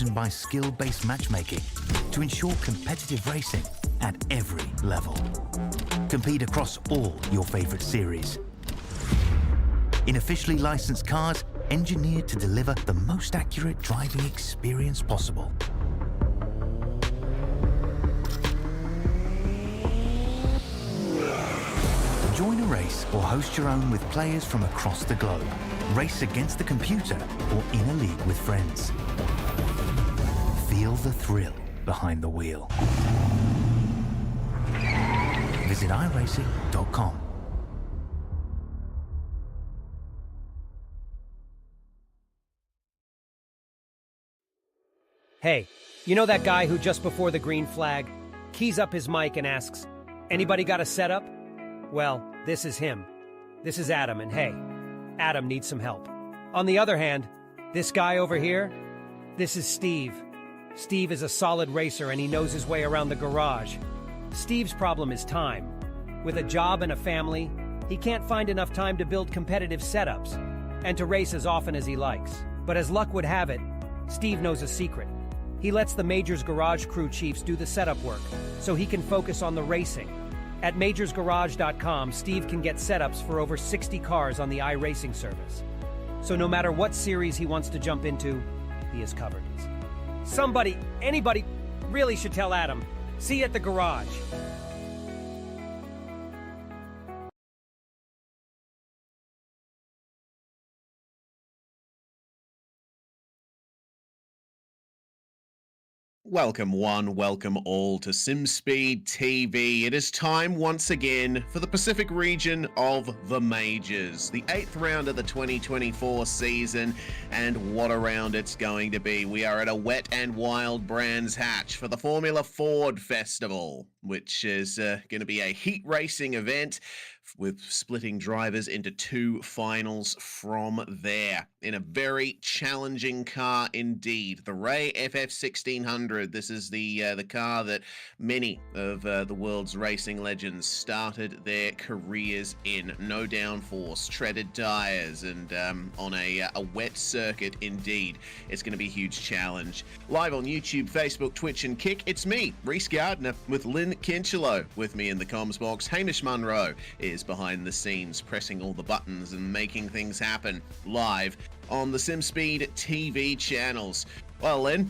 by skill-based matchmaking to ensure competitive racing at every level. Compete across all your favorite series. In officially licensed cars, engineered to deliver the most accurate driving experience possible. Join a race or host your own with players from across the globe. Race against the computer or in a league with friends. Feel the thrill behind the wheel. Visit iRacing.com. Hey, you know that guy who just before the green flag keys up his mic and asks, "Anybody got a setup?" Well, this is him. This is Adam, and hey, Adam needs some help. On the other hand, this guy over here, this is Steve. Steve is a solid racer and he knows his way around the garage. Steve's problem is time. With a job and a family, he can't find enough time to build competitive setups and to race as often as he likes. But as luck would have it, Steve knows a secret. He lets the Majors Garage crew chiefs do the setup work so he can focus on the racing. At majorsgarage.com, Steve can get setups for over 60 cars on the iRacing service. So no matter what series he wants to jump into, he is covered. Somebody, anybody, really should tell Adam. See you at the garage. Welcome one, welcome all to SimSpeed TV. It is time once again for the Pacific region of the Majors, the 8th round of the 2024 season, and what a round it's going to be. We are at a Wet and Wild Brands Hatch for the Formula Ford Festival, which is going to be a heat racing event with splitting drivers into 2 finals from there in a very challenging car indeed. The Ray FF1600. This is the car that many of the world's racing legends started their careers in. No downforce, treaded tires, and on a wet circuit indeed. It's going to be a huge challenge. Live on YouTube, Facebook, Twitch, and Kick, it's me, Reese Gardner, with Lynn Kinchelo with me in the comms box. Hamish Munro is behind the scenes, pressing all the buttons and making things happen live on the SimSpeed TV channels. Well, Lynn,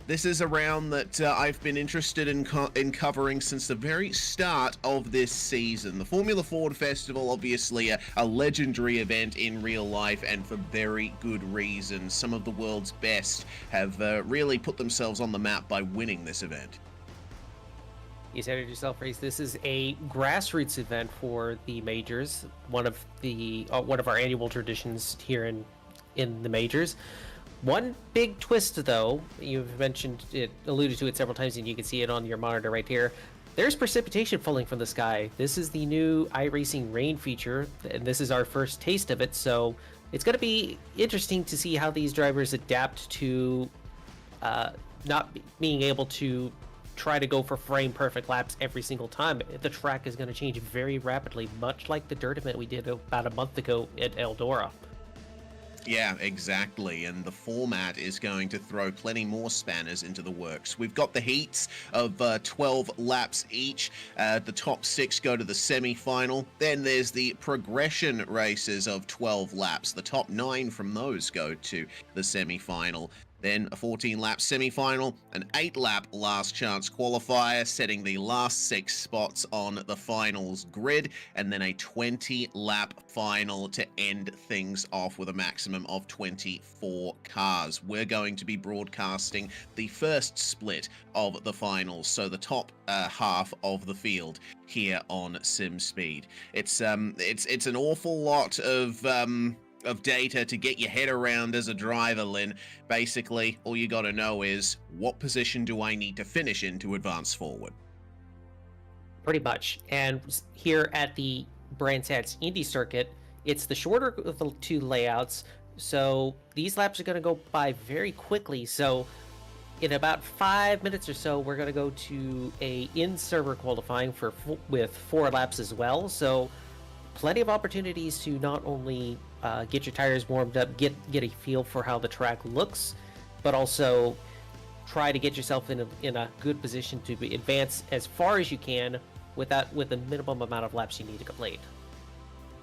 this is a round that I've been interested in covering since the very start of this season. The Formula Ford Festival, obviously a legendary event in real life, and for very good reason. Some of the world's best have really put themselves on the map by winning this event. You said it yourself, Reese. This is a grassroots event for the majors. One of our annual traditions here in the majors. One big twist, though, you've mentioned it, alluded to it several times, and you can see it on your monitor right here. There's precipitation falling from the sky. This is the new iRacing rain feature, and this is our first taste of it. So it's going to be interesting to see how these drivers adapt to not being able to try to go for frame perfect laps every single time. The track is going to change very rapidly, much like the dirt event we did about a month ago at Eldora. Yeah, exactly, and the format is going to throw plenty more spanners into the works. We've got the heats of 12 laps each. The top 6 go to the semi-final. Then there's the progression races of 12 laps. The top 9 from those go to the semi-final. Then a 14-lap semi-final, an 8-lap last chance qualifier, setting the last 6 spots on the finals grid, and then a 20-lap final to end things off with a maximum of 24 cars. We're going to be broadcasting the first split of the finals, so the top half of the field here on SimSpeed. It's an awful lot of data to get your head around as a driver, Lynn. Basically, all you got to know is, what position do I need to finish in to advance forward? Pretty much. And here at the Brands Hatch Indy Circuit, it's the shorter of the 2 layouts, so these laps are going to go by very quickly. So in about 5 minutes or so, we're going to go to a in-server qualifying with 4 laps as well. So plenty of opportunities to not only get your tires warmed up, get a feel for how the track looks, but also try to get yourself in a good position to advance as far as you can with the minimum amount of laps you need to complete.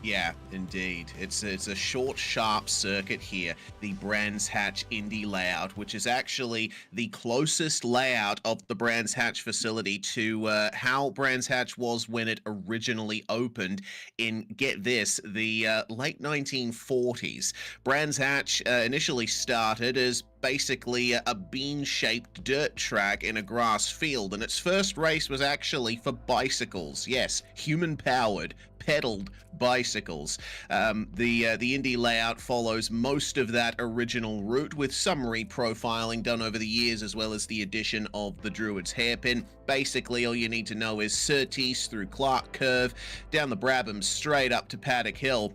Yeah, indeed. It's a short, sharp circuit here, the Brands Hatch Indy layout, which is actually the closest layout of the Brands Hatch facility to how Brands Hatch was when it originally opened in, get this, the late 1940s. Brands Hatch initially started as basically a bean-shaped dirt track in a grass field, and its first race was actually for bicycles. Yes, human-powered, pedaled bicycles. The Indy layout follows most of that original route, with some reprofiling done over the years, as well as the addition of the Druid's Hairpin. Basically, all you need to know is Surtees through Clark Curve, down the Brabham straight up to Paddock Hill.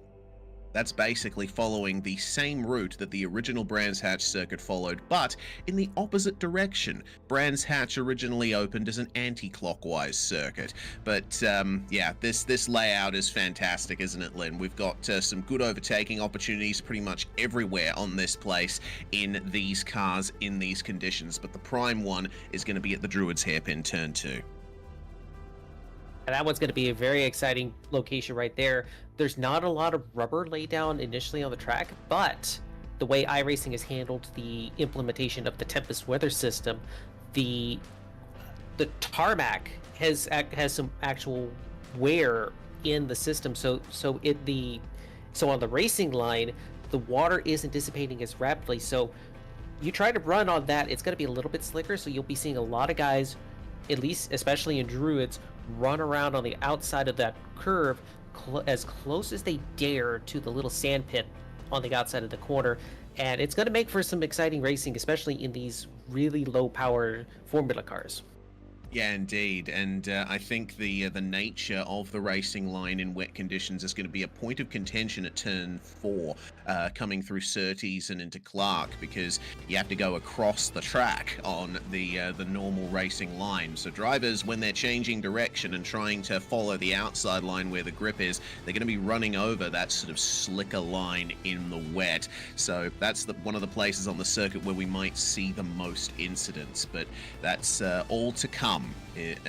That's basically following the same route that the original Brands Hatch circuit followed, but in the opposite direction. Brands Hatch originally opened as an anti-clockwise circuit. But yeah, this layout is fantastic, isn't it, Lynn? We've got some good overtaking opportunities pretty much everywhere on this place in these cars, in these conditions. But the prime one is going to be at the Druid's Hairpin Turn 2. And that one's going to be a very exciting location right there. There's not a lot of rubber laid down initially on the track, but the way iRacing has handled the implementation of the Tempest weather system, the tarmac has some actual wear in the system. So on the racing line, the water isn't dissipating as rapidly. So you try to run on that, it's going to be a little bit slicker. So you'll be seeing a lot of guys, at least especially in Druids, run around on the outside of that curve as close as they dare to the little sand pit on the outside of the corner, and it's going to make for some exciting racing, especially in these really low power formula cars. Yeah, indeed, and I think the nature of the racing line in wet conditions is going to be a point of contention at turn 4, coming through Surtees and into Clark, because you have to go across the track on the normal racing line. So drivers, when they're changing direction and trying to follow the outside line where the grip is, they're going to be running over that sort of slicker line in the wet. So that's one of the places on the circuit where we might see the most incidents, but that's all to come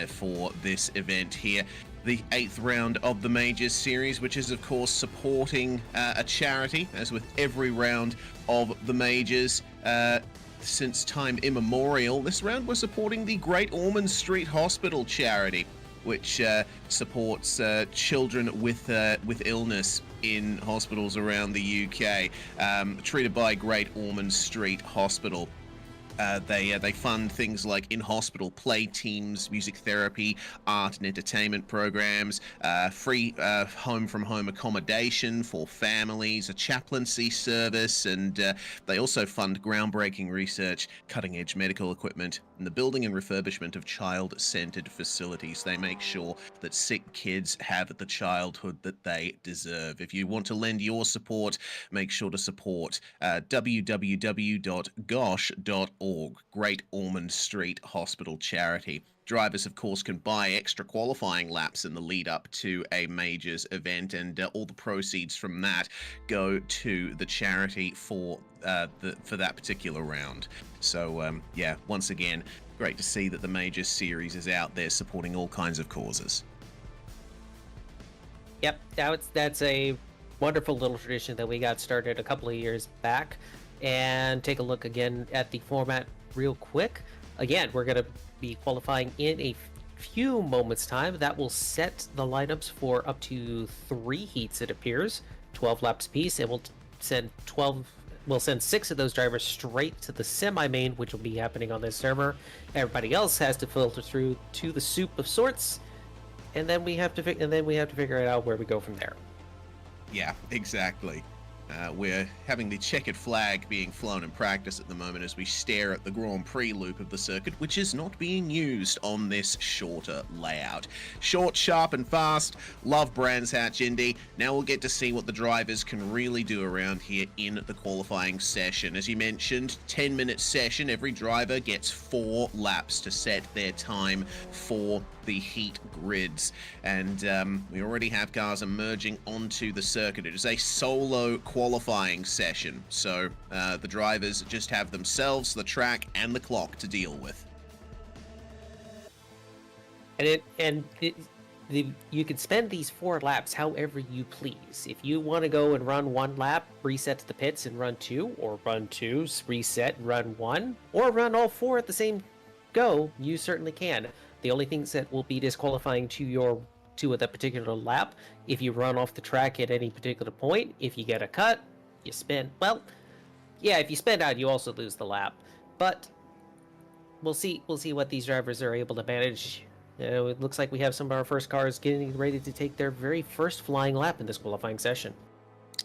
for this event here. The 8th round of the Majors series, which is of course supporting a charity, as with every round of the Majors since time immemorial. This round we're supporting the Great Ormond Street Hospital charity, which supports children with illness in hospitals around the UK, treated by Great Ormond Street Hospital. They fund things like in-hospital play teams, music therapy, art and entertainment programs, free home-from-home accommodation for families, a chaplaincy service, and they also fund groundbreaking research, cutting-edge medical equipment, and the building and refurbishment of child-centered facilities. They make sure that sick kids have the childhood that they deserve. If you want to lend your support, make sure to support www.gosh.org. Great Ormond Street Hospital charity. Drivers, of course, can buy extra qualifying laps in the lead up to a Majors event, and all the proceeds from that go to the charity for that particular round. So yeah, once again, great to see that the Majors series is out there supporting all kinds of causes. Yep, that's a wonderful little tradition that we got started a couple of years back. And take a look again at the format real quick. Again, we're going to be qualifying in a few moments time. That will set the lineups for up to 3 heats, it appears, 12 laps apiece, and we'll send 6 of those drivers straight to the semi-main, which will be happening on this server. Everybody else has to filter through to the soup of sorts, and then we have to figure it out where we go from there. Yeah, exactly. We're having the checkered flag being flown in practice at the moment as we stare at the Grand Prix loop of the circuit, which is not being used on this shorter layout. Short, sharp, and fast. Love Brands Hatch Indy. Now we'll get to see what the drivers can really do around here in the qualifying session. As you mentioned, 10-minute session. Every driver gets 4 laps to set their time for the heat grids, and we already have cars emerging onto the circuit. It is a solo qualifying session. So the drivers just have themselves, the track, and the clock to deal with. You can spend these 4 laps however you please. If you want to go and run 1 lap, reset to the pits and run 2, or run 2, reset, run 1, or run all 4 at the same go, you certainly can. The only things that will be disqualifying to that particular lap, if you run off the track at any particular point, if you get a cut, you spin. Well, yeah, if you spin out, you also lose the lap. But we'll see what these drivers are able to manage. It looks like we have some of our first cars getting ready to take their very first flying lap in this qualifying session.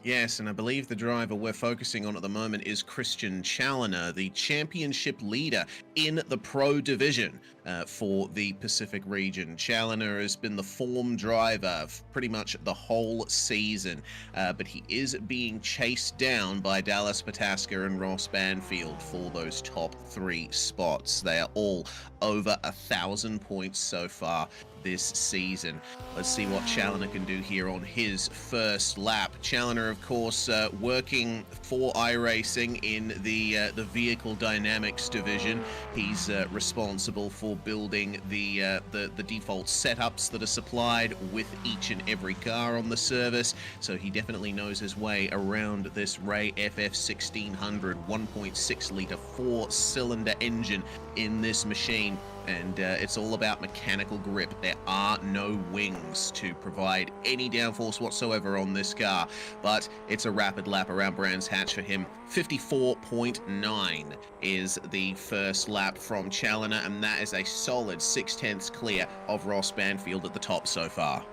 Yes, and I believe the driver we're focusing on at the moment is Christian Challoner, the championship leader in the Pro Division for the Pacific region. Challoner has been the form driver pretty much the whole season, but he is being chased down by Dallas Pataska and Ross Banfield for those top 3 spots. They are all over 1,000 points so far this season. Let's see what Challoner can do here on his first lap. Challoner, of course, working for iRacing in the vehicle dynamics division. He's responsible for building the default setups that are supplied with each and every car on the service. So he definitely knows his way around this Ray FF1600 1.6 liter 4-cylinder engine in this machine. And it's all about mechanical grip. There are no wings to provide any downforce whatsoever on this car, but it's a rapid lap around Brands Hatch for him. 54.9 is the first lap from Challoner, and that is a solid 0.6 clear of Ross Banfield at the top so far.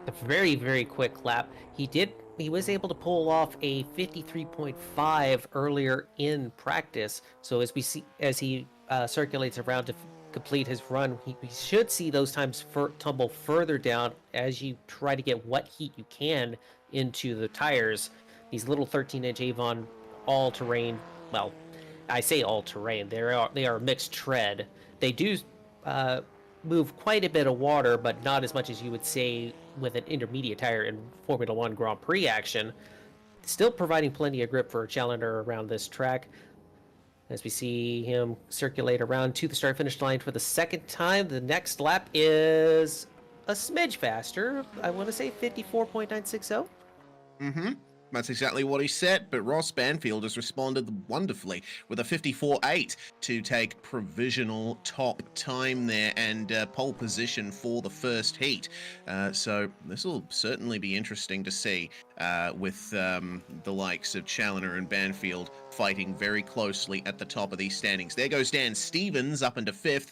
A very, very quick lap. He was able to pull off a 53.5 earlier in practice. So as he circulates around to complete his run, we should see those times tumble further down as you try to get what heat you can into the tires. These little 13-inch Avon all-terrain, well, I say all-terrain, they are mixed tread. They do move quite a bit of water, but not as much as you would say with an intermediate tire in Formula 1 Grand Prix action. Still providing plenty of grip for Challoner around this track. As we see him circulate around to the start-finish line for the second time, the next lap is a smidge faster. I want to say 54.960. That's exactly what he said, but Ross Banfield has responded wonderfully with a 54.8 to take provisional top time there and pole position for the first heat. So this will certainly be interesting to see with the likes of Challoner and Banfield fighting very closely at the top of these standings. There goes Dan Stevens up into 5th.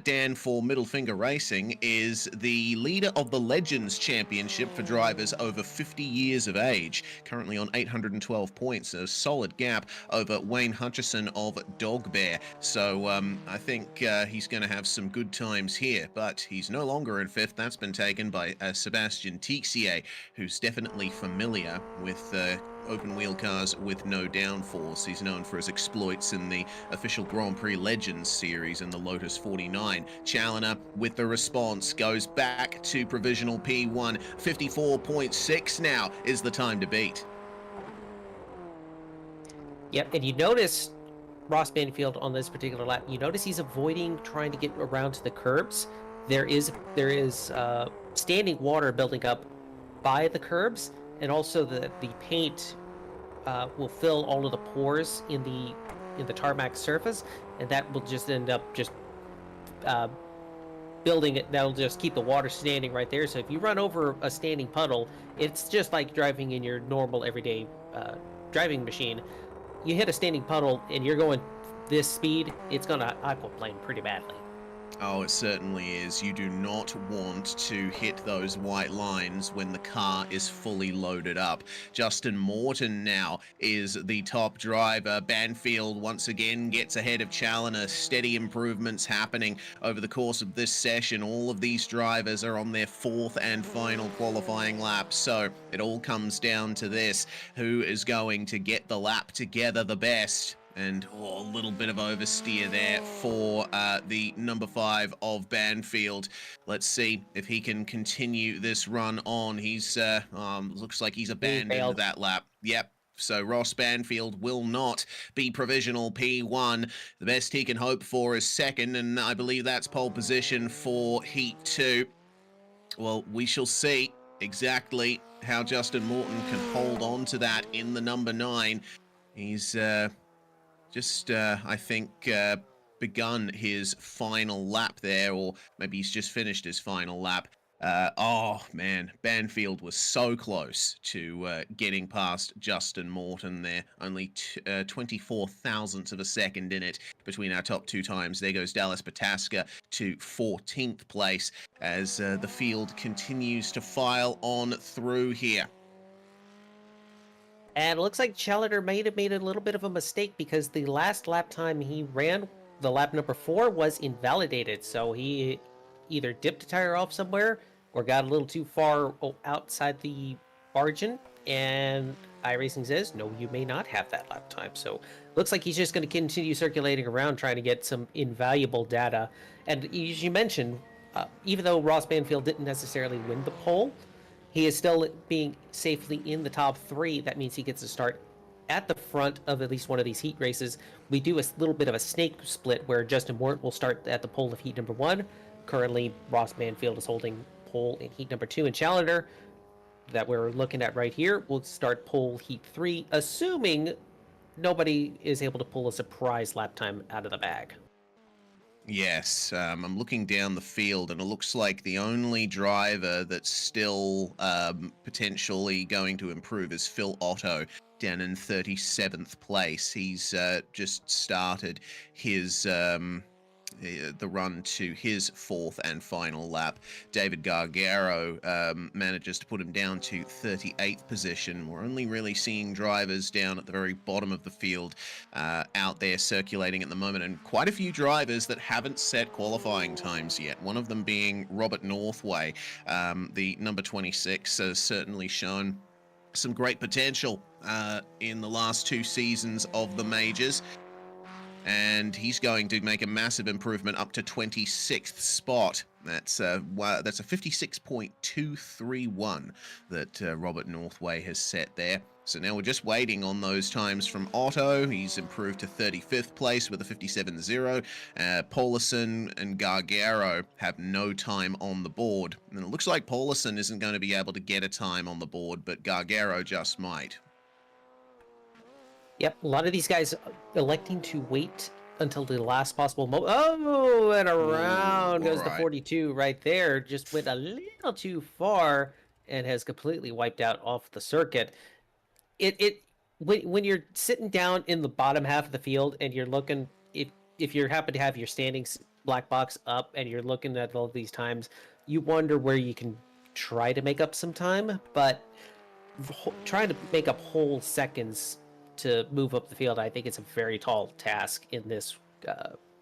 Dan for Middle Finger Racing is the leader of the Legends Championship for drivers over 50 years of age, currently on 812 points, a solid gap over Wayne Hutchison of Dog Bear. So I think he's going to have some good times here, but he's no longer in 5th. That's been taken by Sebastian Tixier, who's definitely familiar with open wheel cars with no downforce. He's known for his exploits in the official Grand Prix Legends series and the Lotus 49. Challoner with the response goes back to provisional P1. 54.6 now is the time to beat. Yep, and you notice Ross Banfield on this particular lap, you notice he's avoiding trying to get around to the curbs. There is standing water building up by the curbs, and also the paint will fill all of the pores in the tarmac surface, and that will just end up just building it. That'll just keep the water standing right there. So if you run over a standing puddle, it's just like driving in your normal everyday driving machine. You hit a standing puddle and you're going this speed, it's gonna aquaplane pretty badly. Oh, it certainly is. You do not want to hit those white lines when the car is fully loaded up. Justin Morton now is the top driver. Banfield once again gets ahead of Challoner. Steady improvements happening over the course of this session. All of these drivers are on their 4th and final qualifying lap. So it all comes down to this. Who is going to get the lap together the best? And a little bit of oversteer there for the number 5 of Banfield. Let's see if he can continue this run on. He's looks like he's abandoned failed. that lap. Yep. So Ross Banfield will not be provisional P1. The best he can hope for is second, and I believe that's pole position for Heat 2. Well, we shall see exactly how Justin Morton can hold on to that in the number 9. He's I think, begun his final lap there, or maybe he's just finished his final lap. Oh, man, Banfield was so close to getting past Justin Morton there. Only 24 thousandths of a second in it between our top 2 times. There goes Dallas Pataska to 14th place as the field continues to file on through here. And it looks like Challenger might have made a little bit of a mistake because the last lap time he ran, the lap number 4, was invalidated. So he either dipped a tire off somewhere or got a little too far outside the margin. And iRacing says, no, you may not have that lap time. So looks like he's just going to continue circulating around trying to get some invaluable data. And as you mentioned, even though Ross Banfield didn't necessarily win the pole, he is still being safely in the top 3. That means he gets to start at the front of at least one of these heat races. We do a little bit of a snake split where Justin Morton will start at the pole of heat number 1. Currently, Ross Banfield is holding pole in heat number 2, and Challenger, that we're looking at right here, will start pole heat 3, assuming nobody is able to pull a surprise lap time out of the bag. Yes, I'm looking down the field, and it looks like the only driver that's still potentially going to improve is Phil Otto, down in 37th place. He's just started his the run to his 4th and final lap. David Gargaro manages to put him down to 38th position. We're only really seeing drivers down at the very bottom of the field out there circulating at the moment, and quite a few drivers that haven't set qualifying times yet. One of them being Robert Northway. The number 26 has certainly shown some great potential in the last 2 seasons of the majors. And he's going to make a massive improvement up to 26th spot. That's a 56.231 that Robert Northway has set there. So now we're just waiting on those times from Otto. He's improved to 35th place with a 57.0. Paulison and Gargaro have no time on the board. And it looks like Paulison isn't going to be able to get a time on the board, but Gargaro just might. Yep, a lot of these guys electing to wait until the last possible moment. Oh, and around goes the 42 right there. Just went a little too far and has completely wiped out off the circuit. When you're sitting down in the bottom half of the field and you're looking, if you happen to have your standings black box up and you're looking at all these times, you wonder where you can try to make up some time, but trying to make up whole seconds to move up the field, I think it's a very tall task in this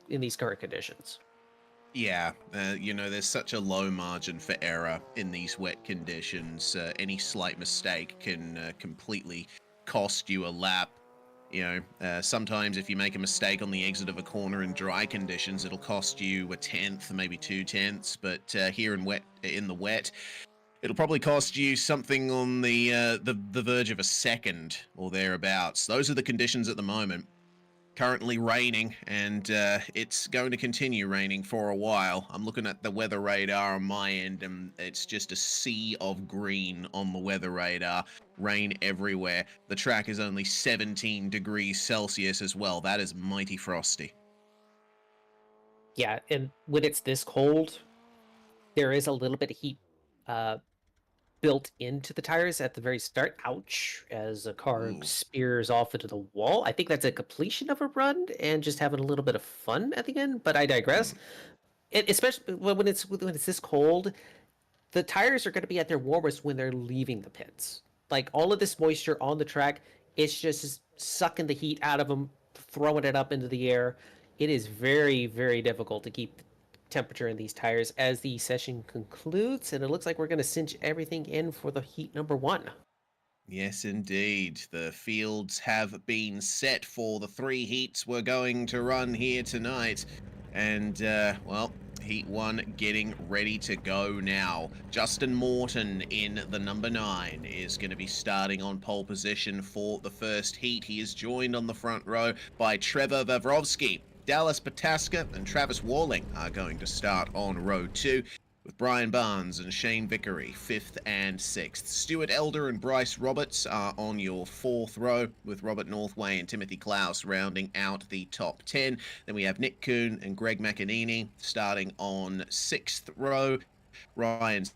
in these current conditions. Yeah, there's such a low margin for error in these wet conditions. Any slight mistake can completely cost you a lap. Sometimes if you make a mistake on the exit of a corner in dry conditions, it'll cost you a 1/10, maybe 2/10. But here in the wet, it'll probably cost you something on the verge of a second or thereabouts. Those are the conditions at the moment. Currently raining, and it's going to continue raining for a while. I'm looking at the weather radar on my end, and it's just a sea of green on the weather radar. Rain everywhere. The track is only 17 degrees Celsius as well. That is mighty frosty. Yeah, and when it's this cold, there is a little bit of heat built into the tires at the very start. Ouch, as a car spears off into the wall. I think that's a completion of a run and just having a little bit of fun at the end, but I digress. Especially when it's this cold, the tires are going to be at their warmest when they're leaving the pits. Like, all of this moisture on the track, it's just sucking the heat out of them, throwing it up into the air. It is very, very difficult to keep temperature in these tires as the session concludes, and it looks like we're going to cinch everything in for the heat number 1. Yes, indeed. The fields have been set for the 3 heats we're going to run here tonight. And, well, Heat 1 getting ready to go now. Justin Morton in the number 9 is going to be starting on pole position for the first heat. He is joined on the front row by Trevor Vavrovsky. Dallas Pataska and Travis Warling are going to start on row 2. With Brian Barnes and Shane Vickery, 5th and 6th. Stuart Elder and Bryce Roberts are on your 4th row, with Robert Northway and Timothy Klaus rounding out the top 10. Then we have Nick Kuhn and Greg McEnany starting on 6th row. Ryan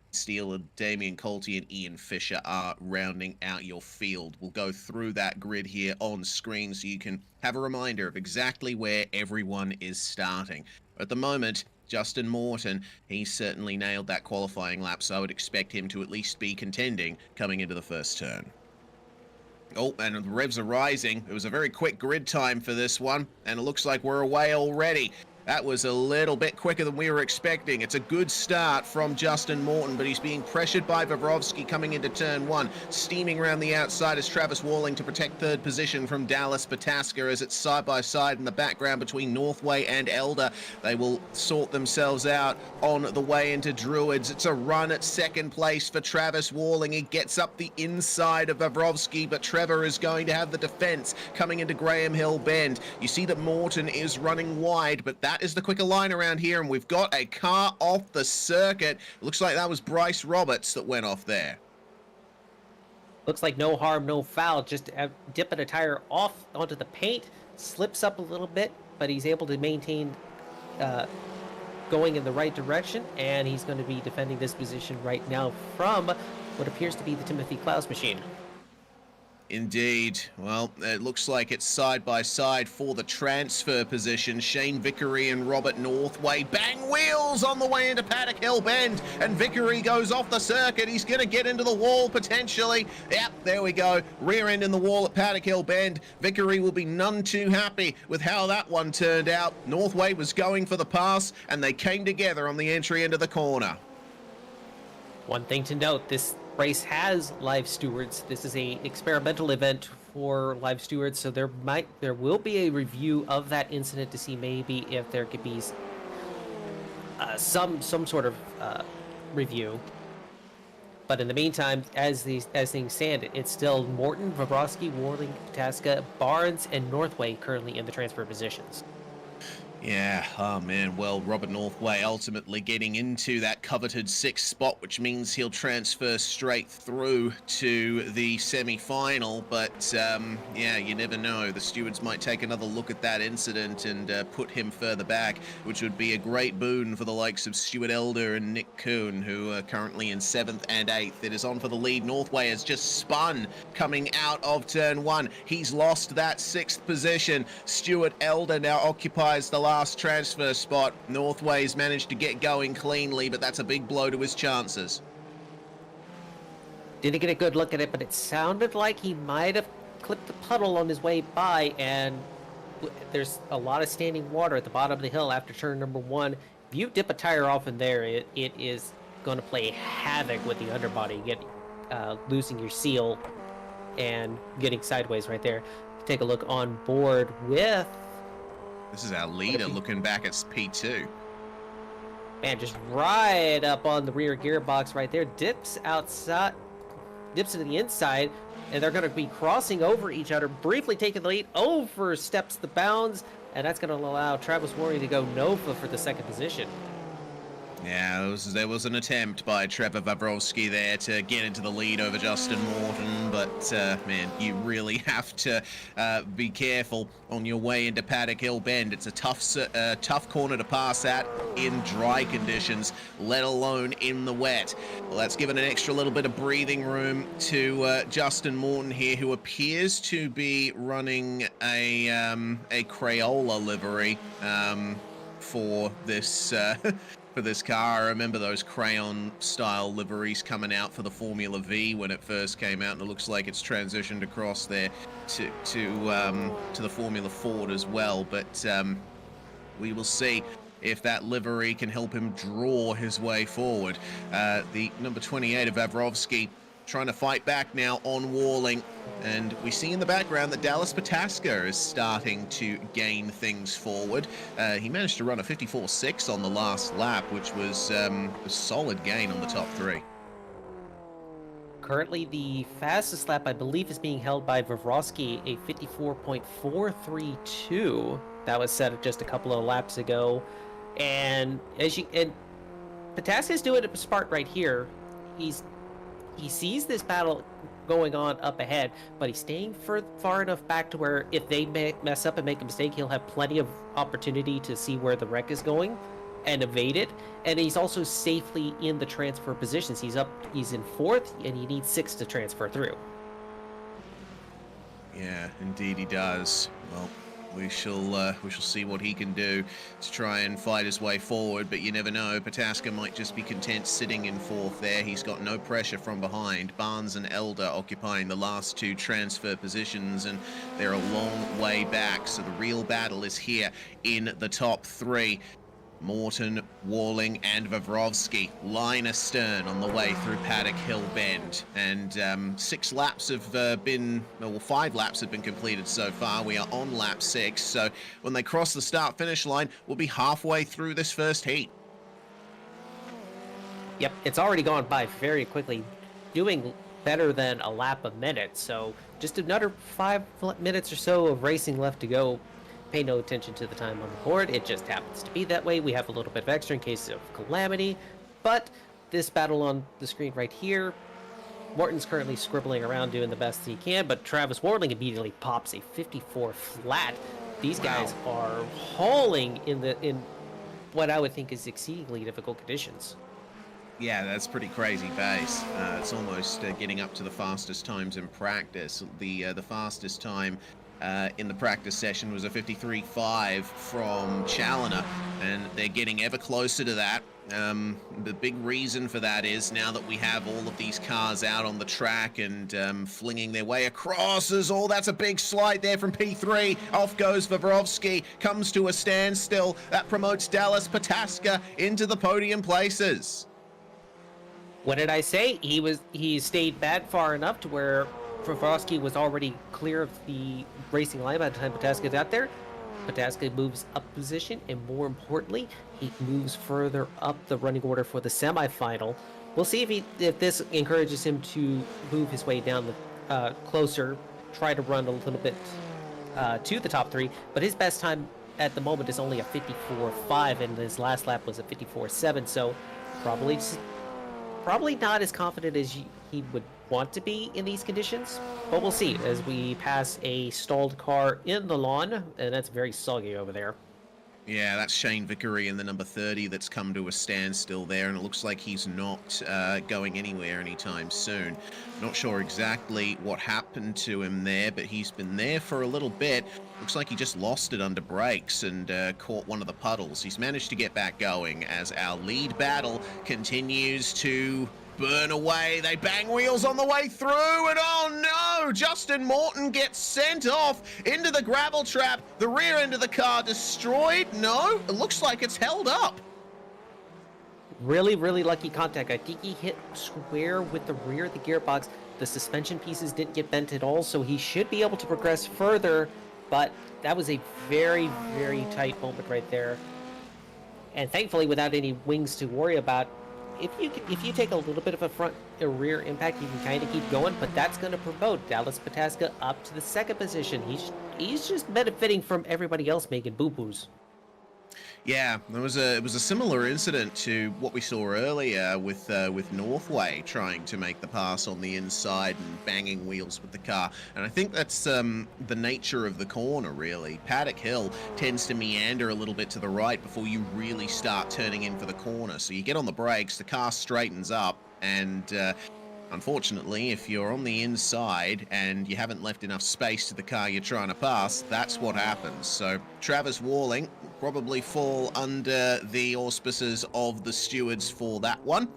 Steele and Damien Colty and Ian Fisher are rounding out your field. We'll go through that grid here on screen so you can have a reminder of exactly where everyone is starting. At the moment, Justin Morton, he certainly nailed that qualifying lap, so I would expect him to at least be contending coming into the first turn. Oh, and the revs are rising. It was a very quick grid time for this one, and it looks like we're away already. That was a little bit quicker than we were expecting. It's a good start from Justin Morton, but he's being pressured by Vavrovsky coming into turn 1. Steaming around the outside is Travis Warling to protect 3rd position from Dallas Pataska as it's side by side in the background between Northway and Elder. They will sort themselves out on the way into Druids. It's a run at 2nd place for Travis Warling. He gets up the inside of Vavrovsky, but Trevor is going to have the defense coming into Graham Hill Bend. You see that Morton is running wide, but that is the quicker line around here, and we've got a car off the circuit. It looks like that was Bryce Roberts that went off there. Looks like no harm, no foul. Just dipping a tire off onto the paint, slips up a little bit, but he's able to maintain going in the right direction, and he's going to be defending this position right now from what appears to be the Timothy Klaus machine. Indeed. Well, it looks like it's side by side for the transfer position. Shane Vickery and Robert Northway bang wheels on the way into Paddock Hill Bend, and Vickery goes off the circuit. He's going to get into the wall potentially. Yep, there we go. Rear end in the wall at Paddock Hill Bend. Vickery will be none too happy with how that one turned out. Northway was going for the pass, and they came together on the entry into the corner. One thing to note, this race has live stewards. This is a experimental event for live stewards, so there will be a review of that incident to see maybe if there could be some sort of review. But in the meantime, as things stand, it's still Morton, Vavrovsky, Warling, Pataska, Barnes, and Northway currently in the transfer positions. Yeah, oh man, well, Robert Northway ultimately getting into that coveted 6th spot, which means he'll transfer straight through to the semi-final, but yeah, you never know. The stewards might take another look at that incident and put him further back, which would be a great boon for the likes of Stuart Elder and Nick Kuhn, who are currently in 7th and 8th. It is on for the lead. Northway has just spun coming out of turn 1. He's lost that 6th position. Stuart Elder now occupies the last transfer spot. Northway's managed to get going cleanly, but that's a big blow to his chances. Didn't get a good look at it, but it sounded like he might have clipped the puddle on his way by, and there's a lot of standing water at the bottom of the hill after turn number 1. If you dip a tire off in there, it is going to play havoc with the underbody, losing your seal and getting sideways right there. Take a look on board with... This is our leader looking back at P2. Man, just right up on the rear gearbox right there. Dips outside, dips into the inside, and they're going to be crossing over each other, briefly taking the lead, oversteps the bounds, and that's going to allow Travis Warring to go Nova for the 2nd position. Yeah, there was an attempt by Trevor Vavrovsky there to get into the lead over Justin Morton, but man, you really have to be careful on your way into Paddock Hill Bend. It's a tough corner to pass at in dry conditions, let alone in the wet. Well, that's given an extra little bit of breathing room to Justin Morton here, who appears to be running a Crayola livery for this for this car. I remember those crayon-style liveries coming out for the Formula V when it first came out, and it looks like it's transitioned across there to the Formula Ford as well. But we will see if that livery can help him draw his way forward. The number 28 of Vavrovsky trying to fight back now on Warling. And we see in the background that Dallas Pataska is starting to gain things forward. He managed to run a 54.6 on the last lap, which was a solid gain on the top three. Currently, the fastest lap, I believe, is being held by Vavrovsky, a 54.432. That was set just a couple of laps ago. And Pataska is doing it smart right here. He sees this battle going on up ahead, but he's staying far enough back to where if they mess up and make a mistake, he'll have plenty of opportunity to see where the wreck is going and evade it. And he's also safely in the transfer positions. He's in fourth, and he needs 6 to transfer through. Yeah, indeed he does. Well, we shall see what he can do to try and fight his way forward, but you never know. Pataska might just be content sitting in fourth there. He's got no pressure from behind. Barnes and Elder occupying the last 2 transfer positions, and they're a long way back, so the real battle is here in the top 3. Morton, Warling, and Vavrovsky line astern on the way through Paddock Hill Bend. And 5 laps have been completed so far. We are on lap 6, so when they cross the start-finish line, we'll be halfway through this first heat. Yep, it's already gone by very quickly, doing better than a lap a minute. So just another 5 minutes or so of racing left to go. Pay no attention to the time on the board. It just happens to be that way. We have a little bit of extra in case of calamity. But this battle on the screen right here, Morton's currently scribbling around doing the best he can, but Travis Warling immediately pops a 54 flat. These guys are hauling in what I would think is exceedingly difficult conditions. Yeah, that's pretty crazy pace. It's almost getting up to the fastest times in practice. The fastest time in the practice session was a 53.5 from Challoner, and they're getting ever closer to that. The big reason for that is now that we have all of these cars out on the track and flinging their way across, that's a big slide there from P3. Off goes Vavrovsky, comes to a standstill. That promotes Dallas Pataska into the podium places. What did I say? He stayed back far enough to where Vavrovsky was already clear of the racing line by the time Pataska got there. Pataska moves up position, and more importantly, he moves further up the running order for the semifinal. We'll see if this encourages him to move his way down closer, try to run a little bit to the top 3. But his best time at the moment is only a 54.5, and his last lap was a 54.7. So probably not as confident as he would want to be in these conditions, but we'll see as we pass a stalled car in the lawn, and that's very soggy over there. Yeah, that's Shane Vickery in the number 30 that's come to a standstill there, and it looks like he's not going anywhere anytime soon. Not sure exactly what happened to him there, but he's been there for a little bit. Looks like he just lost it under brakes and caught one of the puddles. He's managed to get back going as our lead battle continues to burn away. They bang wheels on the way through, and oh no! Justin Morton gets sent off into the gravel trap. The rear end of the car destroyed. No, it looks like it's held up. Really, really lucky contact. I think he hit square with the rear of the gearbox. The suspension pieces didn't get bent at all, so he should be able to progress further, but that was a very, very tight moment right there. And thankfully, without any wings to worry about, if you take a little bit of a front or rear impact, you can kind of keep going, but that's going to promote Dallas Pataska up to the 2nd position. He's just benefiting from everybody else making boo-boos. Yeah, it was a similar incident to what we saw earlier with Northway trying to make the pass on the inside and banging wheels with the car. And I think that's the nature of the corner, really. Paddock Hill tends to meander a little bit to the right before you really start turning in for the corner. So you get on the brakes, the car straightens up, and unfortunately, if you're on the inside and you haven't left enough space to the car you're trying to pass, that's what happens. So Travis Warling probably fall under the auspices of the stewards for that one.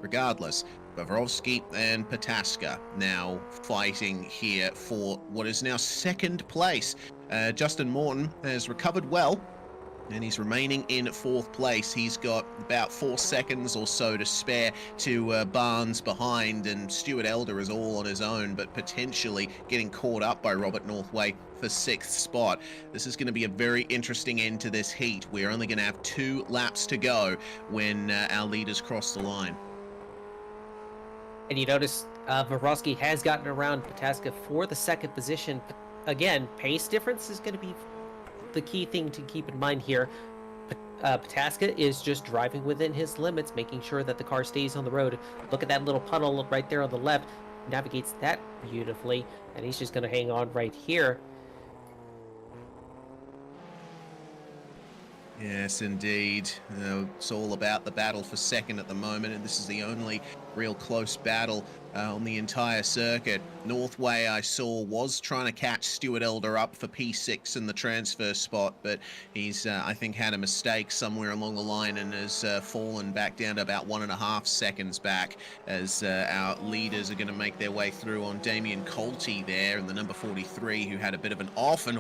Regardless, Vavrovsky and Pataska now fighting here for what is now 2nd place. Justin Morton has recovered well, And he's remaining in fourth place. He's got about 4 seconds or so to spare to Barnes behind, and Stuart Elder is all on his own, but potentially getting caught up by Robert Northway for 6th spot. This is going to be a very interesting end to this heat. We're only going to have 2 laps to go when our leaders cross the line. And you notice Varovsky has gotten around Pataska for the 2nd position. Again, pace difference is going to be the key thing to keep in mind here. Pataska is just driving within his limits, making sure that the car stays on the road. Look at that little puddle right there on the left. Navigates that beautifully, and he's just going to hang on right here. Yes, indeed. It's all about the battle for second at the moment, and this is the only real close battle on the entire circuit. Northway, I saw, was trying to catch Stuart Elder up for P6 in the transfer spot, but he's, I think, had a mistake somewhere along the line and has fallen back down to about 1.5 seconds back as our leaders are going to make their way through on Damien Colty there, and the number 43, who had a bit of an off, and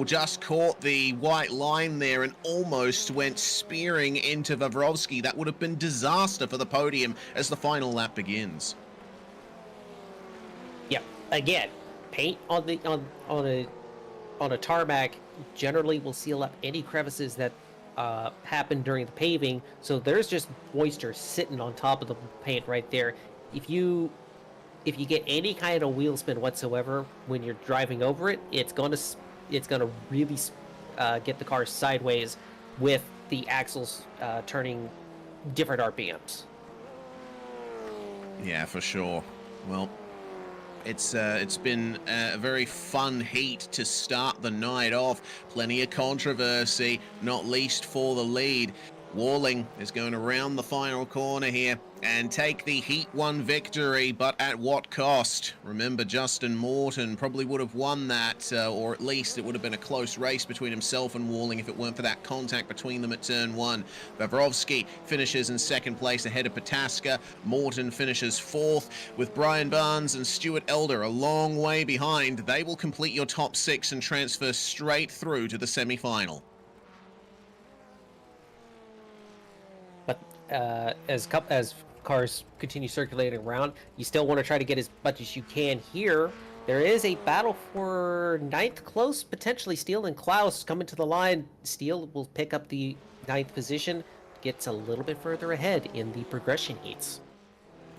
just caught the white line there and almost went spearing into Vavrovsky. That would have been disaster for the podium as the final lap begins. Yeah, again, paint on the on a tarmac generally will seal up any crevices that happen during the paving. So there's just moisture sitting on top of the paint right there. If you get any kind of wheel spin whatsoever when you're driving over it, it's gonna really get the car sideways with the axles turning different RPMs. Yeah, for sure. Well, it's been a very fun heat to start the night off. Plenty of controversy, not least for the lead. Walling is going to round the final corner here and take the Heat 1 victory, but at what cost? Remember, Justin Morton probably would have won that, or at least it would have been a close race between himself and Walling if it weren't for that contact between them at turn 1. Vavrovsky finishes in 2nd place ahead of Pataska. Morton finishes 4th, with Brian Barnes and Stuart Elder a long way behind. They will complete your top 6 and transfer straight through to the semi-final. But as cars continue circulating around, you still want to try to get as much as you can here. There is a battle for 9th close, potentially Steele and Klaus coming to the line. Steele will pick up the 9th position, gets a little bit further ahead in the progression heats.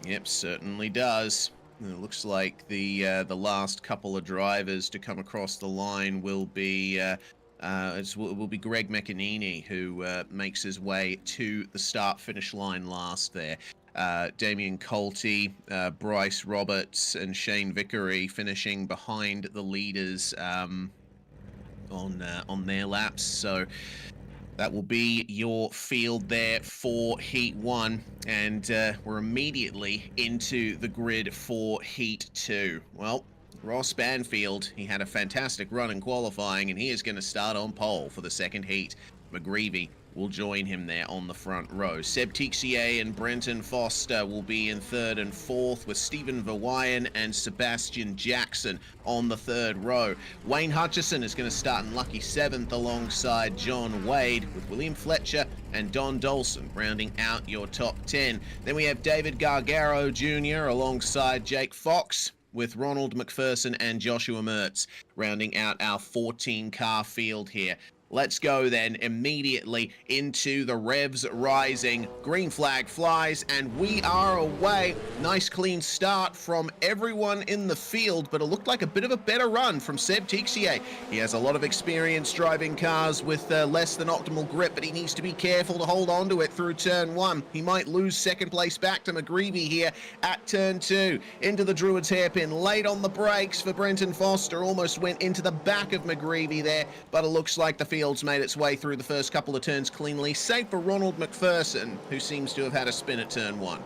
Yep, certainly does. It looks like the last couple of drivers to come across the line will be will be Greg McEnany, who makes his way to the start-finish line last there. Damien Colty, Bryce Roberts, and Shane Vickery finishing behind the leaders on their laps. So that will be your field there for Heat 1, and we're immediately into the grid for Heat 2. Well, Ross Banfield, he had a fantastic run in qualifying, and he is going to start on pole for the 2nd heat. McGreevy will join him there on the front row. Seb Tixier and Brenton Foster will be in 3rd and 4th, with Stephen Verwyen and Sebastian Jackson on the 3rd row. Wayne Hutchison is going to start in lucky 7th alongside John Wade, with William Fletcher and Don Dolson rounding out your top 10. Then we have David Gargaro Jr. alongside Jake Fox, with Ronald McPherson and Joshua Mertz rounding out our 14-car field here. Let's go then immediately into the revs rising. Green flag flies, and we are away. Nice clean start from everyone in the field, but it looked like a bit of a better run from Seb Tixier. He has a lot of experience driving cars with less than optimal grip, but he needs to be careful to hold on to it through turn 1. He might lose 2nd place back to McGreevy here at turn 2. Into the Druids hairpin, late on the brakes for Brenton Foster. Almost went into the back of McGreevy there, but it looks like the field's made its way through the first couple of turns cleanly, save for Ronald McPherson, who seems to have had a spin at turn 1.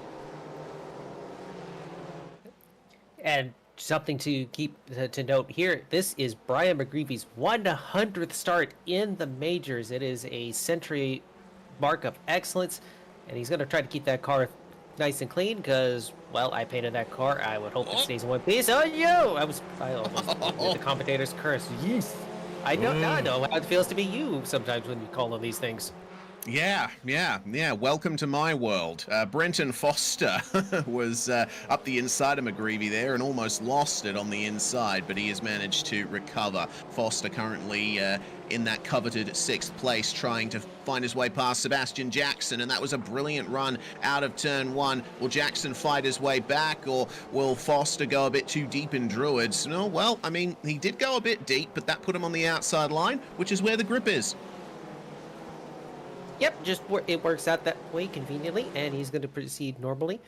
And something to keep to note here, this is Brian McGreevy's 100th start in the majors. It is a century mark of excellence, and he's going to try to keep that car nice and clean because, well, I painted that car. I would hope it stays in one piece. Oh, yo! I almost did the commentator's curse. Yes. I know now. I know how it feels to be you sometimes when you call on these things. Yeah. Welcome to my world. Brenton Foster was up the inside of McGreevy there and almost lost it on the inside, but he has managed to recover. Foster currently in that coveted 6th place, trying to find his way past Sebastian Jackson, and that was a brilliant run out of turn 1. Will Jackson fight his way back, or will Foster go a bit too deep in Druids? No, well, I mean, he did go a bit deep, but that put him on the outside line, which is where the grip is. Yep, it works out that way conveniently, and he's going to proceed normally.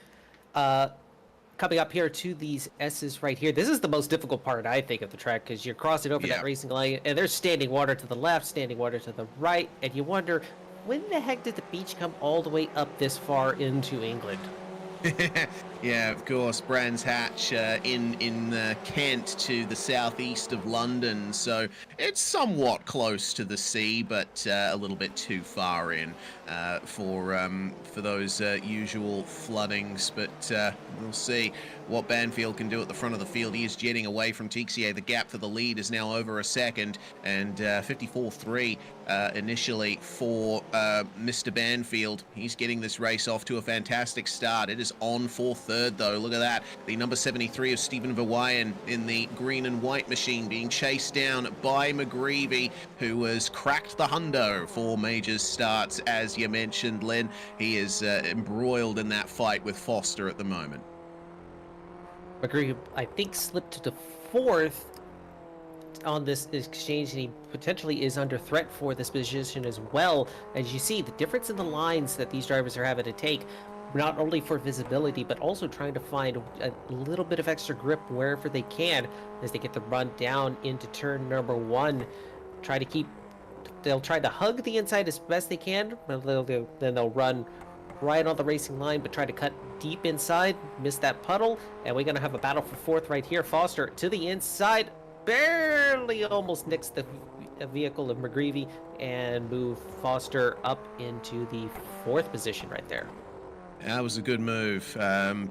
Coming up here to these S's right here. This is the most difficult part, I think, of the track, because you're crossing over that racing line, and there's standing water to the left, standing water to the right, and you wonder, when the heck did the beach come all the way up this far into England? Yeah, of course, Brands Hatch in Kent to the southeast of London, so it's somewhat close to the sea, but a little bit too far in for those usual floodings. But we'll see what Banfield can do at the front of the field. He is jetting away from Tixier. The gap for the lead is now over a second, and 54.3 initially for Mr. Banfield. He's getting this race off to a fantastic start. It is on for third, though. Look at that. The number 73 of Stephen Verweyen in the green and white machine being chased down by McGreevy, who has cracked the hundo for Majors starts, as you mentioned, Lynn. He is embroiled in that fight with Foster at the moment. McGreevy, I think, slipped to 4th on this exchange, and he potentially is under threat for this position as well. As you see, the difference in the lines that these drivers are having to take, not only for visibility, but also trying to find a little bit of extra grip wherever they can as they get the run down into turn number 1. They'll try to hug the inside as best they can, but then they'll run right on the racing line, but try to cut deep inside, miss that puddle, and we're going to have a battle for 4th right here. Foster to the inside, barely almost nicks the vehicle of McGreevy and move Foster up into the 4th position right there. That was a good move.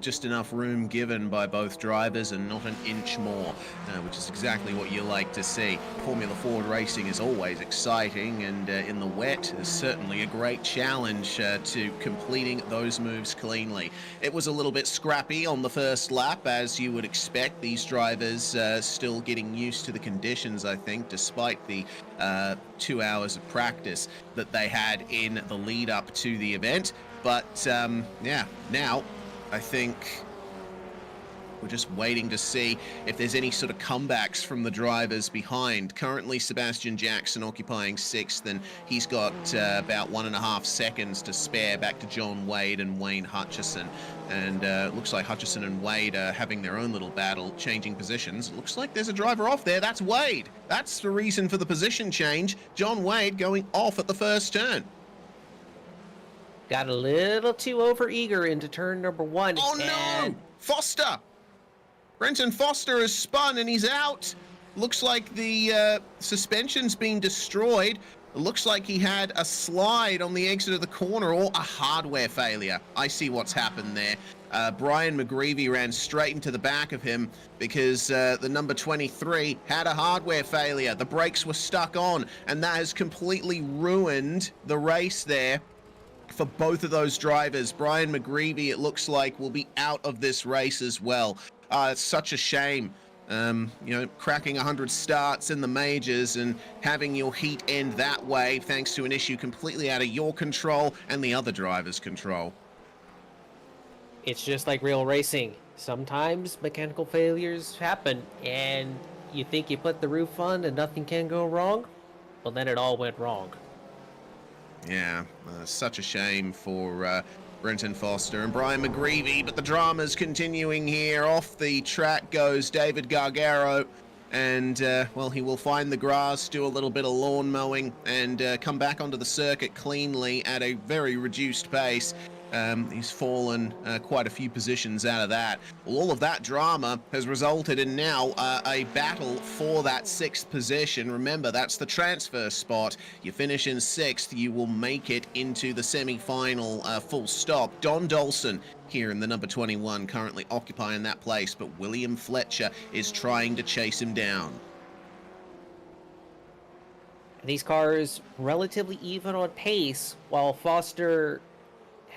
Just enough room given by both drivers and not an inch more, which is exactly what you like to see. Formula Ford racing is always exciting, and in the wet is certainly a great challenge to completing those moves cleanly. It was a little bit scrappy on the first lap, as you would expect. These drivers still getting used to the conditions, I think, despite the 2 hours of practice that they had in the lead up to the event. But, yeah, now I think we're just waiting to see if there's any sort of comebacks from the drivers behind. Currently, Sebastian Jackson occupying 6th, and he's got about 1.5 seconds to spare back to John Wade and Wayne Hutchison. And it looks like Hutchison and Wade are having their own little battle, changing positions. It looks like there's a driver off there. That's Wade. That's the reason for the position change. John Wade going off at the first turn. Got a little too overeager into turn number 1. Oh no! Foster! Brenton Foster has spun and he's out. Looks like the suspension's been destroyed. It looks like he had a slide on the exit of the corner or a hardware failure. I see what's happened there. Brian McGreevy ran straight into the back of him because the number 23 had a hardware failure. The brakes were stuck on, and that has completely ruined the race there for both of those drivers. Brian McGreevy, it looks like, will be out of this race as well. It's such a shame. You know, cracking 100 starts in the majors and having your heat end that way thanks to an issue completely out of your control and the other driver's control. It's just like real racing. Sometimes mechanical failures happen, and you think you put the roof on and nothing can go wrong? Well, then it all went wrong. Yeah, such a shame for Brenton Foster and Brian McGreevy, but the drama's continuing here. Off the track goes David Gargaro, and, well, he will find the grass, do a little bit of lawn mowing, and come back onto the circuit cleanly at a very reduced pace. He's fallen quite a few positions out of that. Well, all of that drama has resulted in now a battle for that 6th position. Remember, that's the transfer spot. You finish in 6th, you will make it into the semi-final full stop. Don Dolson here in the number 21 currently occupying that place, but William Fletcher is trying to chase him down. These cars relatively even on pace, while Foster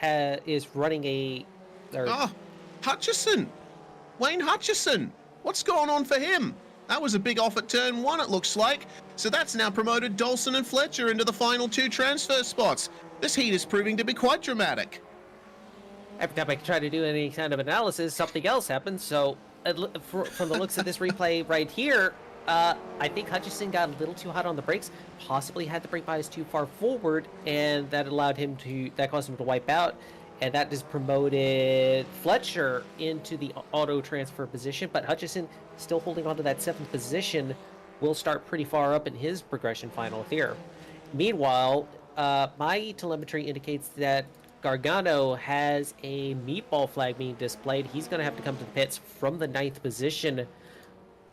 is running a. Or, Ah, Hutchison! Wayne Hutchison! What's going on for him? That was a big off at turn 1, it looks like. So that's now promoted Dawson and Fletcher into the final 2 transfer spots. This heat is proving to be quite dramatic. every time I try to do any kind of analysis, something else happens. So, from the looks of this replay right here, I think Hutchison got a little too hot on the brakes, possibly had the brake bias too far forward, and that caused him to wipe out. And that just promoted Fletcher into the auto transfer position, but Hutchison still holding on to that 7th position, will start pretty far up in his progression final here. Meanwhile, my telemetry indicates that Gargano has a meatball flag being displayed. He's going to have to come to the pits from the 9th position.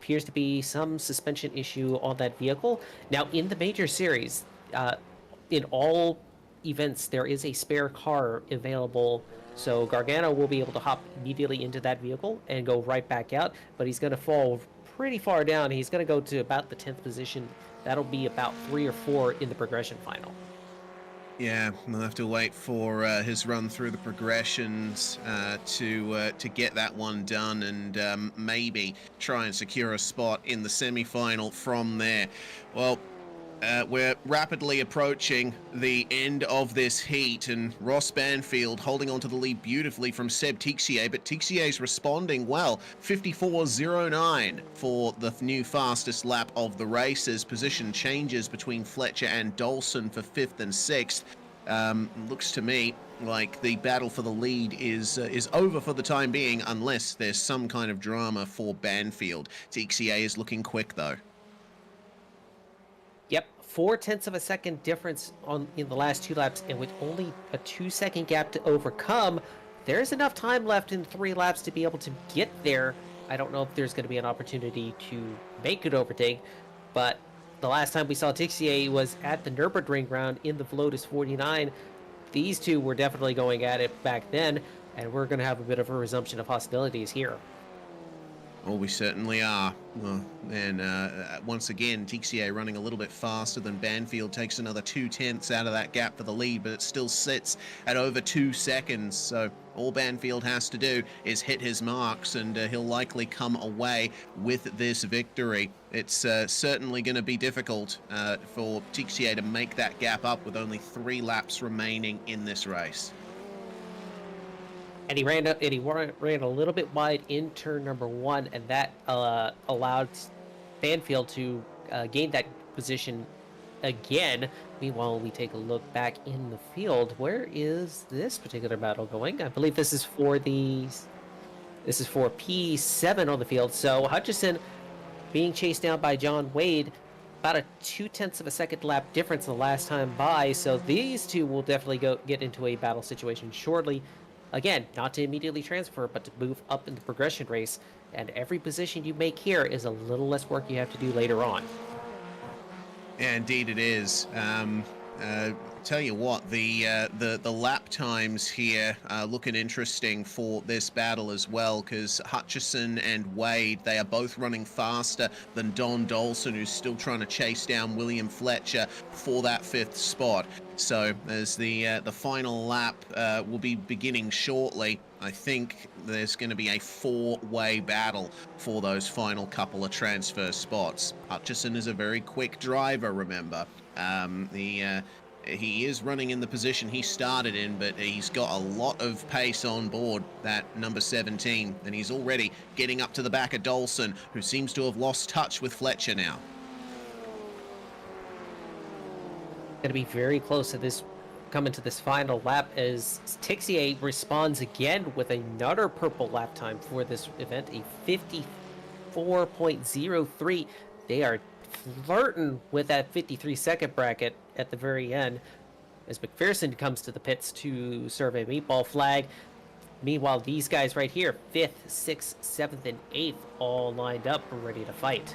Appears to be some suspension issue on that vehicle. Now, in the major series, in all events, there is a spare car available, so Gargano will be able to hop immediately into that vehicle and go right back out, but he's going to fall pretty far down. He's going to go to about the 10th position. That'll be about 3 or 4 in the progression final. Yeah, we'll have to wait for his run through the progressions to get that one done, and maybe try and secure a spot in the semi-final from there. Well, we're rapidly approaching the end of this heat, and Ross Banfield holding on to the lead beautifully from Seb Tixier, but Tixier's responding well. 54.09 for the new fastest lap of the races. Position changes between Fletcher and Dawson for 5th and 6th. Looks to me like the battle for the lead is over for the time being, unless there's some kind of drama for Banfield. Tixier is looking quick, though. Yep, 0.4 of a second difference in the last 2 laps, and with only a 2-second gap to overcome, there's enough time left in 3 laps to be able to get there. I don't know if there's going to be an opportunity to make an overtake, but the last time we saw Tixier was at the Nürburgring round in the Lotus 49. These two were definitely going at it back then, and we're going to have a bit of a resumption of hostilities here. Oh, we certainly are. Well, and once again, Tixier running a little bit faster than Banfield, takes another 0.2 out of that gap for the lead, but it still sits at over 2 seconds. So all Banfield has to do is hit his marks, and he'll likely come away with this victory. It's certainly going to be difficult for Tixier to make that gap up with only 3 laps remaining in this race. And he ran a little bit wide in turn number 1, and that allowed Banfield to gain that position again. Meanwhile, we take a look back in the field. Where is this particular battle going? I believe this is for P7 on the field. So Hutchison being chased down by John Wade, about a 0.2 of a second lap difference the last time by. So these two will definitely get into a battle situation shortly. Again, not to immediately transfer, but to move up in the progression race. And every position you make here is a little less work you have to do later on. Yeah, indeed it is. Tell you what, the lap times here are looking interesting for this battle as well, because Hutchison and Wade, they are both running faster than Don Dawson, who's still trying to chase down William Fletcher for that 5th spot. So as the final lap will be beginning shortly, I think there's going to be a 4-way battle for those final couple of transfer spots. Hutchison is a very quick driver, remember. He is running in the position he started in, but he's got a lot of pace on board, that number 17, and he's already getting up to the back of Dawson, who seems to have lost touch with Fletcher now. Going to be very close to this, coming to this final lap, as Tixier responds again with another purple lap time for this event, a 54.03. They are flirting with that 53-second bracket at the very end, as McPherson comes to the pits to serve a meatball flag. Meanwhile, these guys right here, 5th, 6th, 7th, and 8th, all lined up and ready to fight.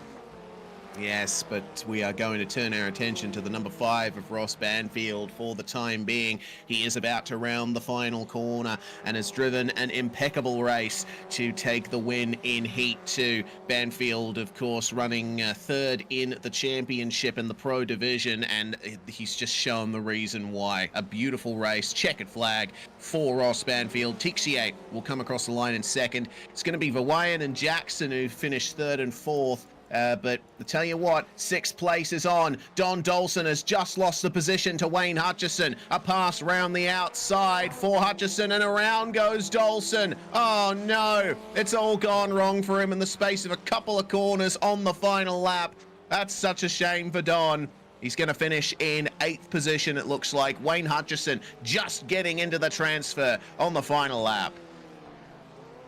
Yes, but we are going to turn our attention to the number 5 of Ross Banfield for the time being. He is about to round the final corner and has driven an impeccable race to take the win in Heat 2. Banfield, of course, running third in the championship in the Pro Division, and he's just shown the reason why. A beautiful race, checkered flag for Ross Banfield. Tixier will come across the line in second. It's going to be Vawayan and Jackson who finish third and fourth. But I tell you what, 6th place is on. Don Dolson has just lost the position to Wayne Hutchison. A pass round the outside for Hutchison, and around goes Dolson. Oh no, it's all gone wrong for him in the space of a couple of corners on the final lap. That's such a shame for Don. He's going to finish in 8th position, it looks like. Wayne Hutchison just getting into the transfer on the final lap.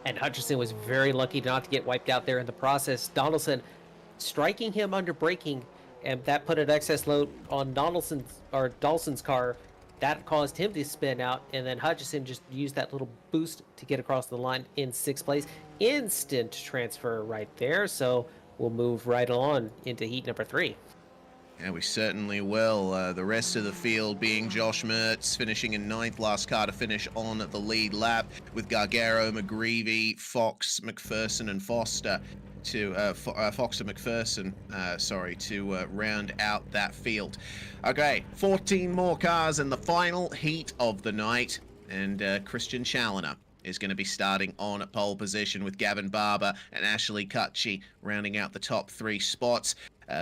And Hutchison was very lucky not to get wiped out there in the process. Donaldson striking him under braking, and that put an excess load on Dawson's car. That caused him to spin out, and then Hutchison just used that little boost to get across the line in 6th place. Instant transfer right there, so we'll move right on into heat number 3. Yeah, we certainly will. The rest of the field being Josh Mertz finishing in 9th, last car to finish on the lead lap, with Gargaro, McGreevy, Fox, McPherson and Foster to Fox and McPherson, to round out that field. Okay, 14 more cars in the final heat of the night, and Christian Challoner is going to be starting on pole position, with Gavin Barber and Ashley Cutchy rounding out the top 3 spots.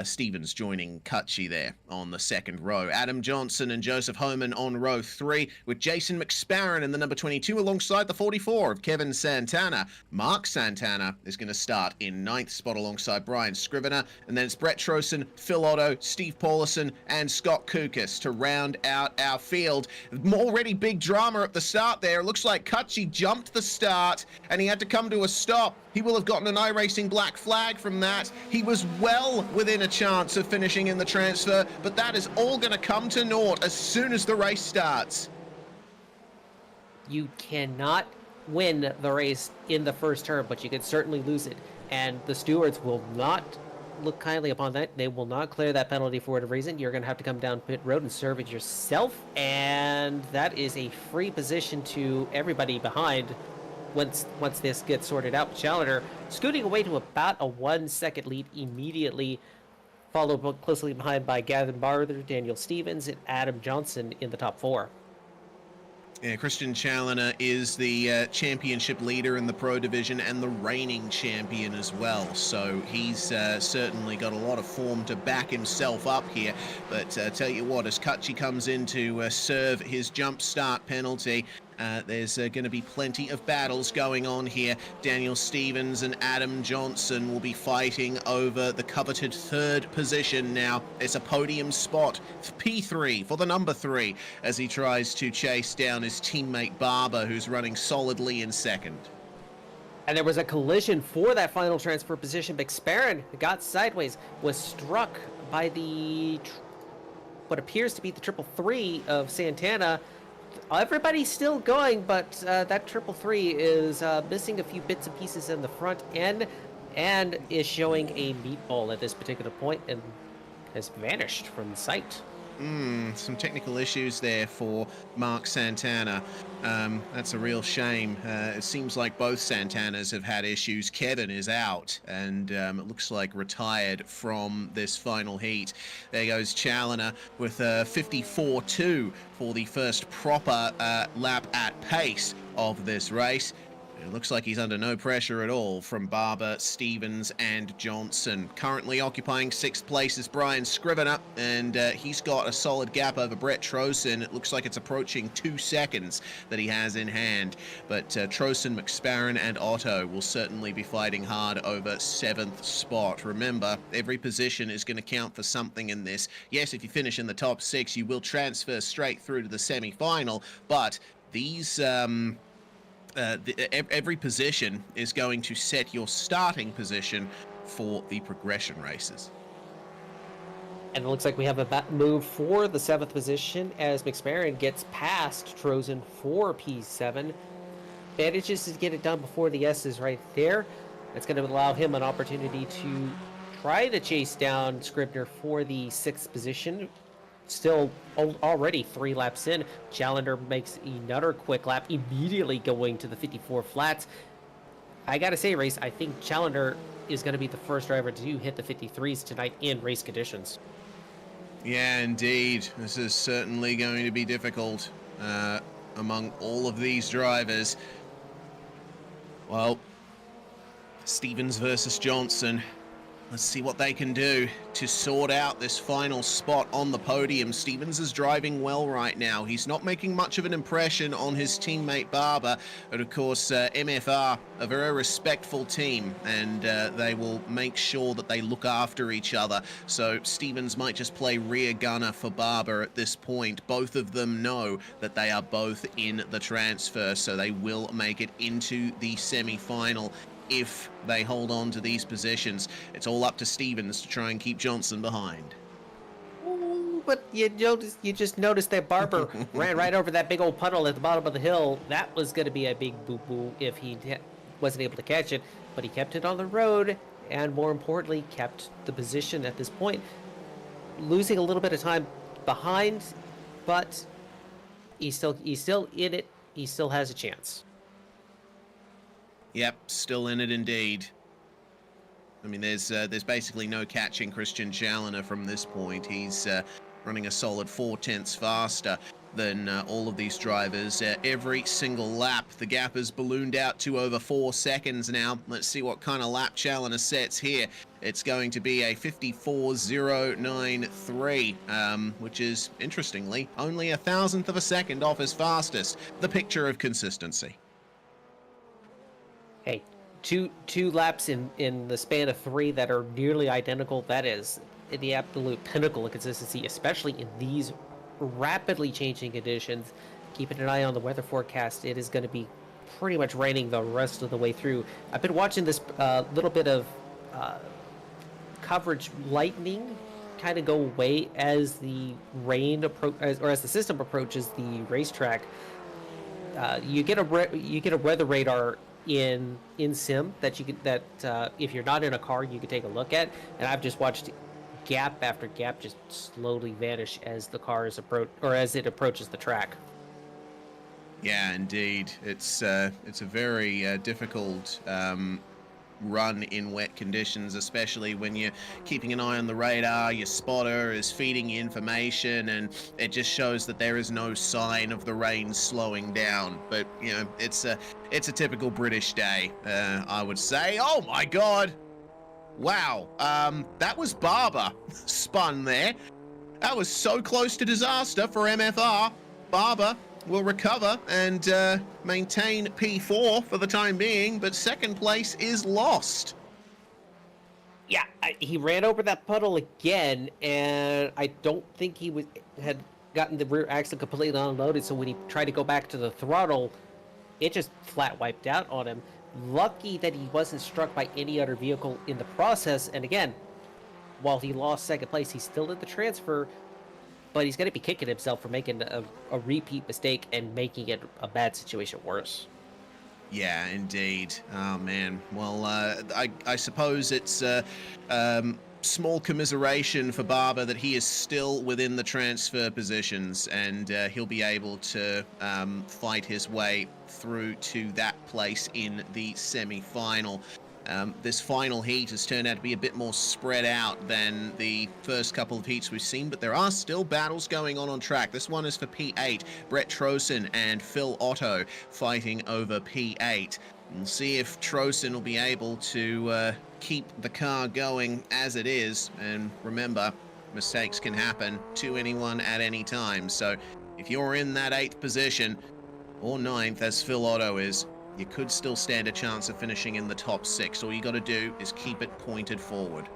Stevens joining Cutchy there on the 2nd row. Adam Johnson and Joseph Homan on row 3, with Jason McSparron in the number 22 alongside the 44 of Kevin Santana. Mark Santana is going to start in 9th spot alongside Brian Scrivener, and then it's Brett Trosen, Phil Otto, Steve Paulison and Scott Kukas to round out our field. Already big drama at the start there. It looks like Cutchy jumped the start and he had to come to a stop. He will have gotten an iRacing black flag from that. He was well within a chance of finishing in the transfer, but that is all going to come to naught as soon as the race starts. You cannot win the race in the first turn, but you can certainly lose it. And the stewards will not look kindly upon that. They will not clear that penalty for whatever reason. You're going to have to come down pit road and serve it yourself. And that is a free position to everybody behind once this gets sorted out. Challenger scooting away to about a 1-second lead immediately, followed closely behind by Gavin Barber, Daniel Stevens, and Adam Johnson in the top 4. Yeah, Christian Challoner is the championship leader in the Pro Division and the reigning champion as well. So he's certainly got a lot of form to back himself up here. But tell you what, as Cutchy comes in to serve his jump start penalty, there's going to be plenty of battles going on here. Daniel Stevens and Adam Johnson will be fighting over the coveted 3rd position now. It's a podium spot, P3 for the number 3, as he tries to chase down his teammate Barber, who's running solidly in 2nd. And there was a collision for that final transfer position. McSparron got sideways, was struck by what appears to be the 333 of Santana. Everybody's still going, but that 333 is missing a few bits and pieces in the front end and is showing a meatball at this particular point and has vanished from sight. Some technical issues there for Mark Santana. That's a real shame. It seems like both Santanas have had issues. Kevin is out and it looks like retired from this final heat. There goes Challoner with a 54.2 for the first proper lap at pace of this race. It looks like he's under no pressure at all from Barber, Stevens and Johnson. Currently occupying 6th place is Brian Scrivener, and he's got a solid gap over Brett Trosen. It looks like it's approaching 2 seconds that he has in hand. But Trosen, McSparron and Otto will certainly be fighting hard over 7th spot. Remember, every position is going to count for something in this. Yes, if you finish in the top 6, you will transfer straight through to the semi-final, but these... every position is going to set your starting position for the progression races. And it looks like we have a move for the 7th position as McSparron gets past Trosen for P7. Manages to get it done before the S is right there. That's going to allow him an opportunity to try to chase down Scribner for the 6th position. Still already 3 laps in. Challenger makes another quick lap, immediately going to the 54 flats. I gotta say, Race, I think Challenger is going to be the first driver to hit the 53s tonight in race conditions. Yeah, indeed. This is certainly going to be difficult among all of these drivers. Well, Stevens versus Johnson. Let's see what they can do to sort out this final spot on the podium. Stevens is driving well right now. He's not making much of an impression on his teammate Barber. But of course, MFR, a very respectful team, and they will make sure that they look after each other. So Stevens might just play rear gunner for Barber at this point. Both of them know that they are both in the transfer, so they will make it into the semi-final. If they hold on to these positions, it's all up to Stevens to try and keep Johnson behind. Ooh, but you just noticed that Barber ran right over that big old puddle at the bottom of the hill. That was going to be a big boo-boo if he wasn't able to catch it, but he kept it on the road, and more importantly, kept the position at this point. Losing a little bit of time behind, but he's still in it. He still has a chance. Yep, still in it indeed. I mean, there's basically no catching Christian Challenger from this point. He's running a solid 0.4 faster than all of these drivers. Every single lap, the gap has ballooned out to over 4 seconds now. Let's see what kind of lap Challenger sets here. It's going to be a 54.093, which is, interestingly, only 1,000th of a second off his fastest. The picture of consistency. Hey, two laps in the span of 3 that are nearly identical. That is the absolute pinnacle of consistency, especially in these rapidly changing conditions. Keeping an eye on the weather forecast, it is going to be pretty much raining the rest of the way through. I've been watching this little bit of coverage lightning kind of go away as the rain as the system approaches the racetrack. You get a weather radar in sim that if you're not in a car you can take a look at, and I've just watched gap after gap just slowly vanish as the car is as it approaches the track. Yeah, indeed. It's a very difficult run in wet conditions, especially when you're keeping an eye on the radar. Your spotter is feeding you information, and it just shows that there is no sign of the rain slowing down. But you know, it's a typical British day, I would say. Oh my God! Wow, that was Barber spun there. That was so close to disaster for MFR. Barber will recover and maintain P4 for the time being, but second place is lost. Yeah, he ran over that puddle again, and I don't think he had gotten the rear axle completely unloaded, so when he tried to go back to the throttle, it just flat wiped out on him. Lucky that he wasn't struck by any other vehicle in the process, and again, while he lost second place, he's still in the transfer, but he's going to be kicking himself for making a repeat mistake and making it a bad situation worse. Yeah, indeed. Oh, man. Well, I suppose it's small commiseration for Barber that he is still within the transfer positions, and he'll be able to fight his way through to that place in the semi-final. This final heat has turned out to be a bit more spread out than the first couple of heats we've seen, but there are still battles going on track. This one is for P8, Brett Trosen and Phil Otto fighting over P8. We'll see if Trosen will be able to keep the car going as it is, and remember, mistakes can happen to anyone at any time, so if you're in that 8th position, or 9th as Phil Otto is, you could still stand a chance of finishing in the top 6. All you got to do is keep it pointed forward.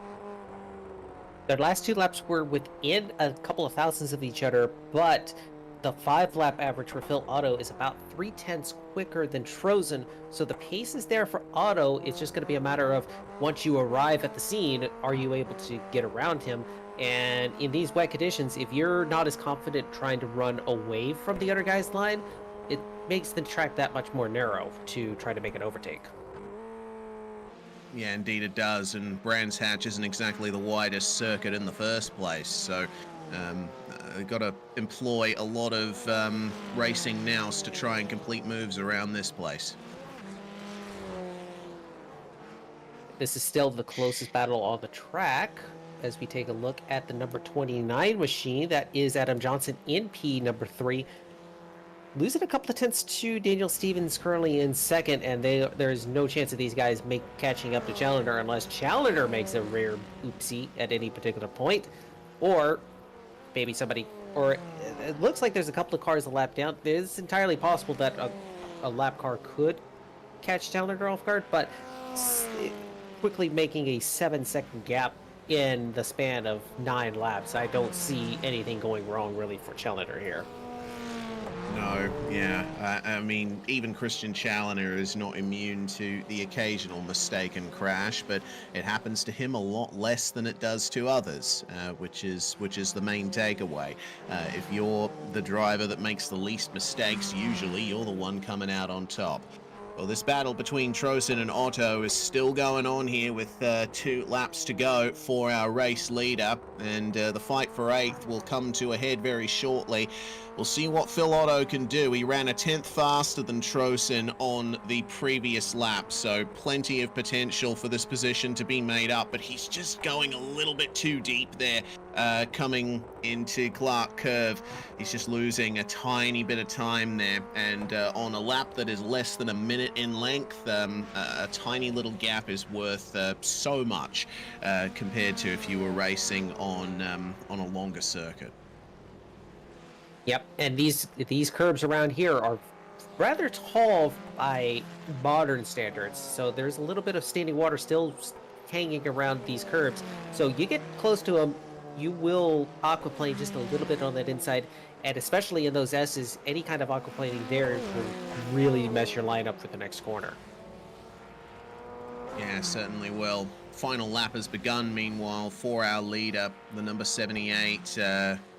Their last 2 laps were within a couple of thousandths of each other, but the 5-lap average for Phil Otto is about 0.3 quicker than Trosen, so the pace is there for Otto. It's just going to be a matter of, once you arrive at the scene, are you able to get around him? And in these wet conditions, if you're not as confident trying to run away from the other guy's line, it makes the track that much more narrow to try to make an overtake. Yeah, indeed it does, and Brands Hatch isn't exactly the widest circuit in the first place, so they've got to employ a lot of racing nous to try and complete moves around this place. This is still the closest battle on the track as we take a look at the number 29 machine. That is Adam Johnson in P number 3. Losing a couple of tenths to Daniel Stevens currently in second, and there's no chance of these guys catching up to Challenger unless Challenger makes a rare oopsie at any particular point, or maybe somebody, or it looks like there's a couple of cars a lap down. It's entirely possible that a lap car could catch Challenger off guard, but quickly making a 7-second gap in the span of 9 laps, I don't see anything going wrong really for Challenger here. No, yeah. I mean, even Christian Challenger is not immune to the occasional mistake and crash, but it happens to him a lot less than it does to others, which is the main takeaway. If you're the driver that makes the least mistakes, usually you're the one coming out on top. Well, this battle between Trosin and Otto is still going on here with 2 laps to go for our race leader, and the fight for 8th will come to a head very shortly. We'll see what Phil Otto can do. He ran a 10th faster than Trosin on the previous lap, so plenty of potential for this position to be made up, but he's just going a little bit too deep there, coming into Clark Curve. He's just losing a tiny bit of time there, and on a lap that is less than a minute in length, a tiny little gap is worth so much compared to if you were racing on a longer circuit. Yep, and these curbs around here are rather tall by modern standards, so there's a little bit of standing water still hanging around these curbs. So you get close to them, you will aquaplane just a little bit on that inside, and especially in those S's, any kind of aquaplaning there will really mess your line up for the next corner. Yeah, certainly will. Final lap has begun, meanwhile, for our leader, the number 78,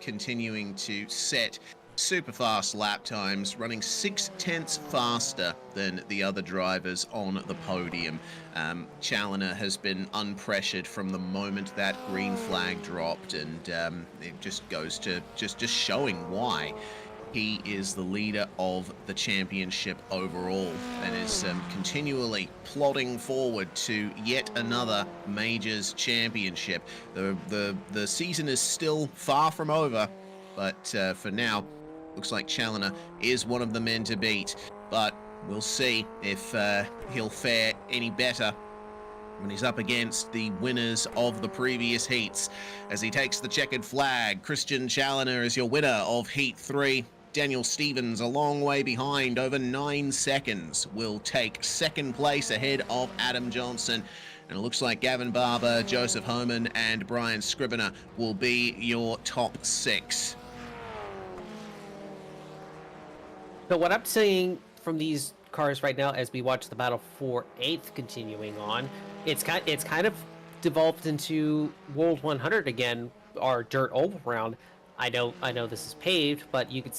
continuing to set super fast lap times, running 6 tenths faster than the other drivers on the podium. Challenger has been unpressured from the moment that green flag dropped, and it just goes to just showing why. He is the leader of the championship overall and is continually plodding forward to yet another Majors championship. The season is still far from over, but for now, looks like Challenger is one of the men to beat. But we'll see if he'll fare any better when he's up against the winners of the previous heats. As he takes the checkered flag, Christian Challenger is your winner of Heat 3. Daniel Stevens, a long way behind, over 9 seconds, will take second place ahead of Adam Johnson. And it looks like Gavin Barber, Joseph Homan, and Brian Scrivener will be your top 6. So what I'm seeing from these cars right now, as we watch the battle for 8th continuing on, it's kind of devolved into World 100 again, our dirt oval round. I know this is paved, but you could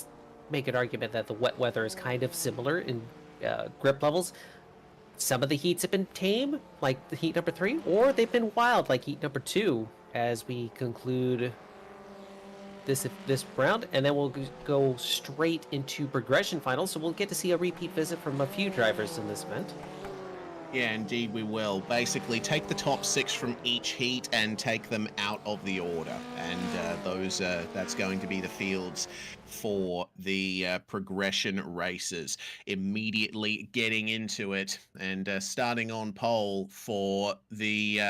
make an argument that the wet weather is kind of similar in grip levels. Some of the heats have been tame, like the heat number 3, or they've been wild, like heat number 2, as we conclude this round, and then we'll go straight into progression finals, so we'll get to see a repeat visit from a few drivers in this event. Yeah, indeed we will. Basically, take the top 6 from each heat and take them out of the order. And that's going to be the fields for the progression races. Immediately getting into it and starting on pole for the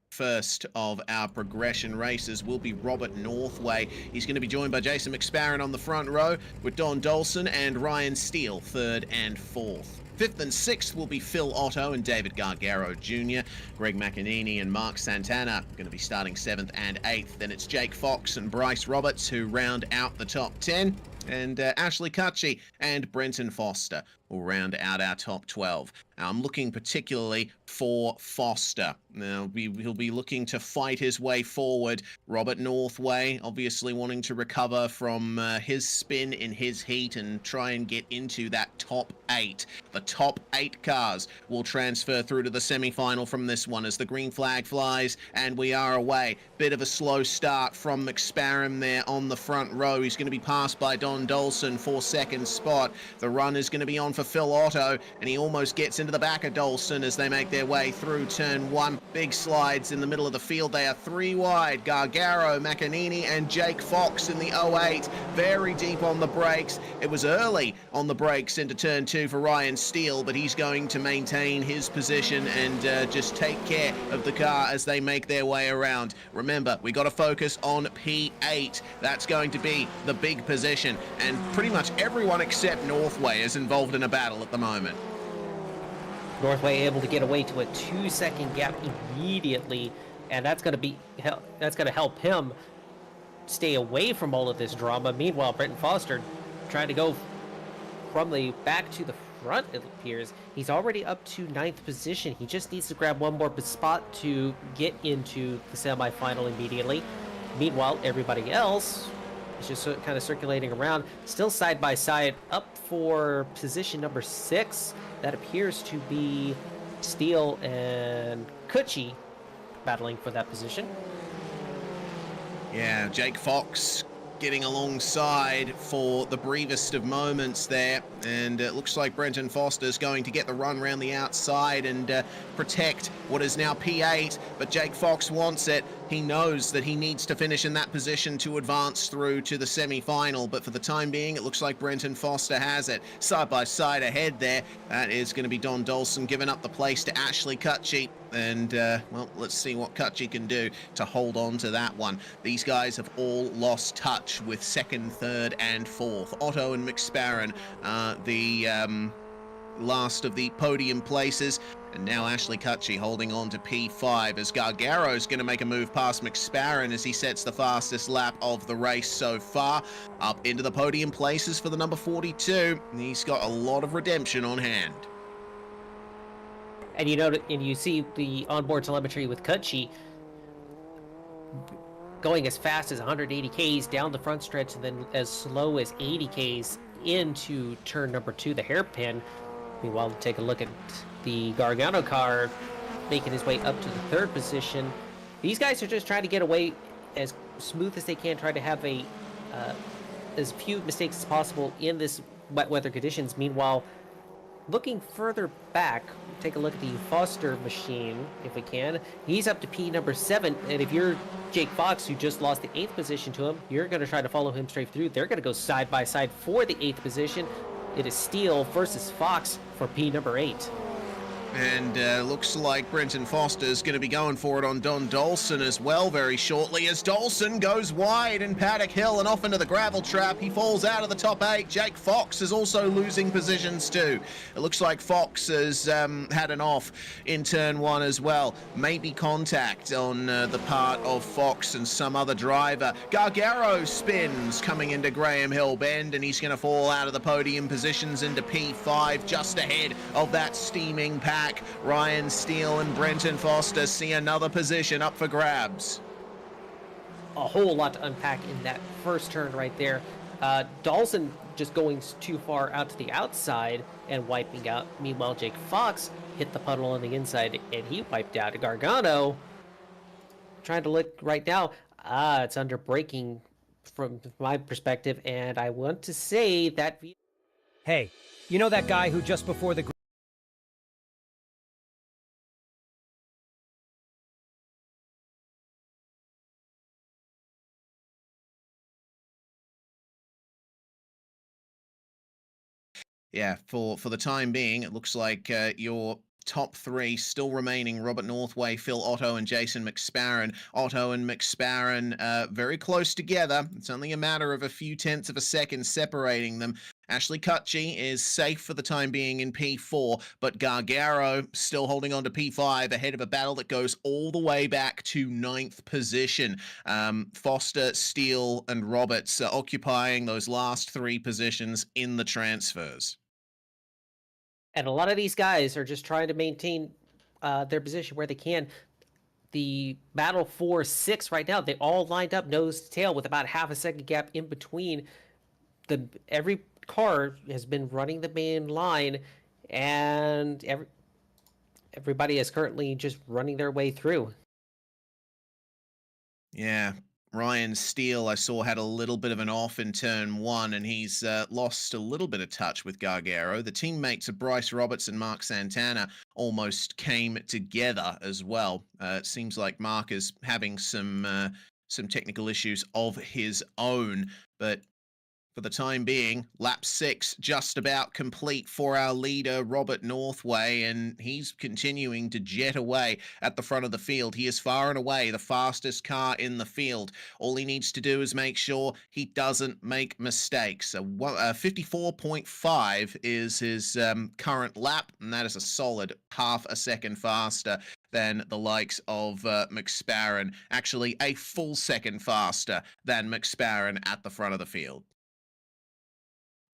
first of our progression races will be Robert Northway. He's going to be joined by Jason McSparron on the front row, with Don Dolson and Ryan Steele 3rd and 4th. 5th and 6th will be Phil Otto and David Gargaro Jr. Greg McEnany and Mark Santana going to be starting 7th and 8th. Then it's Jake Fox and Bryce Roberts who round out the top 10. and Ashley Cutchy and Brenton Foster will round out our top 12. I'm looking particularly for Foster. Now, he'll be looking to fight his way forward. Robert Northway, obviously wanting to recover from his spin in his heat and try and get into that top 8. The top 8 cars will transfer through to the semi-final from this one as the green flag flies and we are away. Bit of a slow start from McSparran there on the front row. He's going to be passed by Don Dolson for second spot. The run is going to be on for Phil Otto, and he almost gets into the back of Dolson as they make their way through turn 1. Big slides in the middle of the field. They are 3 wide. Gargaro, McAnini and Jake Fox in the 08. Very deep on the brakes. It was early on the brakes into turn 2 for Ryan Steele, but he's going to maintain his position and just take care of the car as they make their way around. Remember, we got to focus on P8. That's going to be the big position, and pretty much everyone except Northway is involved in a battle at the moment. Northway able to get away to a 2-second gap immediately, and that's going to help him stay away from all of this drama. Meanwhile, Brenton Foster trying to go from the back to the front, it appears. He's already up to 9th position. He just needs to grab one more spot to get into the semifinal immediately. Meanwhile, everybody else is just kind of circulating around, still side by side, up for position number 6. That appears to be Steele and Cutchy battling for that position. Yeah, Jake Fox getting alongside for the briefest of moments there, and it looks like Brenton Foster's going to get the run round the outside and protect what is now P8, but Jake Fox wants it. He knows that he needs to finish in that position to advance through to the semi-final, but for the time being, it looks like Brenton Foster has it. Side by side ahead there, that is going to be Don Dolson giving up the place to Ashley Cutchy, and, well, let's see what Cutchy can do to hold on to that one. These guys have all lost touch with 2nd, 3rd, and 4th. Otto and McSparran are the last of the podium places, and now Ashley Cutchy holding on to P5 as Gargaro's going to make a move past McSparran as he sets the fastest lap of the race so far, up into the podium places for the number 42. He's got a lot of redemption on hand. And you see the onboard telemetry with Cutchy going as fast as 180 Ks down the front stretch, and then as slow as 80 Ks into turn number 2, the hairpin. Meanwhile, take a look at the Gargano car making his way up to the 3rd position. These guys are just trying to get away as smooth as they can, try to have as few mistakes as possible in this wet weather conditions. Meanwhile, looking further back, take a look at the Foster machine, if we can. He's up to P number 7, and if you're Jake Fox, who just lost the 8th position to him, you're going to try to follow him straight through. They're going to go side by side for the 8th position. It is Steele versus Fox for P number 8. And looks like Brenton Foster's going to be going for it on Don Dolson as well very shortly, as Dolson goes wide in Paddock Hill and off into the gravel trap. He falls out of the top 8. Jake Fox is also losing positions too. It looks like Fox has had an off in turn 1 as well. Maybe contact on the part of Fox and some other driver. Gargaro spins coming into Graham Hill Bend, and he's going to fall out of the podium positions into P5, just ahead of that steaming pack. Ryan Steele and Brenton Foster see another position up for grabs. A whole lot to unpack in that first turn right there. Dawson just going too far out to the outside and wiping out. Meanwhile, Jake Fox hit the puddle on the inside and he wiped out. Gargano trying to look right now. It's under braking from my perspective, and I want to say that... Hey, you know that guy who just before the Yeah, for the time being, it looks like your top three still remaining: Robert Northway, Phil Otto, and Jason McSparren. Otto and McSparren very close together. It's only a matter of a few tenths of a second separating them. Ashley Kutchi is safe for the time being in P4, but Gargaro still holding on to P5 ahead of a battle that goes all the way back to 9th position. Foster, Steele, and Roberts occupying those last 3 positions in the transfers. And a lot of these guys are just trying to maintain their position where they can. The battle for 6 right now, they all lined up nose to tail with about half a second gap in between. Every car has been running the main line, and everybody is currently just running their way through. Yeah, Ryan Steele, I saw, had a little bit of an off in turn 1, and he's lost a little bit of touch with Gargaro. The teammates of Bryce Roberts and Mark Santana almost came together as well. It seems like Mark is having some technical issues of his own, but for the time being, lap 6 just about complete for our leader, Robert Northway, and he's continuing to jet away at the front of the field. He is far and away the fastest car in the field. All he needs to do is make sure he doesn't make mistakes. 54.5 is his current lap, and that is a solid half a second faster than the likes of McSparren. Actually, a full second faster than McSparren at the front of the field.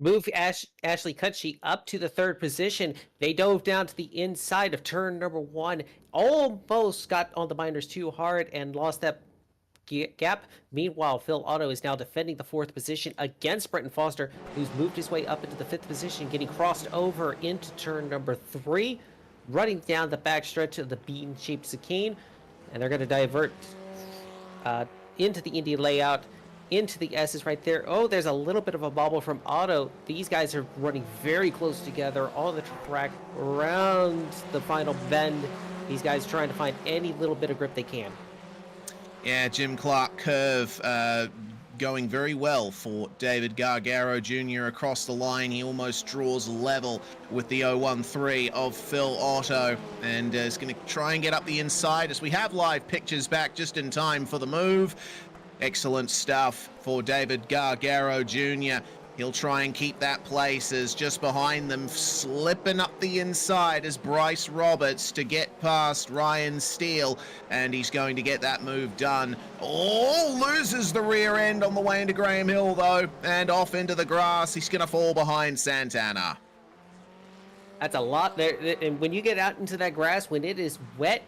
Move Ashley Kutchi up to the 3rd position. They dove down to the inside of turn number 1. Almost got on the minors too hard and lost that gap. Meanwhile, Phil Otto is now defending the 4th position against Brenton Foster, who's moved his way up into the 5th position, getting crossed over into turn number 3, running down the backstretch of the bean-shaped chicane, and they're going to divert into the Indy layout, into the S's right there. Oh, there's a little bit of a bobble from Otto. These guys are running very close together on the track around the final bend. These guys trying to find any little bit of grip they can. Yeah, Jim Clark curve going very well for David Gargaro Jr. across the line. He almost draws level with the 013 of Phil Otto, and is going to try and get up the inside as we have live pictures back just in time for the move. Excellent stuff for David Gargaro Jr. He'll try and keep that place as just behind them, slipping up the inside as Bryce Roberts to get past Ryan Steele, and he's going to get that move done. Oh, loses the rear end on the way into Graham Hill, though, and off into the grass. He's going to fall behind Santana. That's a lot there, and when you get out into that grass, when it is wet,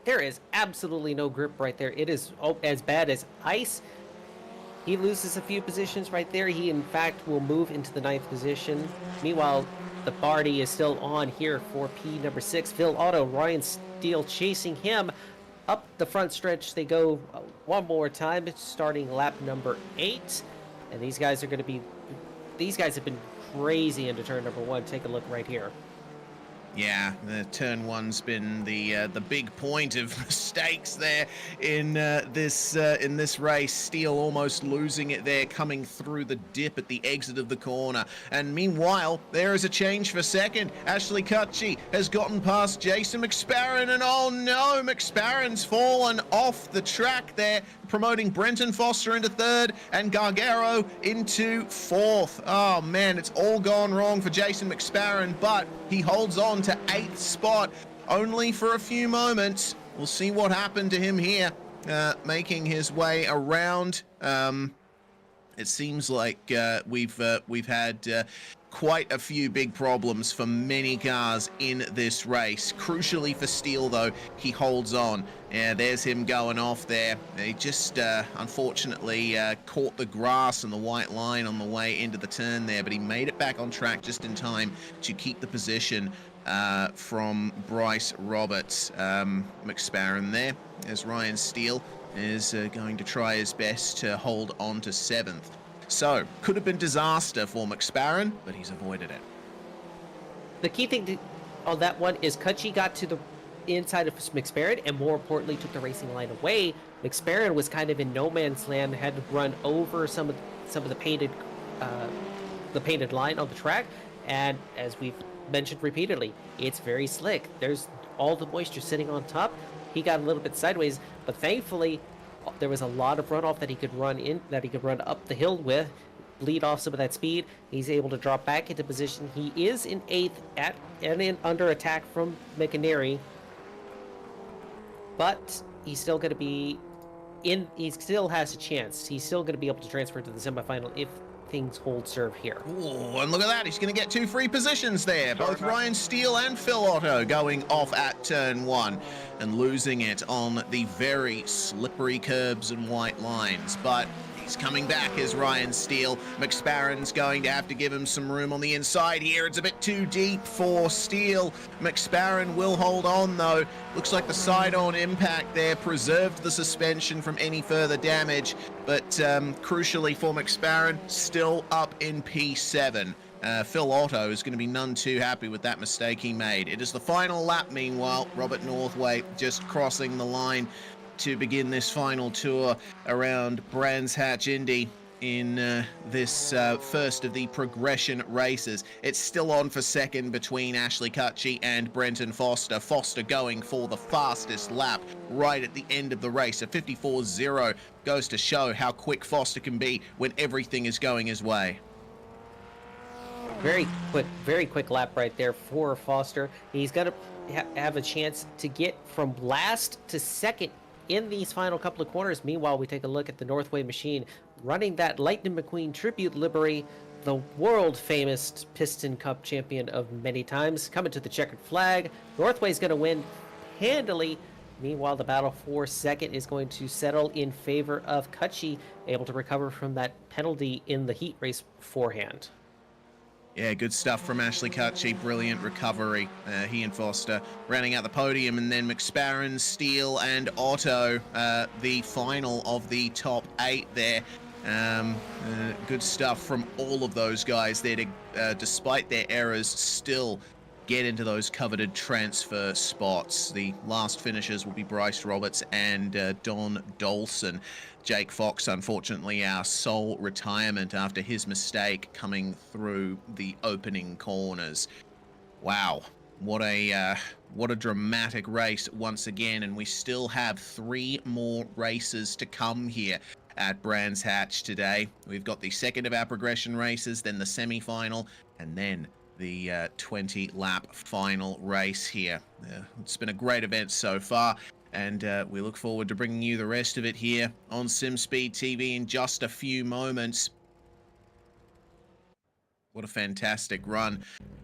there is absolutely no grip right there. It is as bad as ice. He loses a few positions right there. He, in fact, will move into the 9th position. Meanwhile, the party is still on here for P number 6. Phil Otto, Ryan Steele chasing him up the front stretch. They go one more time, starting lap number 8. And these guys have been crazy into turn number 1. Take a look right here. Yeah, the turn 1's been the big point of mistakes there in this race. Steele almost losing it there, coming through the dip at the exit of the corner. And meanwhile, there is a change for 2nd. Ashley Kutchi has gotten past Jason McSparren, and oh no, McSparren's fallen off the track there, promoting Brenton Foster into 3rd and Gargaro into 4th. Oh man, it's all gone wrong for Jason McSparren, but he holds on to 8th spot only for a few moments. We'll see what happened to him here, making his way around. It seems like we've had quite a few big problems for many cars in this race. Crucially for Steele, though, he holds on. Yeah, there's him going off there. He just unfortunately caught the grass and the white line on the way into the turn there, but he made it back on track just in time to keep the position from Bryce Roberts. McSparren there, as Ryan Steele is going to try his best to hold on to 7th. So, could have been disaster for McSparren, but he's avoided it. The key thing on that one is Kutchi got to the inside of McSparren, and more importantly, took the racing line away. McSparren was kind of in no man's land, had to run over some of the painted line on the track, and as we've mentioned repeatedly, it's very slick. There's all the moisture sitting on top. He got a little bit sideways, but thankfully there was a lot of runoff that he could run up the hill with, bleed off some of that speed. He's able to drop back into position. He is in 8th under attack from McInerney, but he's still going to be he still has a chance. He's still going to be able to transfer to the semifinal if things hold serve here. Oh, and look at that. He's going to get 2 free positions there. Both Ryan Steele and Phil Otto going off at turn 1 and losing it on the very slippery curbs and white lines. But he's coming back as Ryan Steele. McSparren's going to have to give him some room on the inside here. It's a bit too deep for Steele. McSparren will hold on, though. Looks like the side-on impact there preserved the suspension from any further damage. But crucially for McSparren, still up in P7. Phil Otto is going to be none too happy with that mistake he made. It is the final lap, meanwhile. Robert Northway just crossing the line to begin this final tour around Brands Hatch Indy in this first of the progression races. It's still on for second between Ashley Cutchy and Brenton Foster. Foster going for the fastest lap right at the end of the race. A 54.0 goes to show how quick Foster can be when everything is going his way. Very quick lap right there for Foster. He's got to have a chance to get from last to second in these final couple of corners. Meanwhile, we take a look at the Northway machine running that Lightning McQueen tribute livery, the world famous Piston Cup champion of many times, coming to the checkered flag. Northway's going to win handily. Meanwhile, the battle for second is going to settle in favor of Cutchy, able to recover from that penalty in the heat race beforehand. Yeah, good stuff from Ashley Cutchy. Brilliant recovery. He and Foster rounding out the podium, and then McSparren, Steele, and Otto, the final of the top 8 there. Good stuff from all of those guys there to, despite their errors, still get into those coveted transfer spots. The last finishers will be Bryce Roberts and Don Dolson. Jake Fox, unfortunately, our sole retirement after his mistake coming through the opening corners. Wow, what a dramatic race once again, and we still have 3 more races to come here at Brands Hatch today. We've got the second of our progression races, then the semi-final, and then the 20-lap final race here. It's been a great event so far, and we look forward to bringing you the rest of it here on SimSpeed TV in just a few moments. What a fantastic run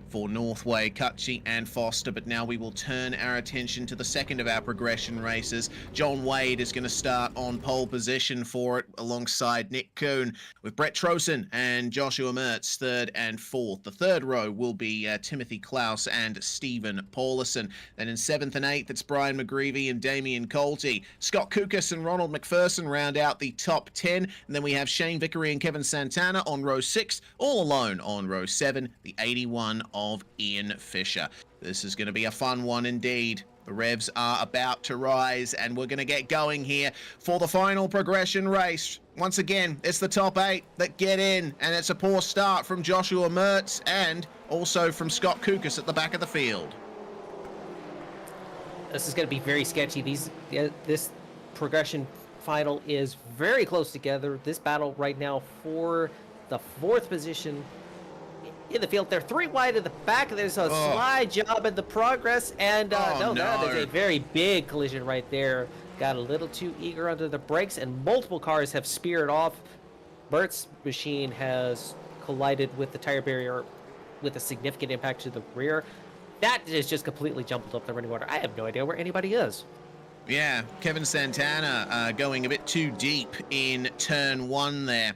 for Northway, Cutchy and Foster, but now we will turn our attention to the second of our progression races. John Wade is going to start on pole position for it alongside Nick Kuhn, with Brett Trosen and Joshua Mertz third and fourth. The third row will be Timothy Klaus and Stephen Paulison. Then in 7th and 8th, it's Brian McGreevy and Damien Colty. Scott Kukas and Ronald McPherson round out the top 10. And then we have Shane Vickery and Kevin Santana on row 6, all alone on row 7, the 81 of Ian Fisher. This is going to be a fun one indeed. The revs are about to rise, and we're going to get going here for the final progression race. Once again, it's the top 8 that get in, and it's a poor start from Joshua Mertz and also from Scott Kukas at the back of the field. This is going to be very sketchy. This progression final is very close together. This battle right now for the 4th position in the field. They're 3 wide at the back. There's a slide job in the progress, and that is a very big collision right there. Got a little too eager under the brakes, and multiple cars have speared off. Bert's machine has collided with the tire barrier with a significant impact to the rear. That is just completely jumbled up the running order. I have no idea where anybody is. Yeah, Kevin Santana going a bit too deep in turn 1 there.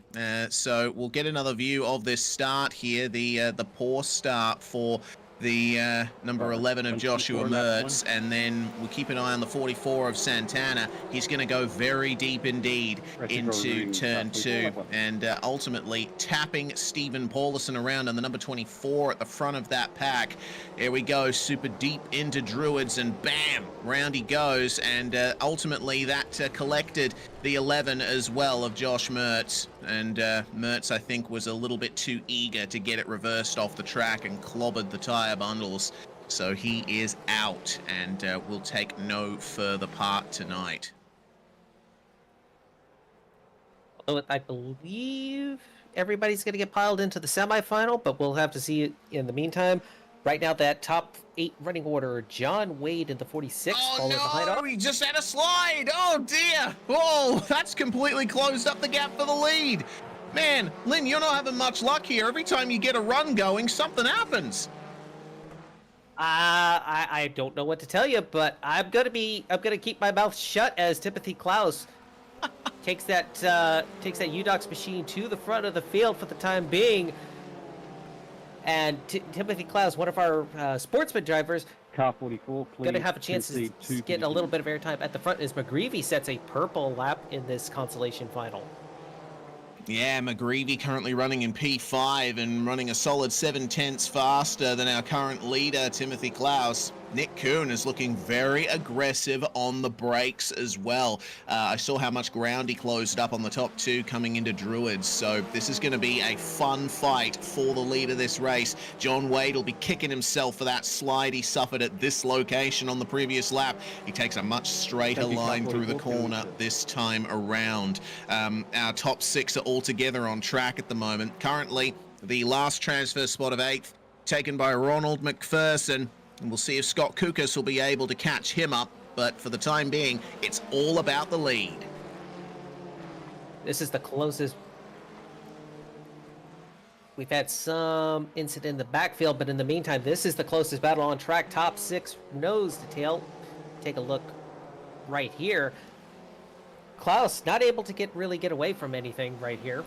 So we'll get another view of this start here. The poor start for the number 11 of Joshua Mertz, and then we'll keep an eye on the 44 of Santana. He's going to go very deep indeed into turn 2, and ultimately tapping Stephen Paulison around on the number 24 at the front of that pack. Here we go, super deep into Druids, and bam, round he goes, and ultimately that collected the 11 as well of Josh Mertz. And Mertz, I think, was a little bit too eager to get it reversed off the track and clobbered the tyre bundles. So he is out and will take no further part tonight. I believe everybody's going to get piled into the semifinal, but we'll have to see it in the meantime. Right now, that top 8 running order, John Wade in the 46. Oh no, he just had a slide. Oh dear. Oh, that's completely closed up the gap for the lead. Man, Lynn, you're not having much luck here. Every time you get a run going, something happens. I don't know what to tell you, but I'm gonna keep my mouth shut as Timothy Klaus takes that UDOX machine to the front of the field for the time being. And Timothy Klaus, one of our sportsman drivers, car 44, please. Going to have a chance to get a little bit of airtime at the front as McGreevy sets a purple lap in this consolation final. Yeah, McGreevy currently running in P5 and running a solid 7/10 faster than our current leader, Timothy Klaus. Nick Kuhn is looking very aggressive on the brakes as well. I saw how much ground he closed up on the top 2 coming into Druids, so this is going to be a fun fight for the lead of this race. John Wade will be kicking himself for that slide he suffered at this location on the previous lap. He takes a much straighter line through the corner this time around. Our top 6 are all together on track at the moment. Currently, the last transfer spot of 8th taken by Ronald McPherson. And we'll see if Scott Kukas will be able to catch him up. But for the time being, it's all about the lead. This is the closest. We've had some incident in the backfield, but in the meantime, this is the closest battle on track. Top 6 nose to tail. Take a look right here. Klaus not able to really get away from anything right here.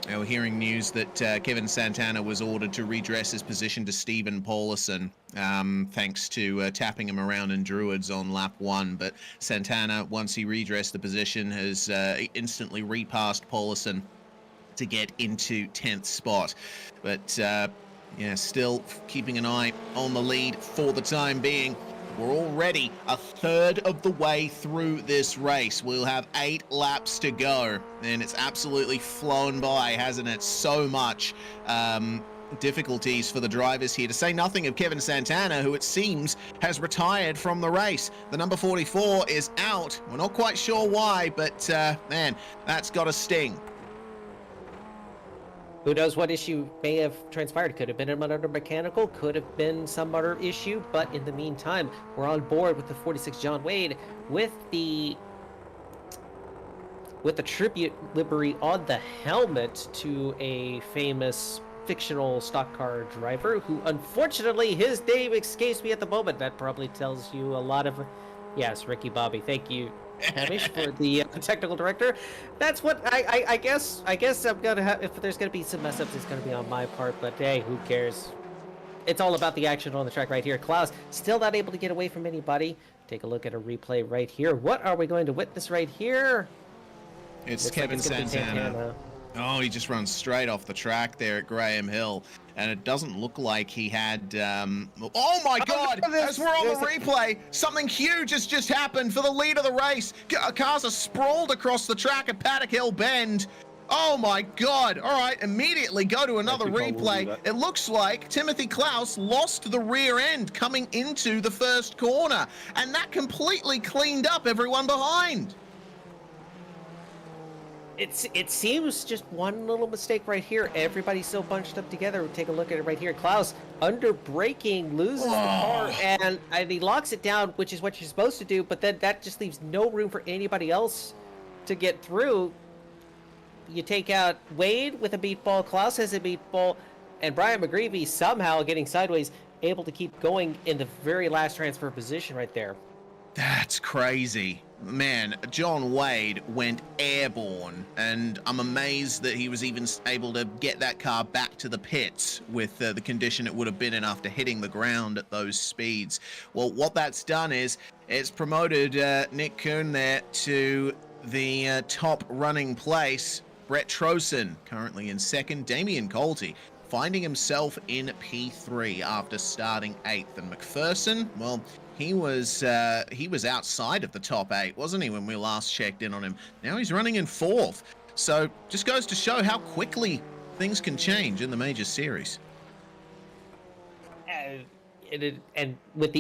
Now we're hearing news that Kevin Santana was ordered to redress his position to Stephen Paulison, thanks to tapping him around in Druids on lap 1. But Santana, once he redressed the position, has instantly repassed Paulison to get into 10th spot. But yeah, still keeping an eye on the lead for the time being. We're already a third of the way through this race. We'll have 8 laps to go, and it's absolutely flown by, hasn't it? So much difficulties for the drivers here, to say nothing of Kevin Santana, who it seems has retired from the race. The number 44 is out. We're not quite sure why, but man, that's got a sting. Who knows what issue may have transpired? Could have been another mechanical, could have been some other issue, but in the meantime, we're on board with the 46 John Wade with the tribute livery on the helmet to a famous fictional stock car driver who, unfortunately, his name escapes me at the moment. That probably tells you a lot of... Yes, Ricky Bobby, thank you, Hamish, for the technical director. That's what I guess I'm gonna have. If there's gonna be some mess ups, it's gonna be on my part. But hey, who cares? It's all about the action on the track right here. Klaus still not able to get away from anybody. Take a look at a replay right here. What are we going to witness right here? It's Kevin Santana. Oh, he just runs straight off the track there at Graham Hill. And it doesn't look like he had... Oh my God! As we're on the replay, something huge has just happened for the lead of the race. Cars are sprawled across the track at Paddock Hill Bend. Oh my God! All right, immediately go to another replay. It looks like Timothy Klaus lost the rear end coming into the first corner. And that completely cleaned up everyone behind. It seems just one little mistake right here. Everybody's so bunched up together. Take a look at it right here. Klaus, under braking, loses the car, and he locks it down, which is what you're supposed to do, but then that just leaves no room for anybody else to get through. You take out Wade with a meatball, Klaus has a meatball, and Brian McGreevy somehow getting sideways, able to keep going in the very last transfer position right there. That's crazy. Man, John Wade went airborne, and I'm amazed that he was even able to get that car back to the pits with the condition it would have been in after hitting the ground at those speeds. Well, what that's done is it's promoted Nick Kuhn there to the top running place. Brett Trosen currently in second. Damian Colty finding himself in P3 after starting 8th. And McPherson, well, he was outside of the top 8, wasn't he, when we last checked in on him? Now he's running in 4th. So just goes to show how quickly things can change in the major series. And with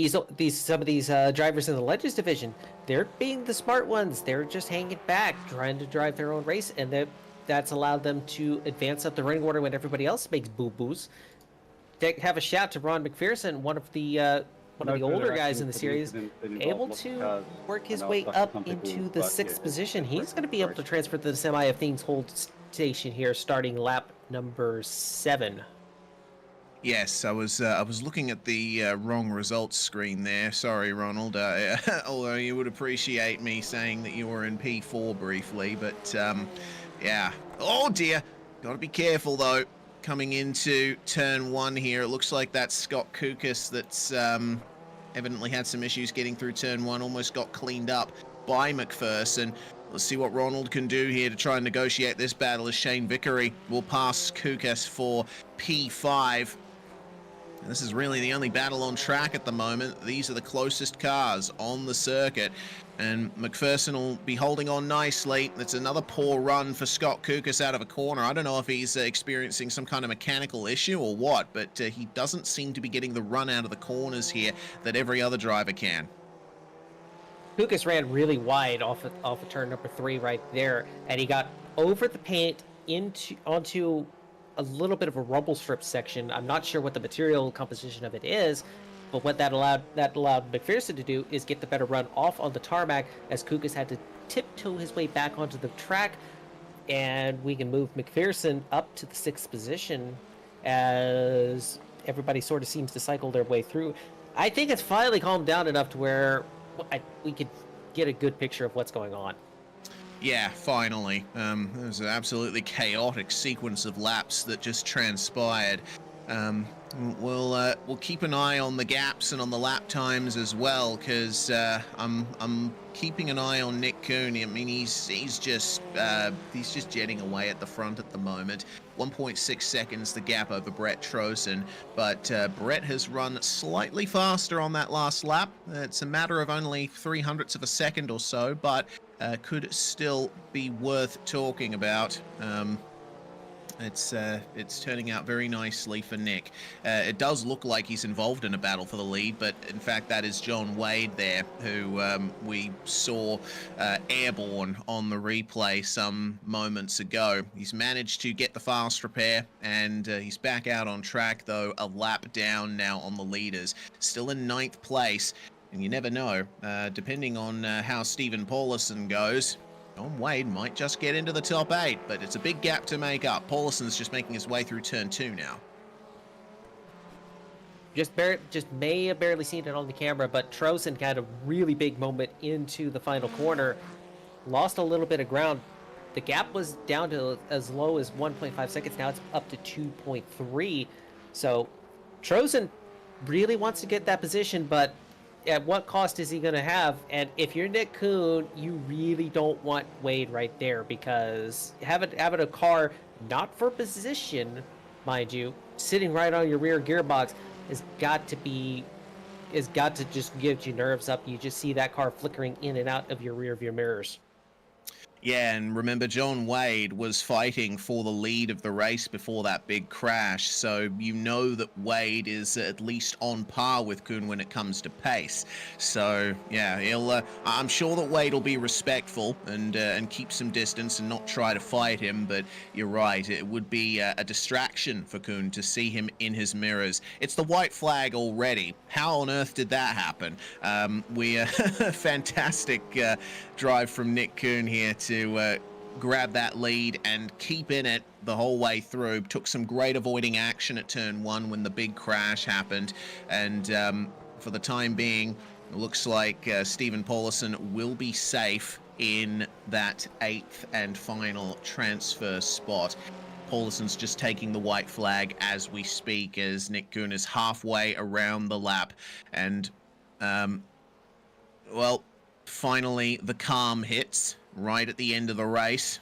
some of these drivers in the Legends division, they're being the smart ones. They're just hanging back, trying to drive their own race, and that's allowed them to advance up the running order when everybody else makes boo-boos. They have a shout to Ron McPherson, one of the older guys in the series, able to work his way up into the 6th position. He's going to be able to transfer to the Semi Athene's hold station here, starting lap number 7. Yes, I was looking at the wrong results screen there. Sorry, Ronald. Although you would appreciate me saying that you were in P4 briefly, but yeah. Oh dear, got to be careful though. Coming into turn 1 here, it looks like that's Scott Kukas that's evidently had some issues getting through turn 1. Almost got cleaned up by McPherson. Let's see what Ronald can do here to try and negotiate this battle, as Shane Vickery will pass Kukas for P5. This is really the only battle on track at the moment. These are the closest cars on the circuit, and McPherson will be holding on nicely. It's another poor run for Scott Kukas out of a corner. I don't know if he's experiencing some kind of mechanical issue or what, but he doesn't seem to be getting the run out of the corners here that every other driver can. Kukas ran really wide off of turn number 3 right there, and he got over the paint onto a little bit of a rumble strip section. I'm not sure what the material composition of it is, but what that allowed McPherson to do is get the better run off on the tarmac, as Kukas had to tiptoe his way back onto the track, and we can move McPherson up to the 6th position as everybody sort of seems to cycle their way through. I think it's finally calmed down enough to where we could get a good picture of what's going on. Yeah, finally. It was an absolutely chaotic sequence of laps that just transpired. We'll keep an eye on the gaps and on the lap times as well, because I'm keeping an eye on Nick Kuhn. I mean, he's just jetting away at the front at the moment. 1.6 seconds the gap over Brett Trosen, but Brett has run slightly faster on that last lap. It's a matter of only 0.03 of a second or so, but could still be worth talking about. It's turning out very nicely for Nick. It does look like he's involved in a battle for the lead, but in fact that is John Wade there, who we saw airborne on the replay some moments ago. He's managed to get the fast repair, and he's back out on track, though a lap down now on the leaders. Still in 9th place, and you never know, depending on how Stephen Paulison goes, John Wade might just get into the top 8, but it's a big gap to make up. Paulison's just making his way through turn 2 now. Just may have barely seen it on the camera, but Trosen had a really big moment into the final corner. Lost a little bit of ground. The gap was down to as low as 1.5 seconds. Now it's up to 2.3. So Trosen really wants to get that position, but at what cost is he going to have? And if you're Nick Kuhn, you really don't want Wade right there, because having a car not for position, mind you, sitting right on your rear gearbox has got to just give you nerves up. You just see that car flickering in and out of your rear view mirrors. Yeah, and remember, John Wade was fighting for the lead of the race before that big crash, so you know that Wade is at least on par with Kuhn when it comes to pace. So yeah, I'm sure that Wade will be respectful and keep some distance and not try to fight him. But you're right, it would be a distraction for Kuhn to see him in his mirrors. It's the white flag already. How on earth did that happen? Fantastic drive from Nick Kuhn here to grab that lead and keep in it the whole way through. Took some great avoiding action at turn 1 when the big crash happened, and for the time being, it looks like Stephen Paulison will be safe in that 8th and final transfer spot. Paulison's just taking the white flag as we speak, as Nick Kuhn is halfway around the lap, and well, finally the calm hits right at the end of the race.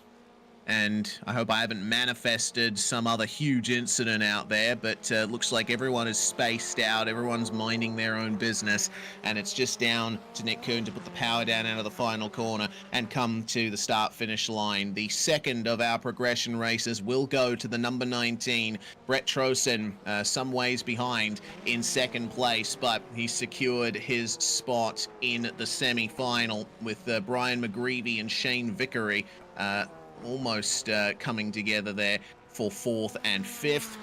and I hope I haven't manifested some other huge incident out there, but looks like everyone is spaced out, everyone's minding their own business, and it's just down to Nick Kuhn to put the power down out of the final corner and come to the start-finish line. The second of our progression races will go to the number 19, Brett Trosen, some ways behind in second place, but he secured his spot in the semi-final with Brian McGreevy and Shane Vickery almost coming together there for 4th and 5th.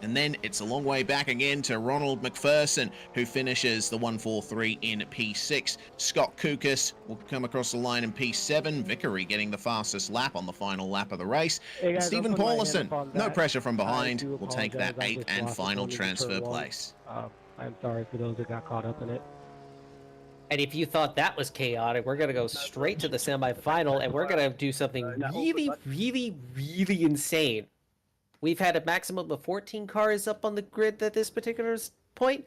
And then it's a long way back again to Ronald McPherson, who finishes the 143 in P6. Scott Kukas will come across the line in P7. Vickery getting the fastest lap on the final lap of the race. Hey guys, Stephen Paulison, no pressure from I behind, do will take that apologize. I 8th just and lost the final phone in transfer turn one. place. I'm sorry for those that got caught up in it. And if you thought that was chaotic, we're going to go straight to the semifinal, and we're going to do something really, really, really insane. We've had a maximum of 14 cars up on the grid at this particular point.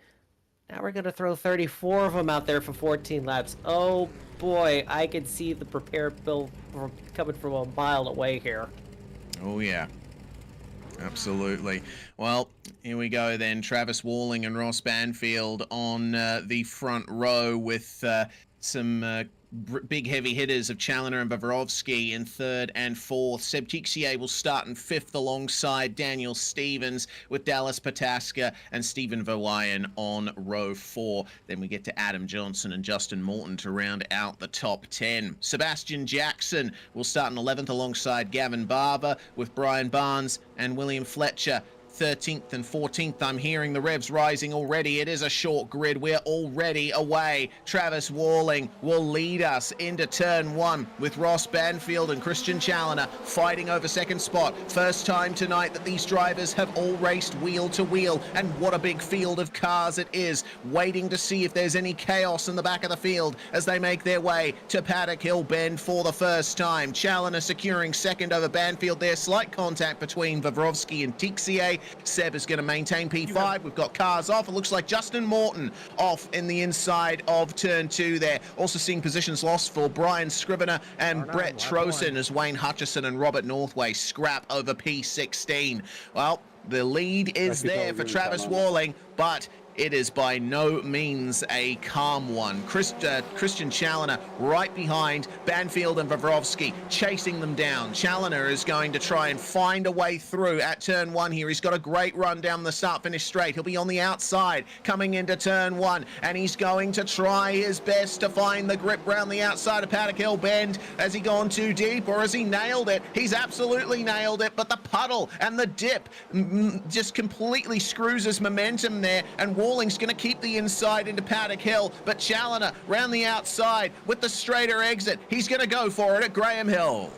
Now we're going to throw 34 of them out there for 14 laps. Oh boy, I can see the prepare bill coming from a mile away here. Oh yeah, absolutely. Well, here we go then. Travis Walling and Ross Banfield on the front row with some big heavy hitters of Challoner and Bavarovsky in 3rd and 4th. Seb Tixier will start in 5th alongside Daniel Stevens, with Dallas Pataska and Stephen Verweyen on row 4. Then we get to Adam Johnson and Justin Morton to round out the top 10. Sebastian Jackson will start in 11th alongside Gavin Barber, with Brian Barnes and William Fletcher 13th and 14th. I'm hearing the revs rising already. It is a short grid. We're already away. Travis Walling will lead us into turn 1 with Ross Banfield and Christian Challoner fighting over second spot. First time tonight that these drivers have all raced wheel to wheel, and what a big field of cars it is, waiting to see if there's any chaos in the back of the field as they make their way to Paddock Hill Bend for the first time. Challoner securing second over Banfield there. Slight contact between Vavrovsky and Tixier. Seb is going to maintain P5. We've got cars off. It looks like Justin Morton off in the inside of turn 2 there. Also seeing positions lost for Brian Scrivener and Brett Trosen as Wayne Hutchison and Robert Northway scrap over P16. Well, the lead is there for Travis Walling, but it is by no means a calm one. Christian Challoner right behind Banfield and Vavrovsky, chasing them down. Challoner is going to try and find a way through at turn 1 here. He's got a great run down the start-finish straight. He'll be on the outside coming into turn 1, and he's going to try his best to find the grip round the outside of Paddock Hill Bend. Has he gone too deep, or has he nailed it? He's absolutely nailed it, but the puddle and the dip just completely screws his momentum there, and Walling's going to keep the inside into Paddock Hill, but Challoner round the outside with the straighter exit. He's going to go for it at Graham Hill.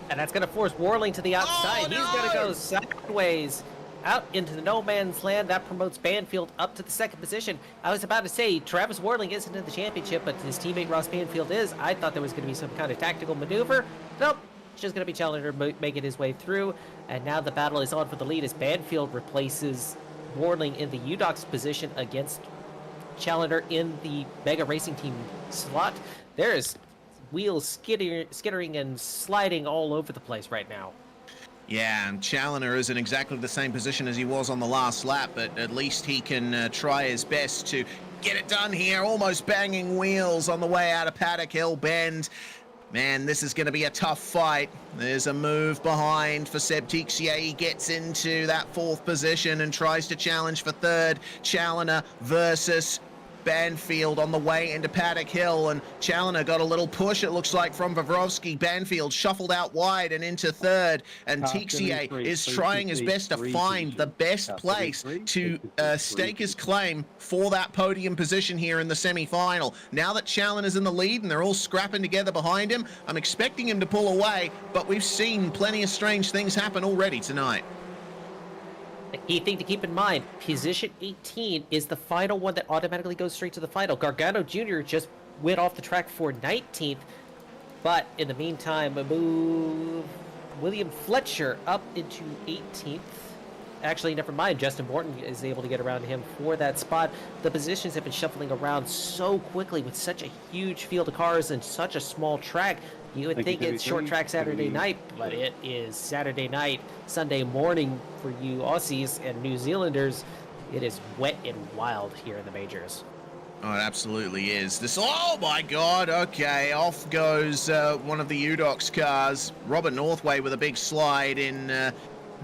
And that's going to force Warling to the outside. Oh, no! He's going to go sideways out into the no man's land. That promotes Banfield up to the second position. I was about to say, Travis Warling isn't in the championship, but his teammate Ross Banfield is. I thought there was going to be some kind of tactical maneuver. Nope. It's just going to be Challoner making his way through. And now the battle is on for the lead as Banfield replaces Warling in the UDOX position against Challoner in the Mega Racing Team slot. There's wheels skittering and sliding all over the place right now. Yeah, and Challoner is in exactly the same position as he was on the last lap, but at least he can try his best to get it done here. Almost banging wheels on the way out of Paddock Hill Bend. Man, this is going to be a tough fight. There's a move behind for Seb Tixier. He gets into that 4th position and tries to challenge for 3rd. Challoner versus Banfield on the way into Paddock Hill, and Challoner got a little push, it looks like, from Vavrovsky. Banfield shuffled out wide and into 3rd, and Tixier is trying his best to find the best place to stake his claim for that podium position here in the semi-final. Now that Challoner's in the lead and they're all scrapping together behind him, I'm expecting him to pull away, but we've seen plenty of strange things happen already tonight. The key thing to keep in mind, position 18 is the final one that automatically goes straight to the final. Gargano Jr. just went off the track for 19th, but in the meantime, a move William Fletcher up into 18th. Actually, never mind, Justin Morton is able to get around him for that spot. The positions have been shuffling around so quickly with such a huge field of cars and such a small track. You would Thank you, think it's short Debbie. track Saturday Debbie. night, but it is Saturday night, Sunday morning for you Aussies and New Zealanders. It is wet and wild here in the majors. Oh, it absolutely is. Oh my God, okay, off goes one of the UDOX cars. Robert Northway with a big slide in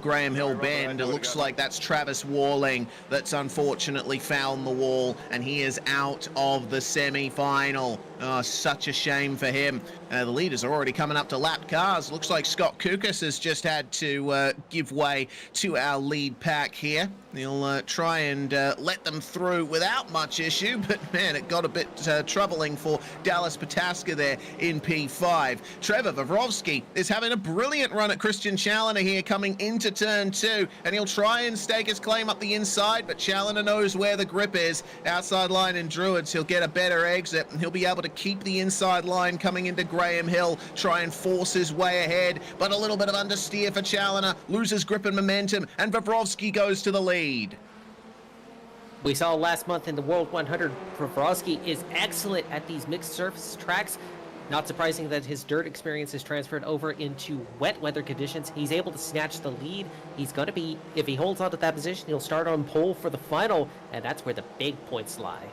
Graham Hill Bend. It looks like that's Travis Warling that's unfortunately found the wall, and he is out of the semi-final. Oh, such a shame for him. The leaders are already coming up to lap cars. Looks like Scott Kukas has just had to give way to our lead pack here. He'll try and let them through without much issue, but man, it got a bit troubling for Dallas Pataska there in P5. Trevor Vavrovsky is having a brilliant run at Christian Challoner here coming into turn 2, and he'll try and stake his claim up the inside, but Challoner knows where the grip is. Outside line in Druids, he'll get a better exit, and he'll be able to keep the inside line coming into Graham Hill, try and force his way ahead, but a little bit of understeer for Challoner, loses grip and momentum, and Vavrovsky goes to the lead. We saw last month in the World 100, Vavrovsky is excellent at these mixed surface tracks. Not surprising that his dirt experience is transferred over into wet weather conditions. He's able to snatch the lead. He's going to be, if he holds on to that position, he'll start on pole for the final, and that's where the big points lie.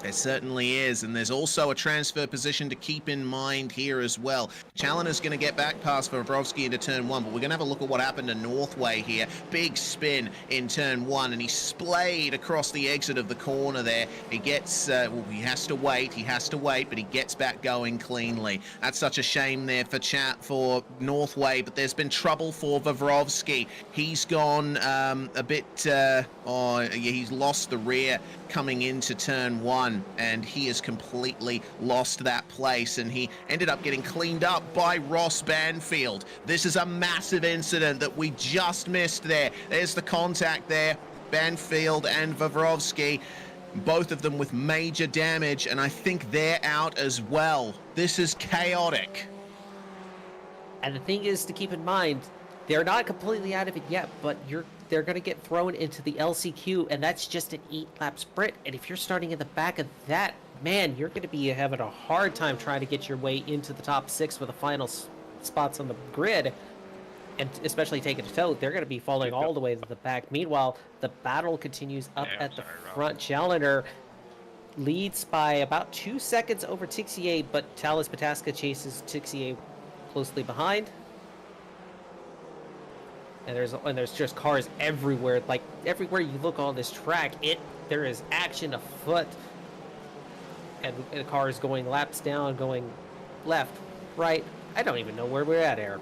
It certainly is, and there's also a transfer position to keep in mind here as well. Challoner's going to get back past Vavrovsky into turn 1, but we're going to have a look at what happened to Northway here. Big spin in turn 1, and he splayed across the exit of the corner there. He gets, well, he has to wait, but he gets back going cleanly. That's such a shame there for Northway, but there's been trouble for Vavrovsky. He's gone a bit, he's lost the rear coming into turn 1, and he has completely lost that place, and he ended up getting cleaned up by Ross Banfield. This is a massive incident that we just missed there. There's the contact there, Banfield and Vavrovsky, both of them with major damage, and I think they're out as well. This is chaotic. And the thing is to keep in mind, they're not completely out of it yet, but they're going to get thrown into the LCQ, and that's just an 8-lap sprint. And if you're starting in the back of that, man, you're going to be having a hard time trying to get your way into the top 6 with the final spots on the grid, and especially taking a tow. They're going to be falling all the way to the back. Meanwhile, the battle continues up at the front. Challoner leads by about 2 seconds over Tixier, but Dallas Pataska chases Tixier closely behind. And there's just cars everywhere. Like everywhere you look on this track, there is action afoot. And the car is going laps down, going left, right. I don't even know where we're at, Eric.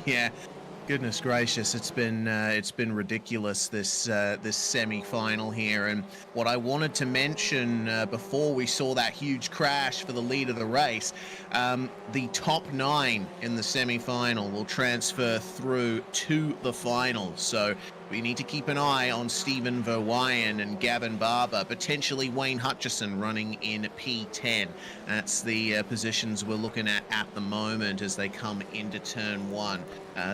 Yeah, goodness gracious, it's been ridiculous, this semi-final here. And what I wanted to mention before we saw that huge crash for the lead of the race, the top 9 in the semi-final will transfer through to the final. So we need to keep an eye on Stephen Verweyen and Gavin Barber, potentially Wayne Hutchison running in P10. That's the positions we're looking at the moment as they come into turn 1.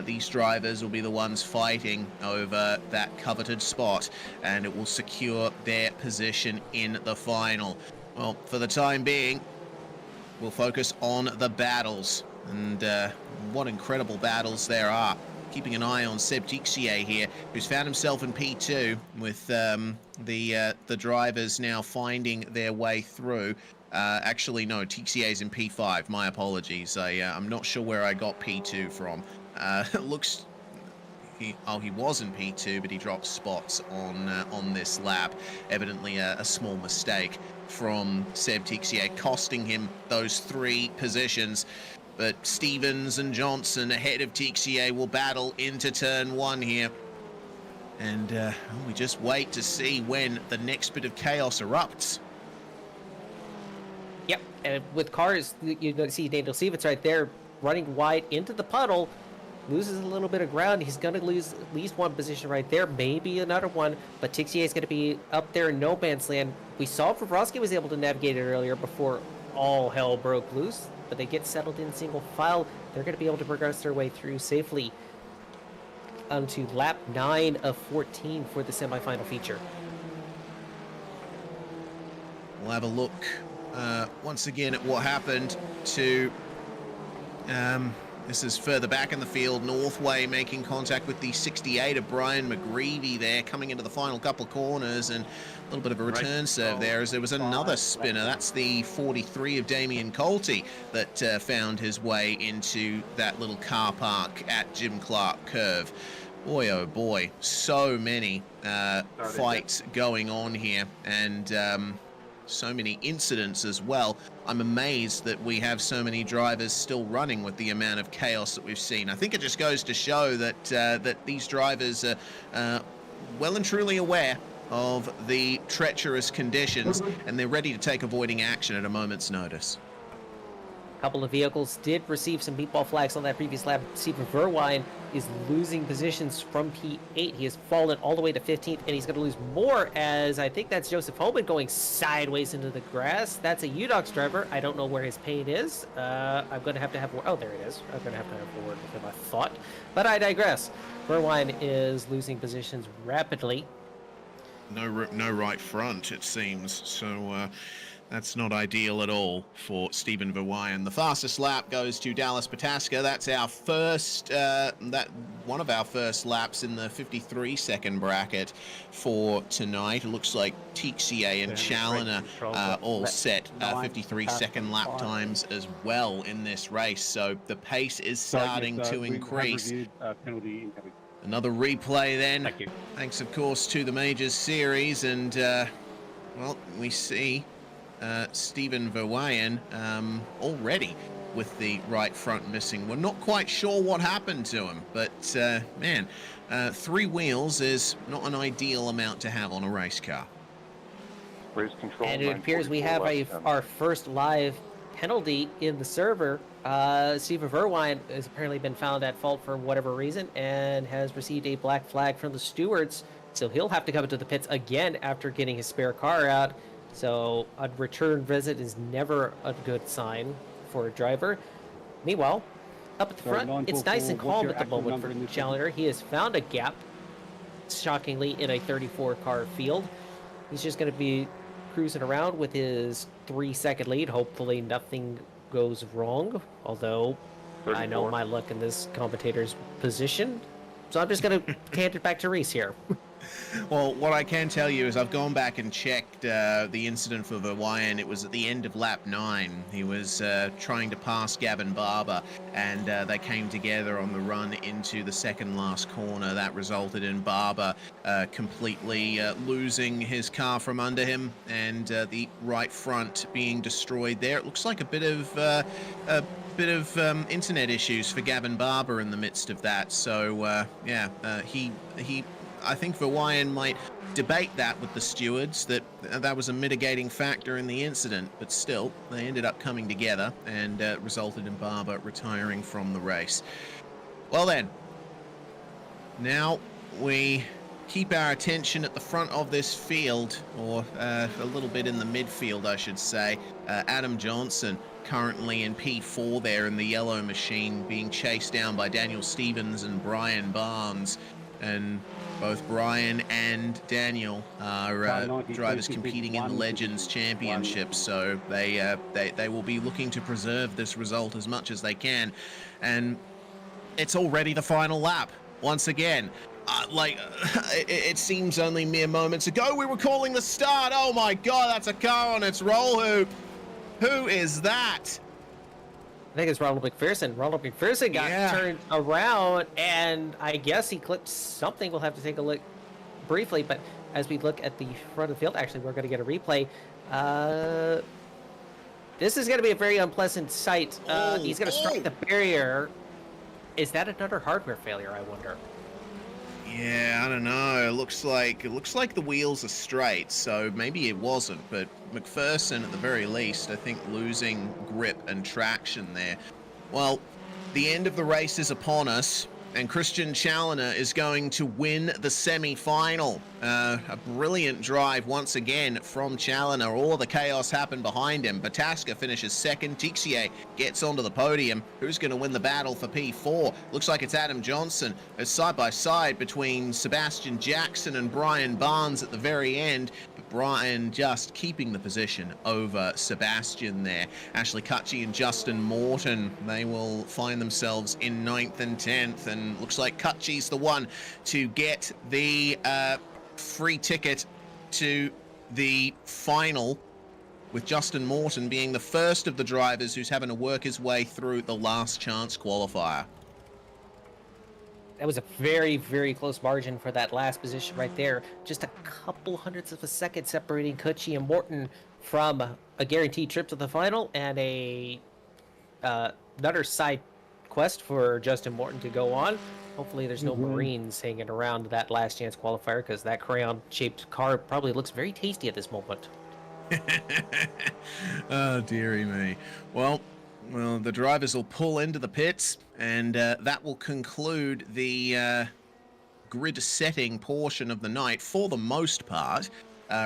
These drivers will be the ones fighting over that coveted spot, and it will secure their position in the final. Well, for the time being, we'll focus on the battles, and what incredible battles there are. Keeping an eye on Seb Tixier here, who's found himself in P2 with the drivers now finding their way through. Actually, no, Tixier's in P5. My apologies. I'm not sure where I got P2 from. It looks... He was in P2, but he dropped spots on this lap. Evidently a small mistake from Seb Tixier, costing him those 3 positions. But Stevens and Johnson ahead of Tixier will battle into turn 1 here. And we just wait to see when the next bit of chaos erupts. Yep, and with cars, you see Daniel Stevens right there running wide into the puddle, loses a little bit of ground. He's going to lose at least 1 position right there, maybe another one, but Tixier is going to be up there in no man's land. We saw Vavrovsky was able to navigate it earlier before all hell broke loose, but they get settled in single file. They're going to be able to progress their way through safely onto lap 9 of 14 for the semifinal feature. We'll have a look once again at what happened to This is further back in the field. Northway making contact with the 68 of Brian McGreevy there, coming into the final couple of corners, and a little bit of a return serve there as there was another spinner. That's the 43 of Damien Colty that found his way into that little car park at Jim Clark Curve. Boy, oh boy, so many fights going on here, and so many incidents as well. I'm amazed that we have so many drivers still running with the amount of chaos that we've seen. I think it just goes to show that that these drivers are well and truly aware of the treacherous conditions, and they're ready to take avoiding action at a moment's notice. A couple of vehicles did receive some meatball flags on that previous lap. Stephen Verwine is losing positions from P8. He has fallen all the way to 15th, and he's going to lose more as I think that's Joseph Hoban going sideways into the grass. That's a UDOX driver. I don't know where his paint is. I'm going to have oh, there it is. I'm going to have a word with him, I thought. But I digress. Verwine is losing positions rapidly. No right front, it seems. So that's not ideal at all for Stephen Verwyen. The fastest lap goes to Dallas Pataska. That's our first, one of our first laps in the 53-second bracket for tonight. It looks like Tixier and Challoner all set 53-second lap times as well in this race. So the pace is starting to increase. Another replay then. Thank you. Thanks, of course, to the Majors Series. And, well, we see Stephen Verwyen already with the right front missing. We're not quite sure what happened to him, but, man, 3 wheels is not an ideal amount to have on a race car. And it appears we have our first live penalty in the server. Stephen Verwine has apparently been found at fault for whatever reason and has received a black flag from the stewards, so he'll have to come into the pits again after getting his spare car out. So a return visit is never a good sign for a driver. Meanwhile, up at the front, it's nice and calm at the moment for Challenger. He has found a gap, shockingly, in a 34-car field. He's just going to be cruising around with his 3-second lead. Hopefully nothing goes wrong, although 34. I know my luck in this commentator's position. So I'm just going to hand it back to Reese here. Well, what I can tell you is I've gone back and checked the incident for Verwyen. It was at the end of lap 9. He was trying to pass Gavin Barber, and they came together on the run into the second last corner. That resulted in Barber completely losing his car from under him, and the right front being destroyed there. It looks like a bit of internet issues for Gavin Barber in the midst of that. So yeah, I think Verwyen might debate that with the stewards, that was a mitigating factor in the incident, but still, they ended up coming together and resulted in Barber retiring from the race. Well then, now we keep our attention at the front of this field, or a little bit in the midfield, I should say. Adam Johnson currently in P4 there in the yellow machine, being chased down by Daniel Stevens and Brian Barnes. And both Brian and Daniel are drivers competing in the Legends Championship, so they will be looking to preserve this result as much as they can. And it's already the final lap once again. It seems only mere moments ago we were calling the start. Oh my God, that's a car on its roll hoop. Who is that? I think it's Ronald McPherson. Ronald McPherson got turned around, and I guess he clipped something. We'll have to take a look briefly, but as we look at the front of the field, actually, we're going to get a replay. This is going to be a very unpleasant sight. He's going to strike the barrier. Is that another hardware failure, I wonder? Yeah, I don't know. It looks like the wheels are straight, so maybe it wasn't. But McPherson, at the very least, I think losing grip and traction there. Well, the end of the race is upon us. And Christian Challoner is going to win the semi-final. A brilliant drive once again from Challoner. All of the chaos happened behind him. Bataska finishes second. Tixier gets onto the podium. Who's going to win the battle for P4? Looks like it's Adam Johnson. It's side by side between Sebastian Jackson and Brian Barnes at the very end. But Brian just keeping the position over Sebastian there. Ashley Cutchy and Justin Morton, they will find themselves in 9th and 10th. And looks like Cutchy's the one to get the free ticket to the final, with Justin Morton being the first of the drivers who's having to work his way through the last chance qualifier. That was a very, very close margin for that last position right there. Just a couple hundredths of a second separating Cutchy and Morton from a guaranteed trip to the final and another side quest for Justin Morton to go on. Hopefully there's no Marines hanging around that last chance qualifier, because that crayon-shaped car probably looks very tasty at this moment. Oh, dearie me. Well, the drivers will pull into the pits, and that will conclude the grid setting portion of the night for the most part.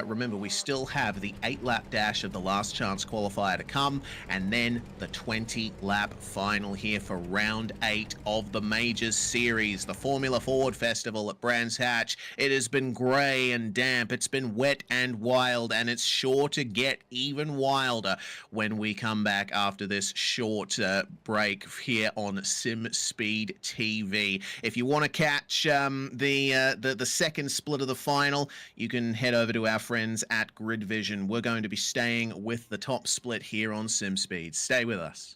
Remember, we still have the 8-lap dash of the last chance qualifier to come, and then the 20-lap final here for round 8 of the Majors Series, the Formula Ford Festival at Brands Hatch. It has been grey and damp, it's been wet and wild, and it's sure to get even wilder when we come back after this short break here on Sim Speed TV. If you want to catch the second split of the final, you can head over to our friends at Grid Vision. We're going to be staying with the top split here on SimSpeed. Stay with us.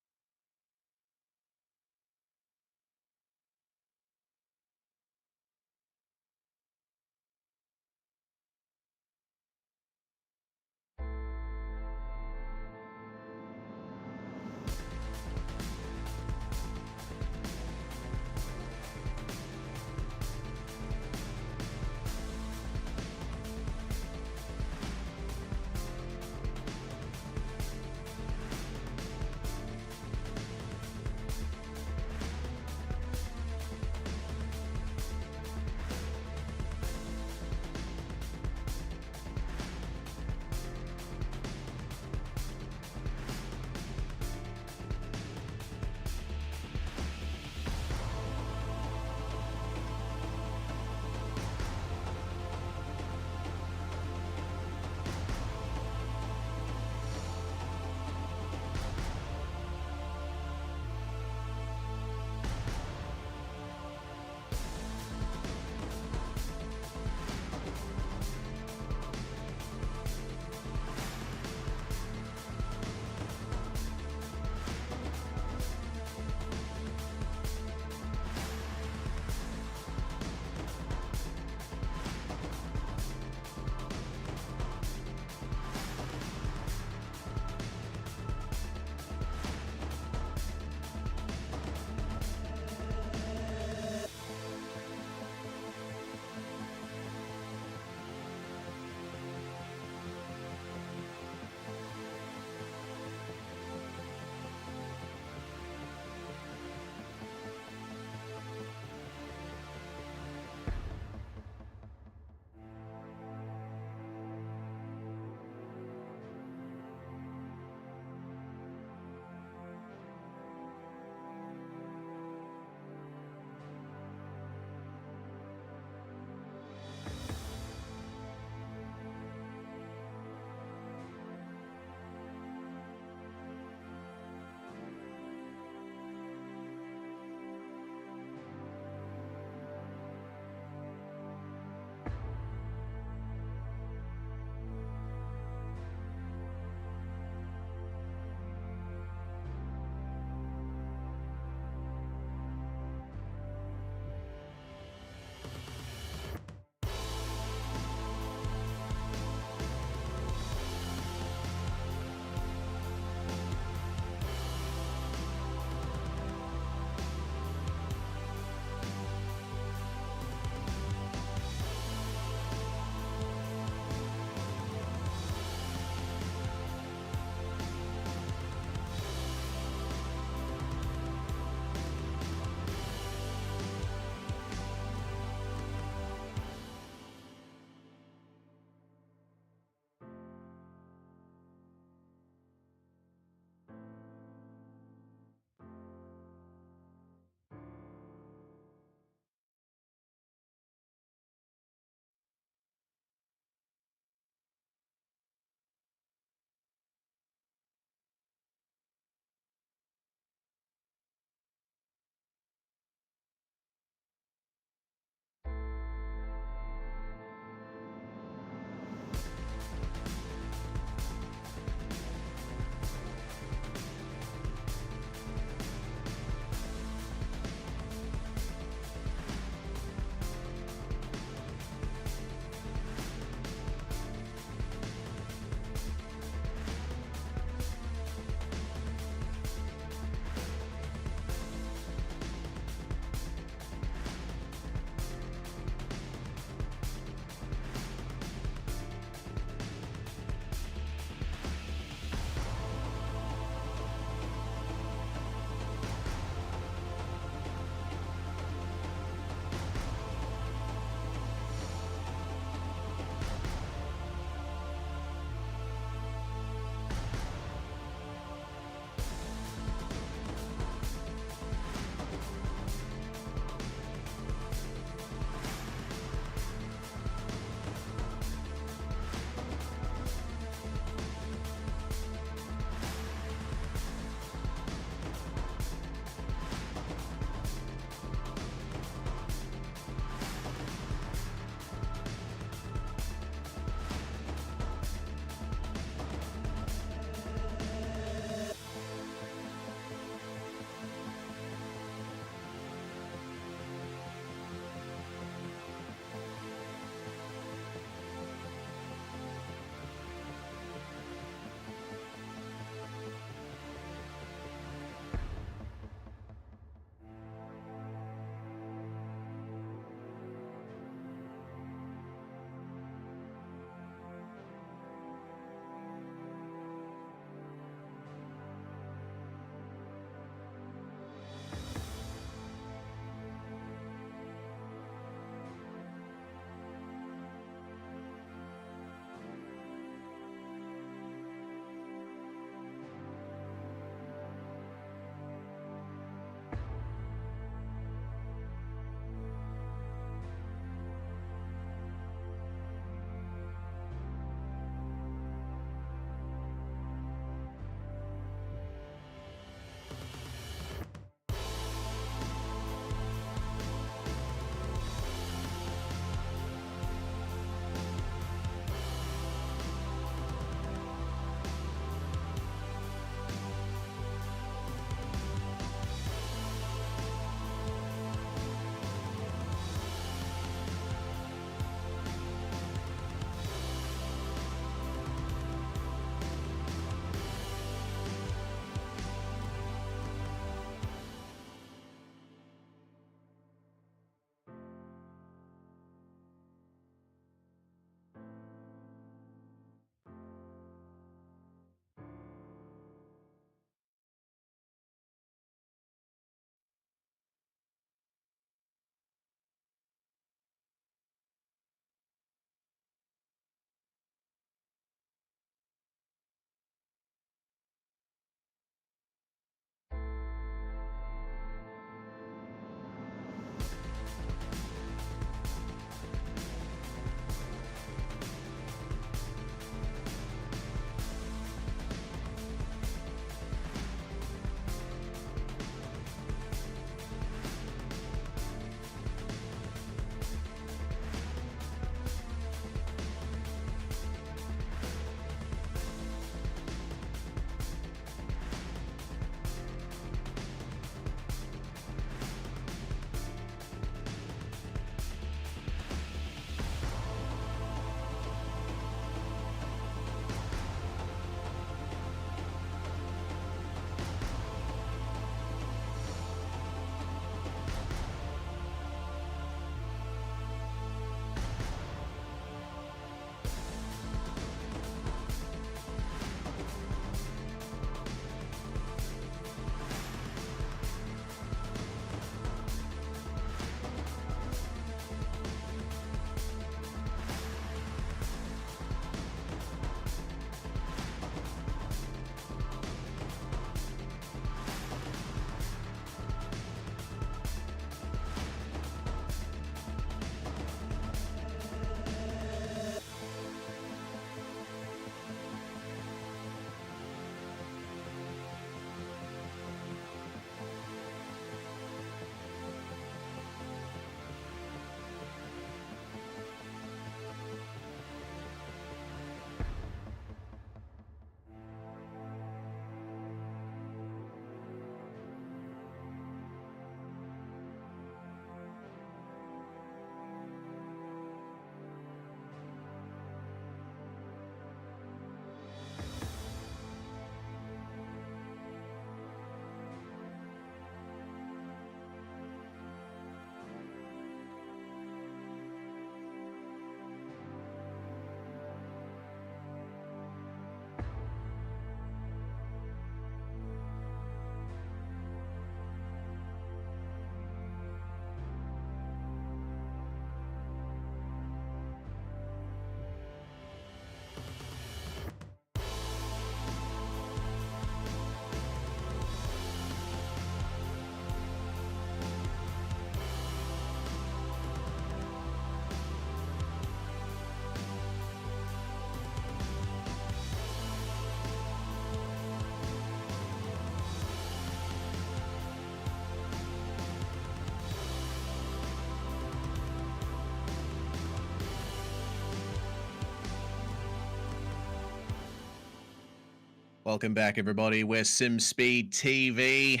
Welcome back, everybody. We're SimSpeed TV,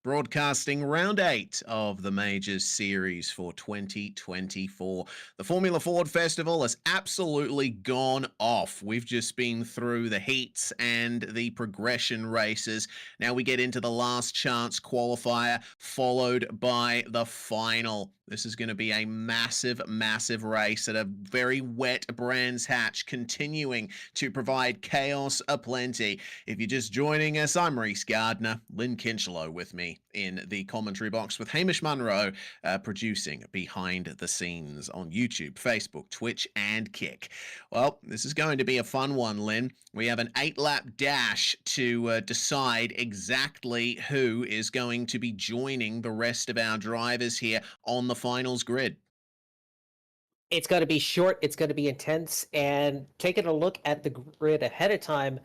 broadcasting round 8 of the Majors Series for 2024. The Formula Ford Festival has absolutely gone off. We've just been through the heats and the progression races. Now we get into the last chance qualifier, followed by the final. This is going to be a massive, massive race at a very wet Brands Hatch, continuing to provide chaos aplenty. If you're just joining us, I'm Reese Gardner, Lynn Kinchlow with me in the commentary box, with Hamish Munro producing behind the scenes on YouTube, Facebook, Twitch, and Kick. Well, this is going to be a fun one, Lynn. We have an 8-lap dash to decide exactly who is going to be joining the rest of our drivers here on the finals grid. It's going to be short, it's going to be intense, and taking a look at the grid ahead of time,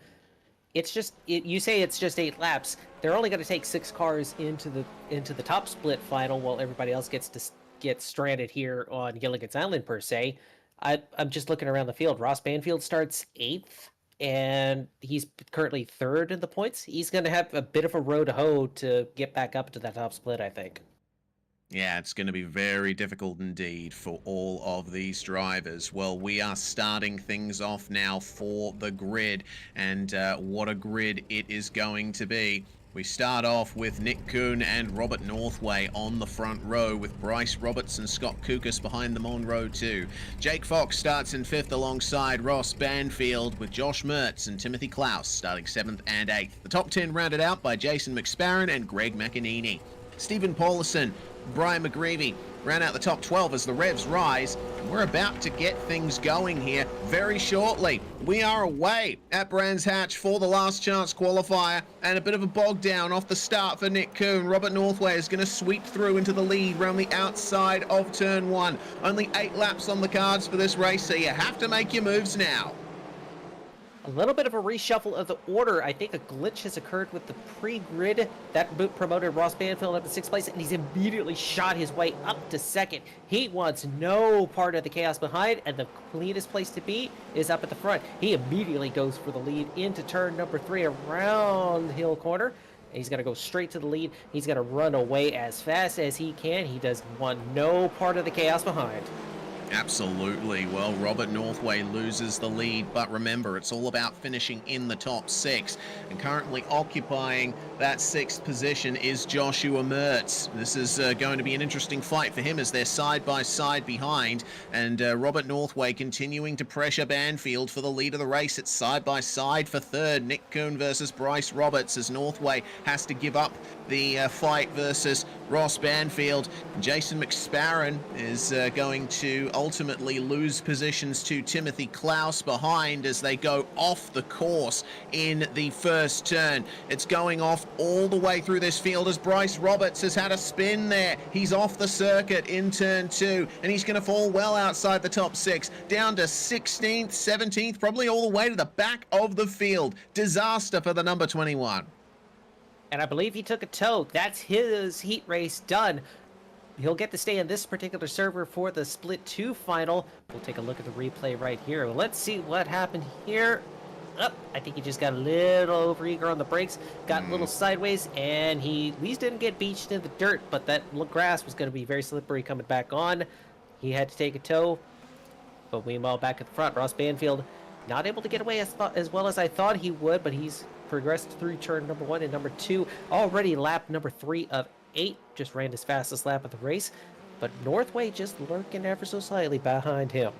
you say it's just 8 laps. They're only going to take 6 cars into the top split final, while everybody else gets stranded here on Gilligan's Island per se. I'm just looking around the field. Ross Banfield starts 8th, and he's currently 3rd in the points. He's going to have a bit of a road to hoe to get back up to that top split, I think. Yeah, it's going to be very difficult indeed for all of these drivers. Well, we are starting things off now for the grid, and what a grid it is going to be. We start off with Nick Kuhn and Robert Northway on the front row, with Bryce Roberts and Scott Kukas behind them on row 2. Jake Fox starts in 5th alongside Ross Banfield, with Josh Mertz and Timothy Klaus starting 7th and 8th. The top 10 rounded out by Jason McSparron and Greg McEnany. Stephen Paulison, Brian McGreevy round out the top 12 as the revs rise, and we're about to get things going here very shortly. We are away at Brands Hatch for the last chance qualifier, and a bit of a bog down off the start for Nick Kuhn. Robert Northway is going to sweep through into the lead around the outside of turn 1. Only 8 laps on the cards for this race, so you have to make your moves now. A little bit of a reshuffle of the order. I think a glitch has occurred with the pre-grid. That promoted Ross Banfield up to 6th place, and he's immediately shot his way up to 2nd. He wants no part of the chaos behind, and the cleanest place to be is up at the front. He immediately goes for the lead into turn number 3 around the hill corner. He's going to go straight to the lead. He's going to run away as fast as he can. He does want no part of the chaos behind. Absolutely. Well, Robert Northway loses the lead, but remember, it's all about finishing in the top 6. And currently occupying that 6th position is Joshua Mertz. This is going to be an interesting fight for him as they're side by side behind. And Robert Northway continuing to pressure Banfield for the lead of the race. It's side by side for 3rd. Nick Kuhn versus Bryce Roberts, as Northway has to give up the fight versus Ross Banfield. Jason McSparron is going to ultimately lose positions to Timothy Klaus behind as they go off the course in the first turn. It's going off all the way through this field as Bryce Roberts has had a spin there. He's off the circuit in turn 2, and he's going to fall well outside the top 6, down to 16th, 17th, probably all the way to the back of the field. Disaster for the number 21. And I believe he took a tow. That's his heat race done. He'll get to stay on this particular server for the Split 2 final. We'll take a look at the replay right here. Let's see what happened here. Oh, I think he just got a little overeager on the brakes, got a little sideways, and he at least didn't get beached in the dirt, but that grass was going to be very slippery coming back on. He had to take a tow. But meanwhile, back at the front, Ross Banfield not able to get away as well as I thought he would, but he's progressed through turn number 1 and number 2. Already lap number 3 of 8. Just ran his fastest lap of the race. But Northway just lurking ever so slightly behind him.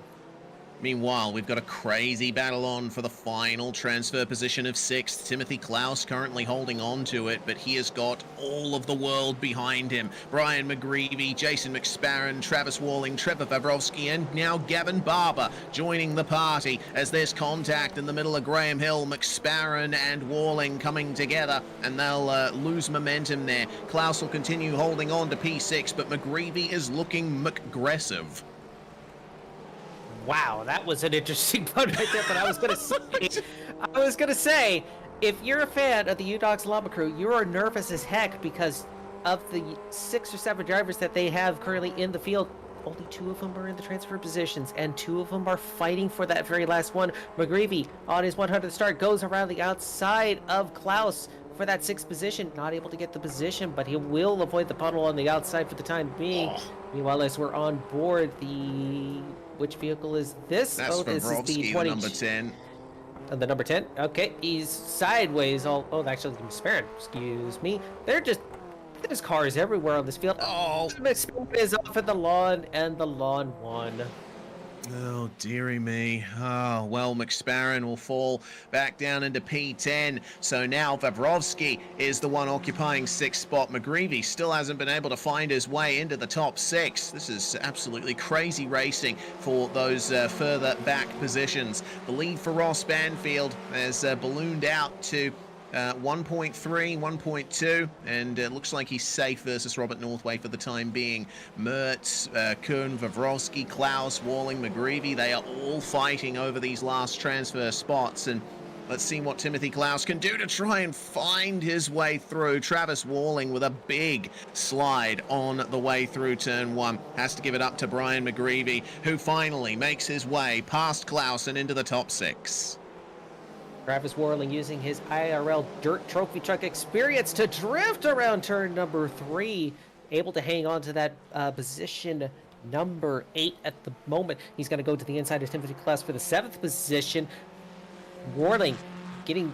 Meanwhile, we've got a crazy battle on for the final transfer position of 6th. Timothy Klaus currently holding on to it, but he has got all of the world behind him. Brian McGreevy, Jason McSparron, Travis Walling, Trevor Vavrovsky, and now Gavin Barber joining the party as there's contact in the middle of Graham Hill. McSparron and Walling coming together, and they'll lose momentum there. Klaus will continue holding on to P6, but McGreevy is looking McGressive. Wow, that was an interesting one right there, but I was gonna say, if you're a fan of the U-Dogs Llama Crew, you are nervous as heck because of the 6 or 7 drivers that they have currently in the field. only 2 of them are in the transfer positions, and 2 of them are fighting for that very last one. McGreevy on his 100th start goes around the outside of Klaus for that 6th position. Not able to get the position, but he will avoid the puddle on the outside for the time being. Meanwhile, as we're on board, which vehicle is this? That's this is the 20... number 10. The number 10. Okay, he's sideways. Actually, McSparren. Excuse me. There's cars everywhere on this field. Oh, McSparren is off at the lawn, and the lawn won. oh, dearie me. Oh, well, McSparren will fall back down into P10. So now Vavrovsky is the one occupying 6th spot. McGreevy still hasn't been able to find his way into the top 6. This is absolutely crazy racing for those further back positions. The lead for Ross Banfield has ballooned out to 1.3, 1.2, and it looks like he's safe versus Robert Northway for the time being. Mertz, Kuhn, Vavrovsky, Klaus, Walling, McGreevy, they are all fighting over these last transfer spots, and let's see what Timothy Klaus can do to try and find his way through. Travis Walling with a big slide on the way through turn 1. Has to give it up to Brian McGreevy, who finally makes his way past Klaus and into the top 6. Travis Warling using his IRL Dirt Trophy Truck experience to drift around turn number 3. Able to hang on to that position number 8 at the moment. He's going to go to the inside of Timothy Klaus for the 7th position. Warling getting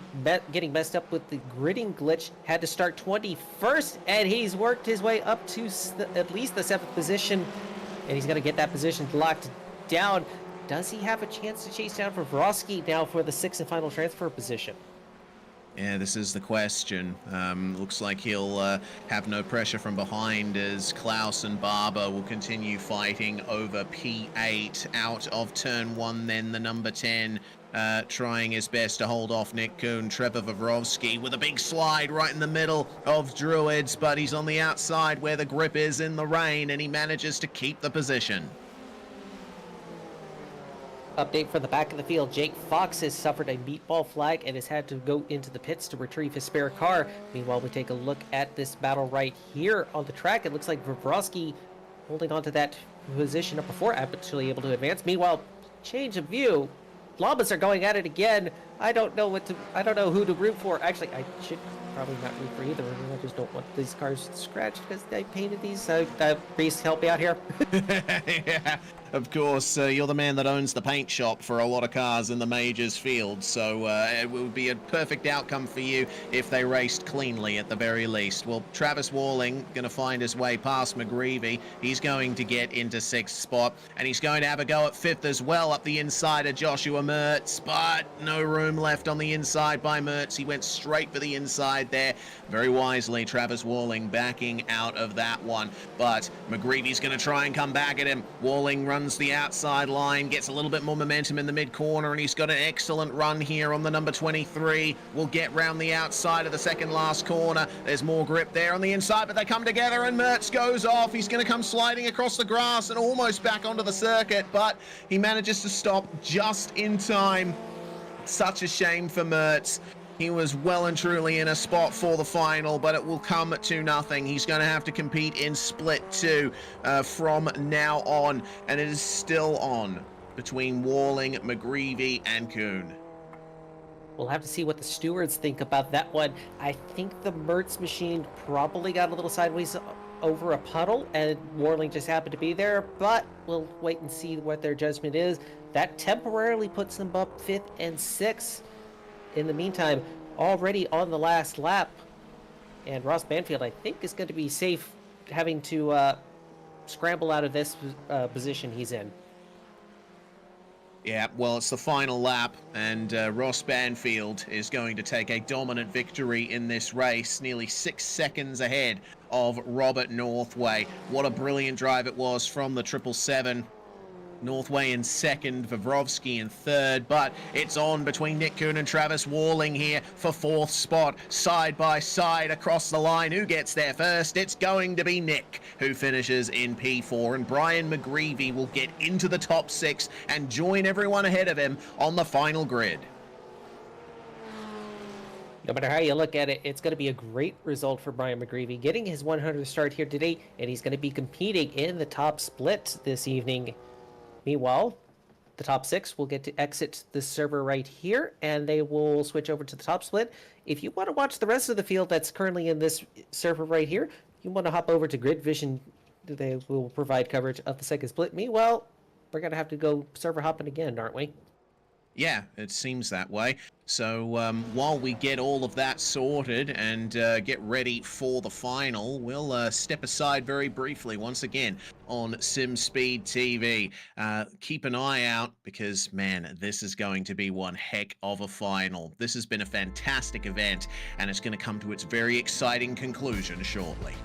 messed up with the gridding glitch. Had to start 21st, and he's worked his way up to at least the 7th position. And he's going to get that position locked down. Does he have a chance to chase down Vavrovsky now for the 6th and final transfer position? Yeah, this is the question. Looks like he'll have no pressure from behind as Klaus and Barber will continue fighting over P8 out of turn 1. Then the number 10 trying his best to hold off Nick Kuhn. Trevor Vavrovsky with a big slide right in the middle of Druids, but he's on the outside where the grip is in the rain, and he manages to keep the position. Update for the back of the field. Jake Fox has suffered a meatball flag and has had to go into the pits to retrieve his spare car. Meanwhile, we take a look at this battle right here on the track. It looks like Vavrovsky holding on to that position up before, actually able to advance. Meanwhile, change of view. Llamas are going at it again. I don't know who to root for. Actually, I should probably not root for either. I just don't want these cars scratched because I painted these. Reese, help me out here. Yeah. Of course, you're the man that owns the paint shop for a lot of cars in the Majors field, so it would be a perfect outcome for you if they raced cleanly at the very least. Well, Travis Walling going to find his way past McGreevy. He's going to get into 6th spot, and he's going to have a go at 5th as well up the inside of Joshua Mertz, but no room left on the inside by Mertz. He went straight for the inside there. Very wisely, Travis Walling backing out of that one, but McGreevy's going to try and come back at him. Walling runs the outside line, gets a little bit more momentum in the mid-corner, and he's got an excellent run here on the number 23. Will get round the outside of the second last corner. There's more grip there on the inside, but they come together, and Mertz goes off. He's going to come sliding across the grass and almost back onto the circuit, but he manages to stop just in time. Such a shame for Mertz. He was well and truly in a spot for the final, but it will come to nothing. He's going to have to compete in split 2 from now on, and it is still on between Walling, McGreevy, and Kuhn. We'll have to see what the stewards think about that one. I think the Mertz machine probably got a little sideways over a puddle, and Warling just happened to be there, but we'll wait and see what their judgment is. That temporarily puts them up 5th and 6th. In the meantime, already on the last lap, and Ross Banfield, I think, is going to be safe having to scramble out of this position he's in. Yeah, well, it's the final lap, and Ross Banfield is going to take a dominant victory in this race, nearly 6 seconds ahead of Robert Northway. What a brilliant drive it was from the 777. Northway in 2nd, Vavrovsky in 3rd, but it's on between Nick Kuhn and Travis Walling here for 4th spot, side by side across the line. Who gets there first? It's going to be Nick, who finishes in P4, and Brian McGreevy will get into the top 6 and join everyone ahead of him on the final grid. No matter how you look at it, it's going to be a great result for Brian McGreevy, getting his 100th start here today, and he's going to be competing in the top split this evening. Meanwhile, the top 6 will get to exit the server right here, and they will switch over to the top split. If you want to watch the rest of the field that's currently in this server right here, you want to hop over to Grid Vision. They will provide coverage of the second split. Meanwhile, we're going to have to go server hopping again, aren't we? Yeah, it seems that way. So while we get all of that sorted and get ready for the final, we'll step aside very briefly once again on SimSpeed TV. Keep an eye out because, man, this is going to be one heck of a final. This has been a fantastic event, and it's going to come to its very exciting conclusion shortly.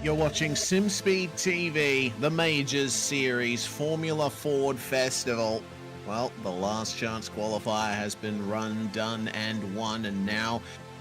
You're watching SimSpeed TV, the Majors Series, Formula Ford Festival. Well, the last chance qualifier has been run, done, and won, and now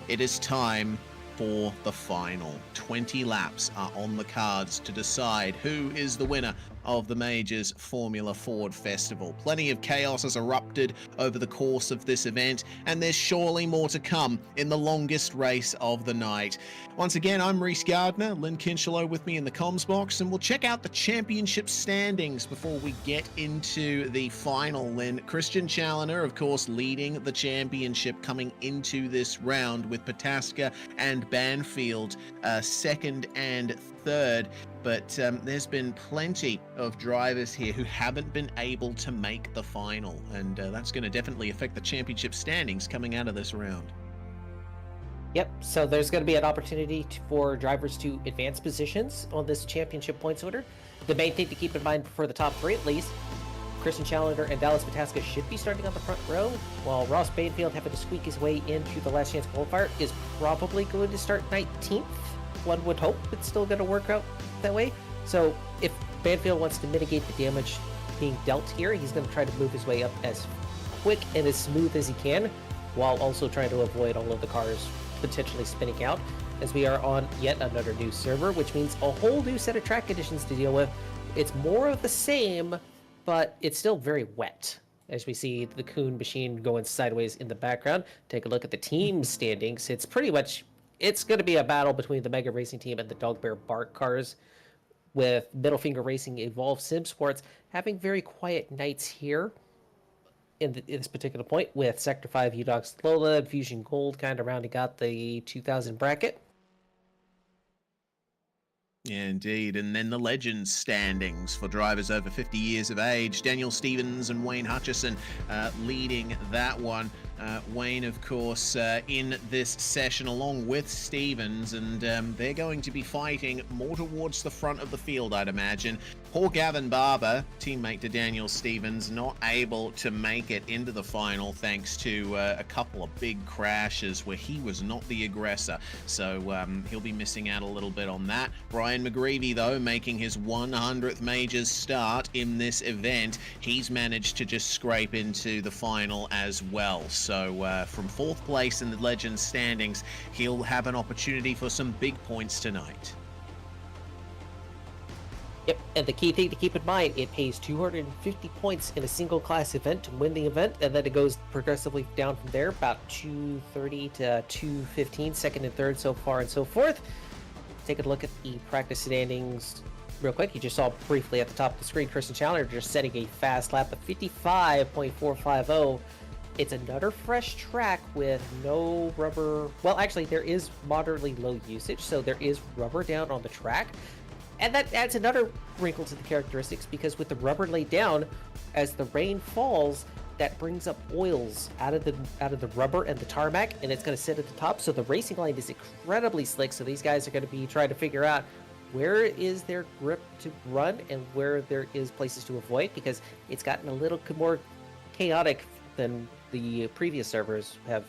it is time for the final. 20 laps are on the cards to decide who is the winner of the Majors Formula Ford Festival. Plenty of chaos has erupted over the course of this event, and there's surely more to come in the longest race of the night. Once again, I'm Reese Gardner, Lynn Kinchelow with me in the comms box, and we'll check out the championship standings before we get into the final. Lynn, Christian Challoner, of course, leading the championship coming into this round with Pataska and Banfield second and third. But there's been plenty of drivers here who haven't been able to make the final, and that's going to definitely affect the championship standings coming out of this round. Yep, so there's going to be an opportunity for drivers to advance positions on this championship points order. The main thing to keep in mind for the top three, at least, Christian Challoner and Dallas Pataska should be starting on the front row, while Ross Banfield, having to squeak his way into the last chance qualifier, is probably going to start 19th. One would hope it's still going to work out that way. So if Banfield wants to mitigate the damage being dealt here, he's going to try to move his way up as quick and as smooth as he can, while also trying to avoid all of the cars potentially spinning out, as we are on yet another new server, which means a whole new set of track conditions to deal with. It's more of the same, but it's still very wet, as we see the Kuhn machine going sideways in the background. Take a look at the team standings. It's pretty much, it's going to be a battle between the Mega Racing team and the Dog Bear Bark cars, with Middle Finger Racing Evolve Sim Sports having very quiet nights here in this particular point, with Sector 5 Udox Lola and Fusion Gold kind of rounding out the 2000 bracket. Yeah, indeed. And then the Legends standings for drivers over 50 years of age. Daniel Stevens and Wayne Hutchison leading that one. Wayne, of course, in this session along with Stevens, and they're going to be fighting more towards the front of the field, I'd imagine. Poor Gavin Barber, teammate to Daniel Stevens, not able to make it into the final thanks to a couple of big crashes where he was not the aggressor. So he'll be missing out a little bit on that. Brian McGreevy, though, making his 100th Majors start in this event. He's managed to just scrape into the final as well. So from fourth place in the Legends standings, he'll have an opportunity for some big points tonight. Yep, and the key thing to keep in mind, it pays 250 points in a single class event to win the event, and then it goes progressively down from there, about 230 to 215, second and third so far and so forth. Take a look at the practice standings real quick. You just saw briefly at the top of the screen, Christian Challoner just setting a fast lap of 55.450. It's another fresh track with no rubber. Well, actually, there is moderately low usage, so there is rubber down on the track. And that adds another wrinkle to the characteristics, because with the rubber laid down, as the rain falls, that brings up oils out of the rubber and the tarmac, and it's going to sit at the top. So the racing line is incredibly slick. So these guys are going to be trying to figure out where is their grip to run and where there is places to avoid, because it's gotten a little more chaotic than the previous servers have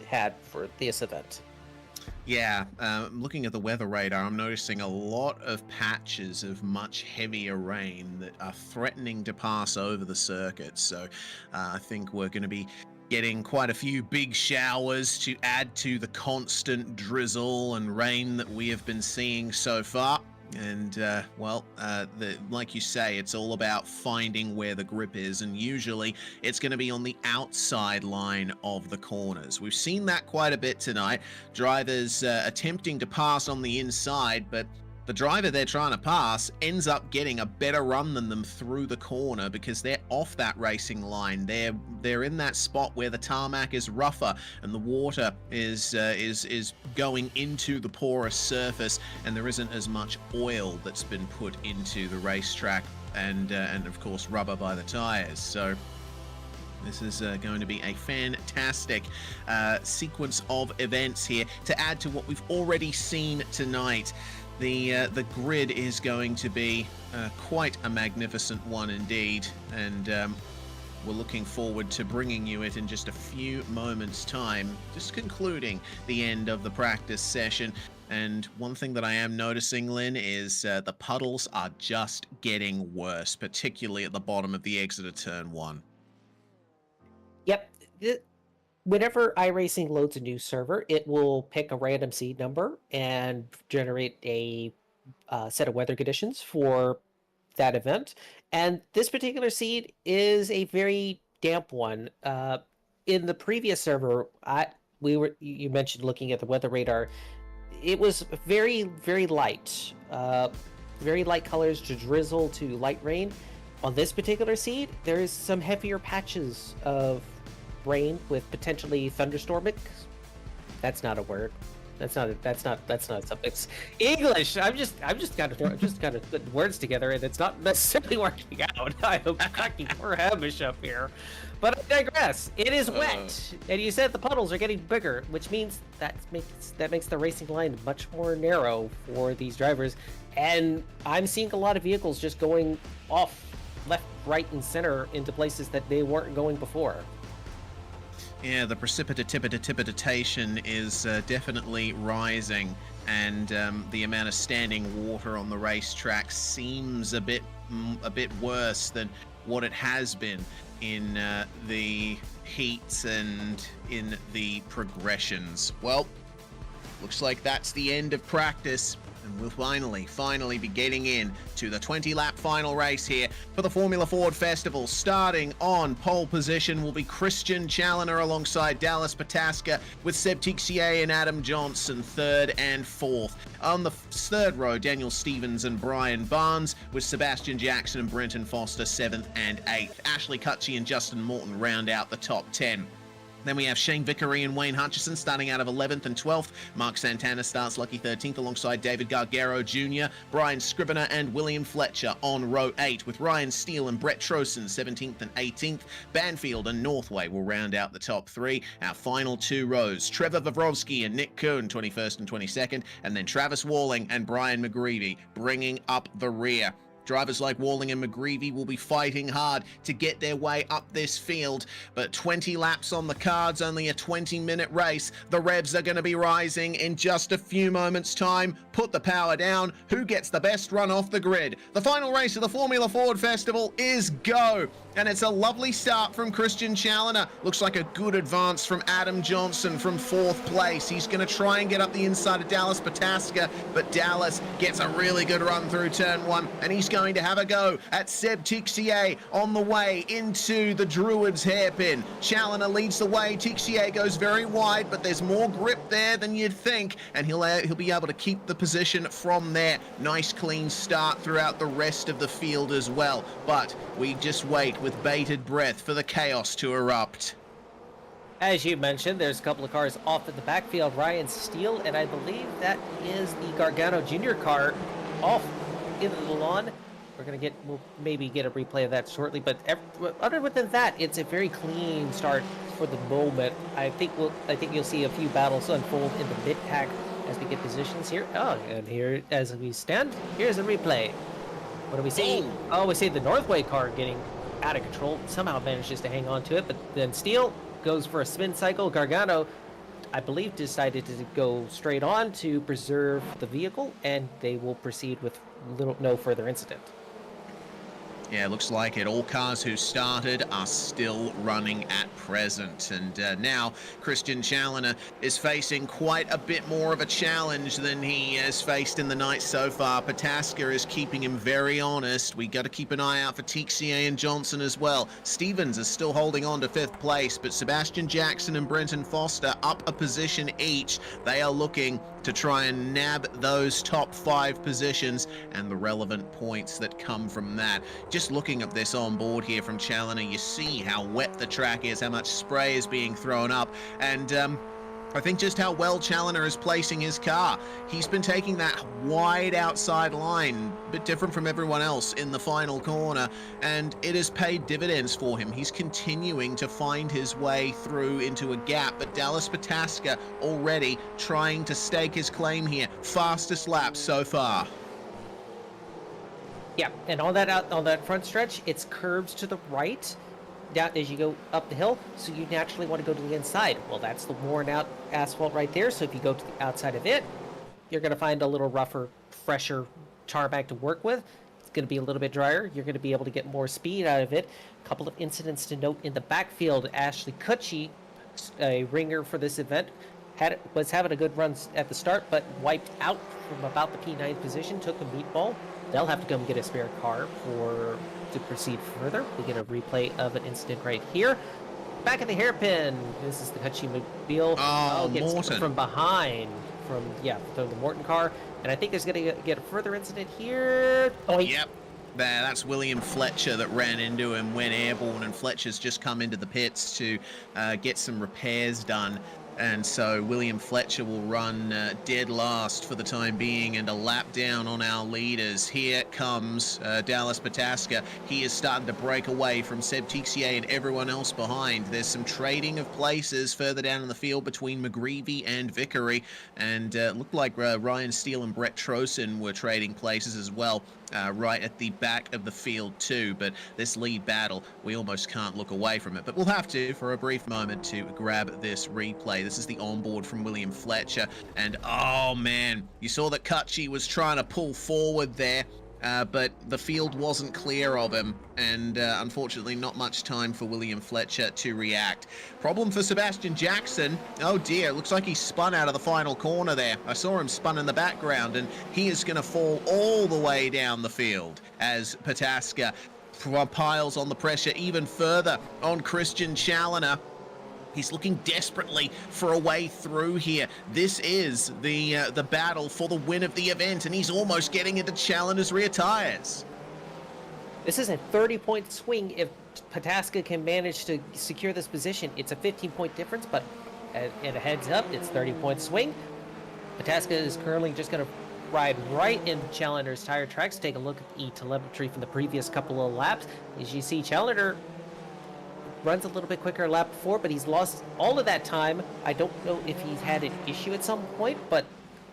had for this event. Yeah, looking at the weather radar, I'm noticing a lot of patches of much heavier rain that are threatening to pass over the circuit. So I think we're going to be getting quite a few big showers to add to the constant drizzle and rain that we have been seeing so far. And, like you say, it's all about finding where the grip is, and usually it's going to be on the outside line of the corners. We've seen that quite a bit tonight. Drivers attempting to pass on the inside, but the driver they're trying to pass ends up getting a better run than them through the corner because they're off that racing line. They're in that spot where the tarmac is rougher and the water is going into the porous surface, and there isn't as much oil that's been put into the racetrack, and of course rubber by the tires. So this is going to be a fantastic sequence of events here to add to what we've already seen tonight. The grid is going to be quite a magnificent one indeed, and we're looking forward to bringing you it in just a few moments' time, just concluding the end of the practice session. And one thing that I am noticing, Lynn, is the puddles are just getting worse, particularly at the bottom of the exit of turn 1. Yep. Whenever iRacing loads a new server, it will pick a random seed number and generate a set of weather conditions for that event. And this particular seed is a very damp one. In the previous server, you mentioned looking at the weather radar. It was very, very light. Very light colors to drizzle to light rain. On this particular seed, there is some heavier patches of rain with potentially thunderstorming. That's not a word. That's not something. It's English. I'm just kind of putting words together, and it's not necessarily working out. I am cracking poor Hamish up here, but I digress. It is wet, and you said the puddles are getting bigger, which means that makes the racing line much more narrow for these drivers. And I'm seeing a lot of vehicles just going off left, right, and center into places that they weren't going before. Yeah, the precipitation is definitely rising, and the amount of standing water on the racetrack seems a bit worse than what it has been in the heats and in the progressions. Well, looks like that's the end of practice. And we'll finally be getting in to the 20-lap final race here for the Formula Ford Festival. Starting on pole position will be Christian Challoner alongside Dallas Pataska, with Seb Tixier and Adam Johnson third and fourth. On the third row, Daniel Stevens and Brian Barnes, with Sebastian Jackson and Brenton Foster seventh and eighth. Ashley Cutchy and Justin Morton round out the top 10. Then we have Shane Vickery and Wayne Hutchison starting out of 11th and 12th. Mark Santana starts lucky 13th alongside David Gargaro Jr., Brian Scrivener and William Fletcher on row 8, with Ryan Steele and Brett Trosen 17th and 18th. Banfield and Northway will round out the top 3. Our final 2 rows, Trevor Vavrovsky and Nick Kuhn 21st and 22nd, and then Travis Walling and Brian McGreevy bringing up the rear. Drivers like Walling and McGreevy will be fighting hard to get their way up this field, but 20 laps on the cards, only a 20-minute race. The revs are going to be rising in just a few moments' time. Put the power down. Who gets the best run off the grid? The final race of the Formula Ford Festival is go, and it's a lovely start from Christian Challoner. Looks like a good advance from Adam Johnson from 4th place. He's going to try and get up the inside of Dallas Pataska, but Dallas gets a really good run through turn 1, and he's going to have a go at Seb Tixier on the way into the Druids hairpin. Challoner leads the way. Tixier goes very wide, but there's more grip there than you'd think, and he'll be able to keep the position from there. Nice clean start throughout the rest of the field as well, but we just wait with bated breath for the chaos to erupt. As you mentioned, there's a couple of cars off in the backfield. Ryan Steele, and I believe that is the Gargano Jr. car off into the lawn. We'll maybe get a replay of that shortly, but other than that, it's a very clean start for the moment. I think you'll see a few battles unfold in the mid pack as we get positions here. Oh, and here as we stand, here's a replay. What do we see? Oh, we see the Northway car getting out of control. Somehow manages to hang on to it, but then Steele goes for a spin cycle. Gargano, I believe, decided to go straight on to preserve the vehicle, and they will proceed with no further incident. Yeah, it looks like it. All cars who started are still running at present. And now Christian Challoner is facing quite a bit more of a challenge than he has faced in the night so far. Pataska is keeping him very honest. We got to keep an eye out for Tixier and Johnson as well. Stevens is still holding on to 5th place, but Sebastian Jackson and Brenton Foster up a position each. They are looking to try and nab those top 5 positions and the relevant points that come from that. Just looking at this on board here from Challoner, you see how wet the track is, how much spray is being thrown up, and I think just how well Challoner is placing his car. He's been taking that wide outside line, a bit different from everyone else in the final corner, and it has paid dividends for him. He's continuing to find his way through into a gap, but Dallas Pataska already trying to stake his claim here. Fastest lap so far. Yeah, and on that front stretch, it's curves to the right down as you go up the hill, so you naturally want to go to the inside. Well, that's the worn out asphalt right there, so if you go to the outside of it, you're going to find a little rougher, fresher tarmac to work with. It's going to be a little bit drier. You're going to be able to get more speed out of it. A couple of incidents to note in the backfield. Ashley Kutchie, a ringer for this event, was having a good run at the start, but wiped out from about the P9 position, took a meatball. They'll have to come get a spare car to proceed further. We get a replay of an incident right here. Back at the hairpin. This is the Kutchie mobile. Oh, gets Morton. from behind. From the Morton car. And I think there's going to get a further incident here. Oh, Yep. That's William Fletcher that ran into him, went airborne, and Fletcher's just come into the pits to get some repairs done. And so William Fletcher will run dead last for the time being and a lap down on our leaders. Here comes Dallas Pataska. He is starting to break away from Seb Tixier and everyone else behind. There's some trading of places further down in the field between McGreevy and Vickery. And looked like Ryan Steele and Brett Trosen were trading places as well. Right at the back of the field too, but this lead battle, we almost can't look away from it, but we'll have to for a brief moment to grab this replay. This is the onboard from William Fletcher, and oh man, you saw that Kutchie was trying to pull forward there, but the field wasn't clear of him, and unfortunately not much time for William Fletcher to react. Problem for Sebastian Jackson. Oh dear, looks like he spun out of the final corner there. I saw him spun in the background, and he is going to fall all the way down the field as Pataska piles on the pressure even further on Christian Challoner. He's looking desperately for a way through here. This is the battle for the win of the event, and he's almost getting into Challoner's rear tires. This is a 30-point swing if Pataska can manage to secure this position. It's a 15-point difference, but in a heads up, it's 30-point swing. Pataska is currently just going to ride right in Challoner's tire tracks. Take a look at the telemetry from the previous couple of laps. As you see, Challoner runs a little bit quicker lap 4, but he's lost all of that time. I don't know if he's had an issue at some point, but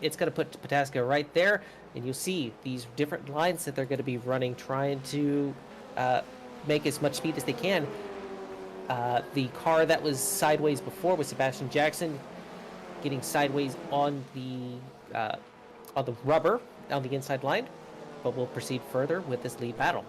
it's going to put Pataska right there, and you'll see these different lines that they're going to be running, trying to make as much speed as they can. The car that was sideways before was Sebastian Jackson, getting sideways on the rubber on the inside line, but we'll proceed further with this lead battle.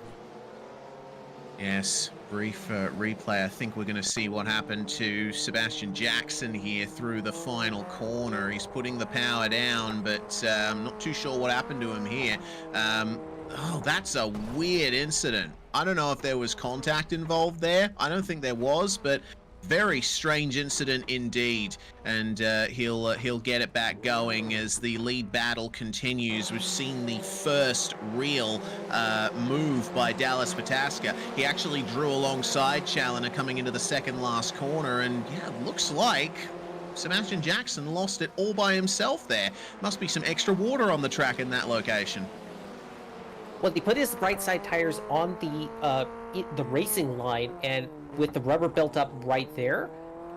Yes, brief replay. I think we're going to see what happened to Sebastian Jackson here through the final corner. He's putting the power down, but I'm not too sure what happened to him here. Oh, that's a weird incident. I don't know if there was contact involved there. I don't think there was, but very strange incident indeed, and he'll get it back going as the lead battle continues. We've seen the first real move by Dallas Pataska. He actually drew alongside Challoner coming into the second last corner, and yeah, looks like Sebastian Jackson lost it all by himself there. Must be some extra water on the track in that location. Well, he put his right side tires on the racing line, and with the rubber built up right there,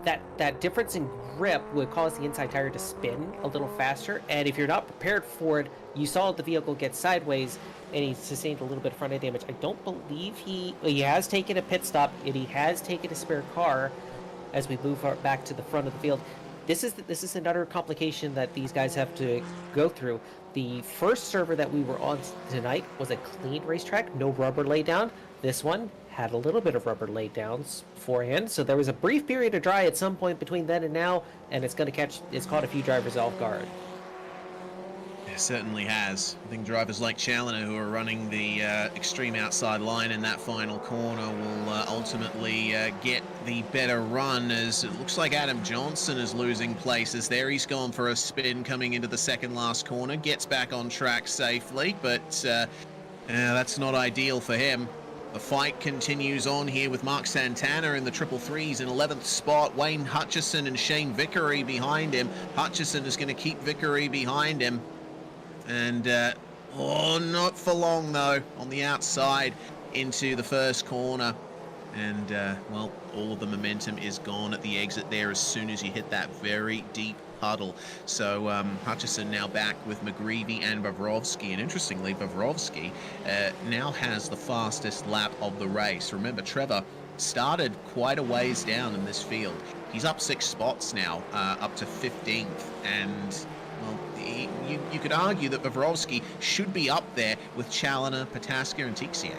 that difference in grip would cause the inside tire to spin a little faster. And if you're not prepared for it, you saw the vehicle get sideways, and he sustained a little bit of front end damage. I don't believe he has taken a pit stop, and he has taken a spare car as we move back to the front of the field. This is another complication that these guys have to go through. The first server that we were on tonight was a clean racetrack, no rubber laydown. This one had a little bit of rubber laydowns beforehand, so there was a brief period of dry at some point between then and now, and it's caught a few drivers off guard. It certainly has. I think drivers like Challoner, who are running the extreme outside line in that final corner, will ultimately get the better run, as it looks like Adam Johnson is losing places there. He's gone for a spin coming into the second last corner, gets back on track safely, but that's not ideal for him. The fight continues on here with Mark Santana in the triple threes in 11th spot. Wayne Hutchison and Shane Vickery behind him. Hutchison is going to keep Vickery behind him. And, not for long, though, on the outside into the first corner. And, well, all of the momentum is gone at the exit there as soon as you hit that very deep puddle. So Hutchison now back with McGreevy and Vavrovsky. And interestingly, Vavrovsky now has the fastest lap of the race. Remember, Trevor started quite a ways down in this field. He's up 6 spots now, up to 15th. And well, you could argue that Vavrovsky should be up there with Challoner, Pataska, and Tixier.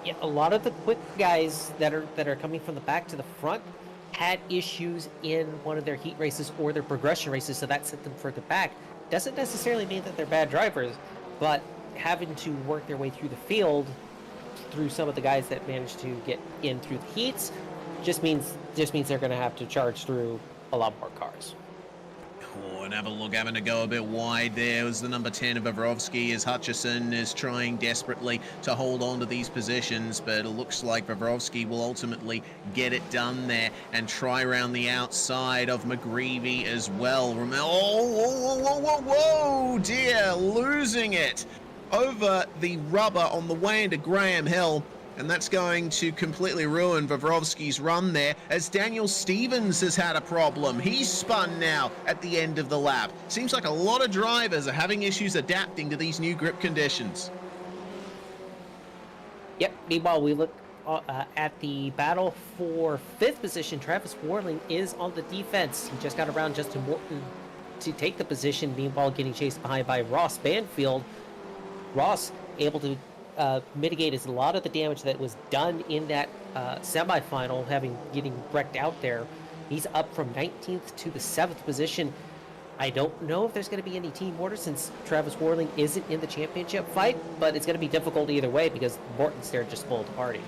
Yeah, a lot of the quick guys that are coming from the back to the front had issues in one of their heat races or their progression races, so that sent them further back. Doesn't necessarily mean that they're bad drivers, but having to work their way through the field through some of the guys that managed to get in through the heats just means they're going to have to charge through a lot more cars. Oh, and have a look, having to go a bit wide there was the number 10 of Vavrovsky, as Hutchison is trying desperately to hold on to these positions, but it looks like Vavrovsky will ultimately get it done there and try around the outside of McGreevy as well. Whoa, dear, losing it over the rubber on the way into Graham Hill. And that's going to completely ruin Vavrovsky's run there, as Daniel Stevens has had a problem. He's spun now at the end of the lap. Seems like a lot of drivers are having issues adapting to these new grip conditions. Yep, meanwhile, we look at the battle for 5th position. Travis Warling is on the defense. He just got around Justin Morton to take the position, meanwhile getting chased behind by Ross Banfield. Ross able to mitigated a lot of the damage that was done in that semifinal, getting wrecked out there. He's up from 19th to the 7th position. I don't know if there's going to be any team order since Travis Warling isn't in the championship fight, but it's going to be difficult either way because Morton's there just spoiled the party.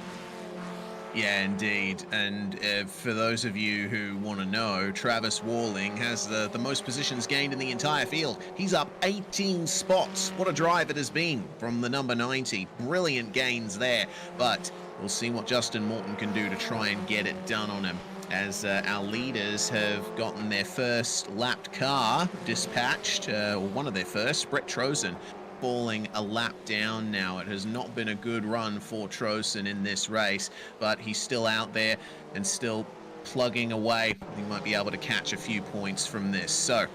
Yeah, indeed. And for those of you who want to know, Travis Warling has the most positions gained in the entire field. He's up 18 spots. What a drive it has been from the number 90. Brilliant gains there. But we'll see what Justin Morton can do to try and get it done on him, as our leaders have gotten their first lapped car dispatched, or one of their first. Brett Trozen falling a lap down now. It has not been a good run for Trozen in this race, but he's still out there and still plugging away. He might be able to catch a few points from this. So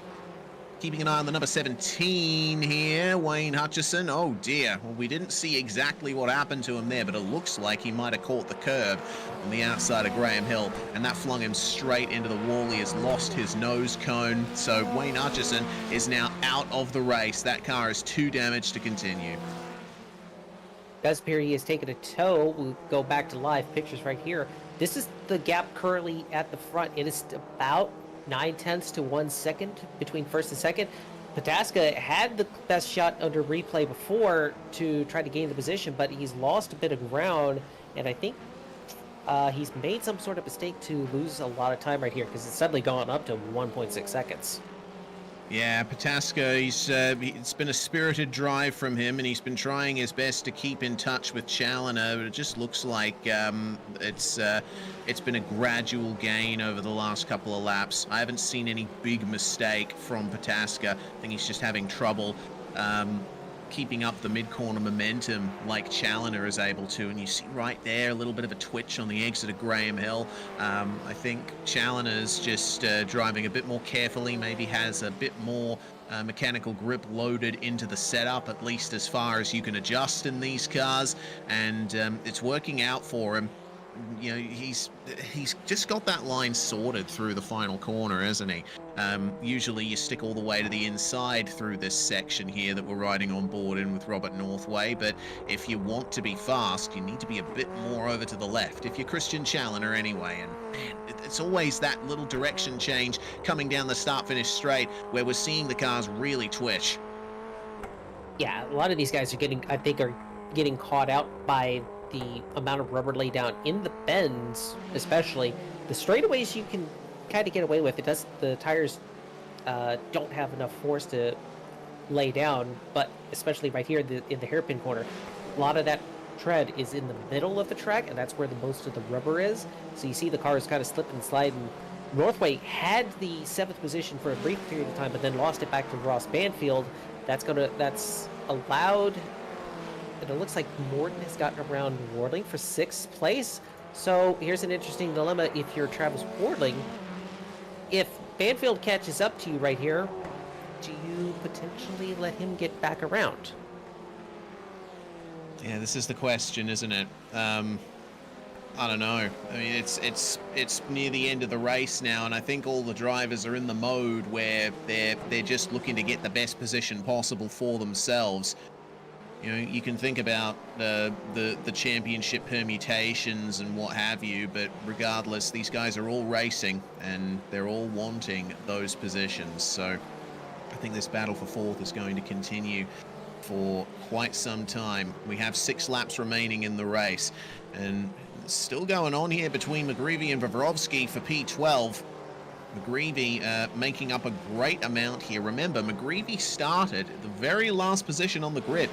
keeping an eye on the number 17 here, Wayne Hutchison. Oh dear, well, we didn't see exactly what happened to him there, but it looks like he might have caught the curb on the outside of Graham Hill, and that flung him straight into the wall. He has lost his nose cone, so Wayne Hutchison is now out of the race. That car is too damaged to continue. Does appear he has taken a tow. We'll go back to live pictures right here. This is the gap currently at the front. It is about 9/10 to 1 second between first and second. Pataska had the best shot under replay before to try to gain the position, but he's lost a bit of ground, and I think he's made some sort of mistake to lose a lot of time right here because it's suddenly gone up to 1.6 seconds. Yeah, Pataska, it's been a spirited drive from him, and he's been trying his best to keep in touch with Challoner, but it just looks like it's been a gradual gain over the last couple of laps. I haven't seen any big mistake from Pataska. I think he's just having trouble keeping up the mid-corner momentum like Challoner is able to, and you see right there a little bit of a twitch on the exit of Graham Hill. I think Challoner's just driving a bit more carefully, maybe has a bit more mechanical grip loaded into the setup, at least as far as you can adjust in these cars, and it's working out for him. You know, he's just got that line sorted through the final corner, hasn't he? Usually you stick all the way to the inside through this section here that we're riding on board in with Robert Northway, but if you want to be fast, you need to be a bit more over to the left, if you're Christian Challoner anyway. And man, it's always that little direction change coming down the start-finish straight where we're seeing the cars really twitch. Yeah, a lot of these guys are getting caught out by the amount of rubber laid down in the bends, especially. The straightaways you can kind of get away with. The tires don't have enough force to lay down, but especially right here in the hairpin corner, a lot of that tread is in the middle of the track, and that's where the most of the rubber is. So you see the cars kind of slip and slide, and Northway had the 7th position for a brief period of time, but then lost it back to Ross Banfield. That's allowed. And it looks like Morton has gotten around Wardling for 6th place. So here's an interesting dilemma if you're Travis Wardling. If Banfield catches up to you right here, do you potentially let him get back around? Yeah, this is the question, isn't it? I don't know. I mean, it's near the end of the race now, and I think all the drivers are in the mode where they're just looking to get the best position possible for themselves. You know, you can think about the championship permutations and what have you, but regardless, these guys are all racing and they're all wanting those positions. So I think this battle for fourth is going to continue for quite some time. We have 6 laps remaining in the race, and it's still going on here between McGreevy and Vavrovsky for P12. McGreevy making up a great amount here. Remember, McGreevy started at the very last position on the grid.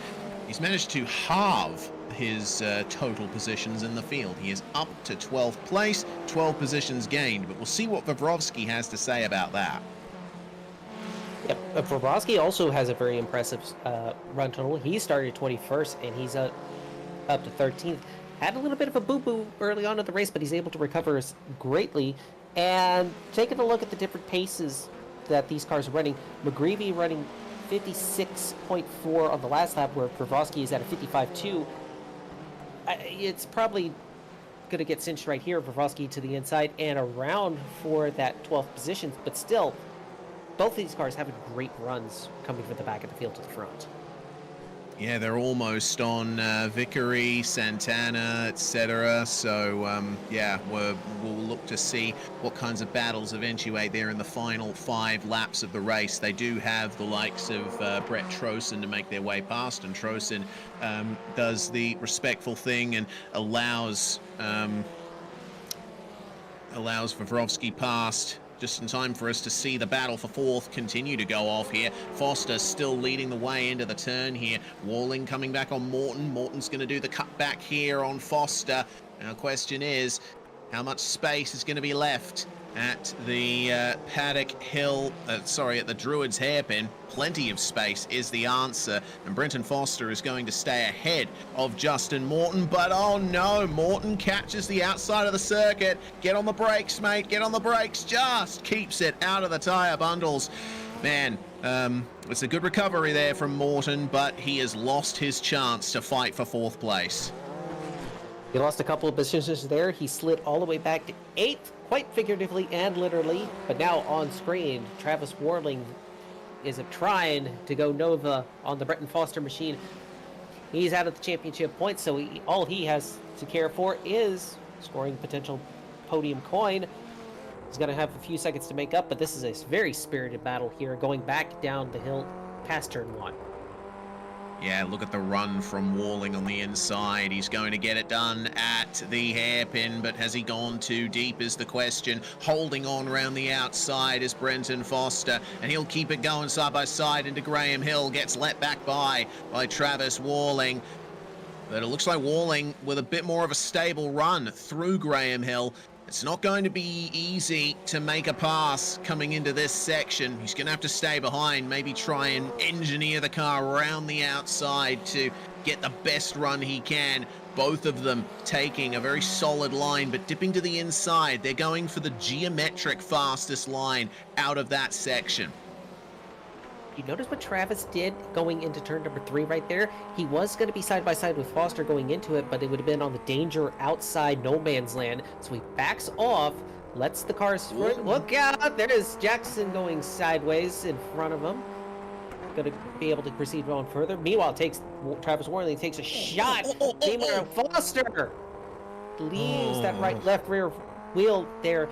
He's managed to halve his total positions in the field. He is up to 12th place, 12 positions gained, but we'll see what Vavrovsky has to say about that. Yep, Vavrovsky also has a very impressive run total. He started 21st, and he's up to 13th. Had a little bit of a boo-boo early on in the race, but he's able to recover greatly. And taking a look at the different paces that these cars are running, McGreevy running 56.4 on the last lap, where Vavrovsky is at a 55.2. It's probably going to get cinched right here. Vavrovsky to the inside and around for that 12th position, but still, both of these cars having great runs coming from the back of the field to the front. Yeah, they're almost on Vickery, Santana, etc. So, yeah, we'll look to see what kinds of battles eventuate there in the final 5 laps of the race. They do have the likes of Brett Trosen to make their way past, and Trosen does the respectful thing and allows Vavrovsky past just in time for us to see the battle for fourth continue to go off here. Foster still leading the way into the turn here. Walling coming back on Morton. Morton's going to do the cut back here on Foster. Now, the question is, how much space is going to be left at the Paddock Hill, at the Druids hairpin? Plenty of space is the answer, and Brenton Foster is going to stay ahead of Justin Morton, but oh no, Morton catches the outside of the circuit. Get on the brakes, mate, get on the brakes, just keeps it out of the tyre bundles. Man, it's a good recovery there from Morton, but he has lost his chance to fight for 4th place. He lost a couple of positions there. He slid all the way back to 8th, quite figuratively and literally. But now on screen, Travis Warling is trying to go Nova on the Brenton Foster machine. He's out of the championship points, so all he has to care for is scoring potential podium coin. He's going to have a few seconds to make up, but this is a very spirited battle here, going back down the hill past turn 1. Yeah, look at the run from Walling on the inside. He's going to get it done at the hairpin, but has he gone too deep is the question. Holding on around the outside is Brenton Foster, and he'll keep it going side by side into Graham Hill. Gets let back by Travis Walling. But it looks like Walling with a bit more of a stable run through Graham Hill. It's not going to be easy to make a pass coming into this section. He's going to have to stay behind, maybe try and engineer the car around the outside to get the best run he can. Both of them taking a very solid line, but dipping to the inside. They're going for the geometric fastest line out of that section. You notice what Travis did going into turn number 3 right there? He was going to be side by side with Foster going into it, but it would have been on the danger outside no man's land. So he backs off, lets the cars... Look out! There is Jackson going sideways in front of him. Going to be able to proceed on further. Meanwhile, Travis Warling takes a shot. Foster leaves that left rear wheel there.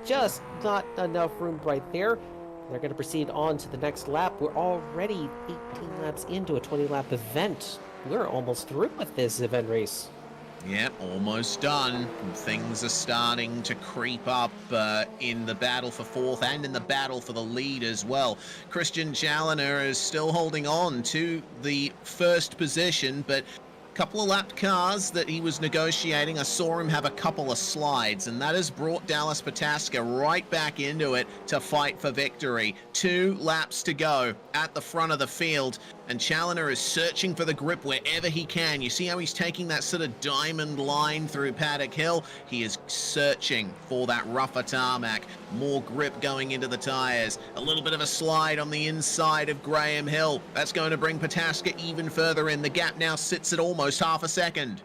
Just not enough room right there. They're going to proceed on to the next lap. We're already 18 laps into a 20-lap event. We're almost through with this event race. Yep, almost done. Things are starting to creep up in the battle for 4th and in the battle for the lead as well. Christian Challoner is still holding on to the 1st position, but couple of lapped cars that he was negotiating. I saw him have a couple of slides, and that has brought Dallas Pataska right back into it to fight for victory. 2 laps to go at the front of the field, and Challoner is searching for the grip wherever he can. You see how he's taking that sort of diamond line through Paddock Hill? He is searching for that rougher tarmac. More grip going into the tires. A little bit of a slide on the inside of Graham Hill. That's going to bring Pataska even further in. The gap now sits at almost half a second.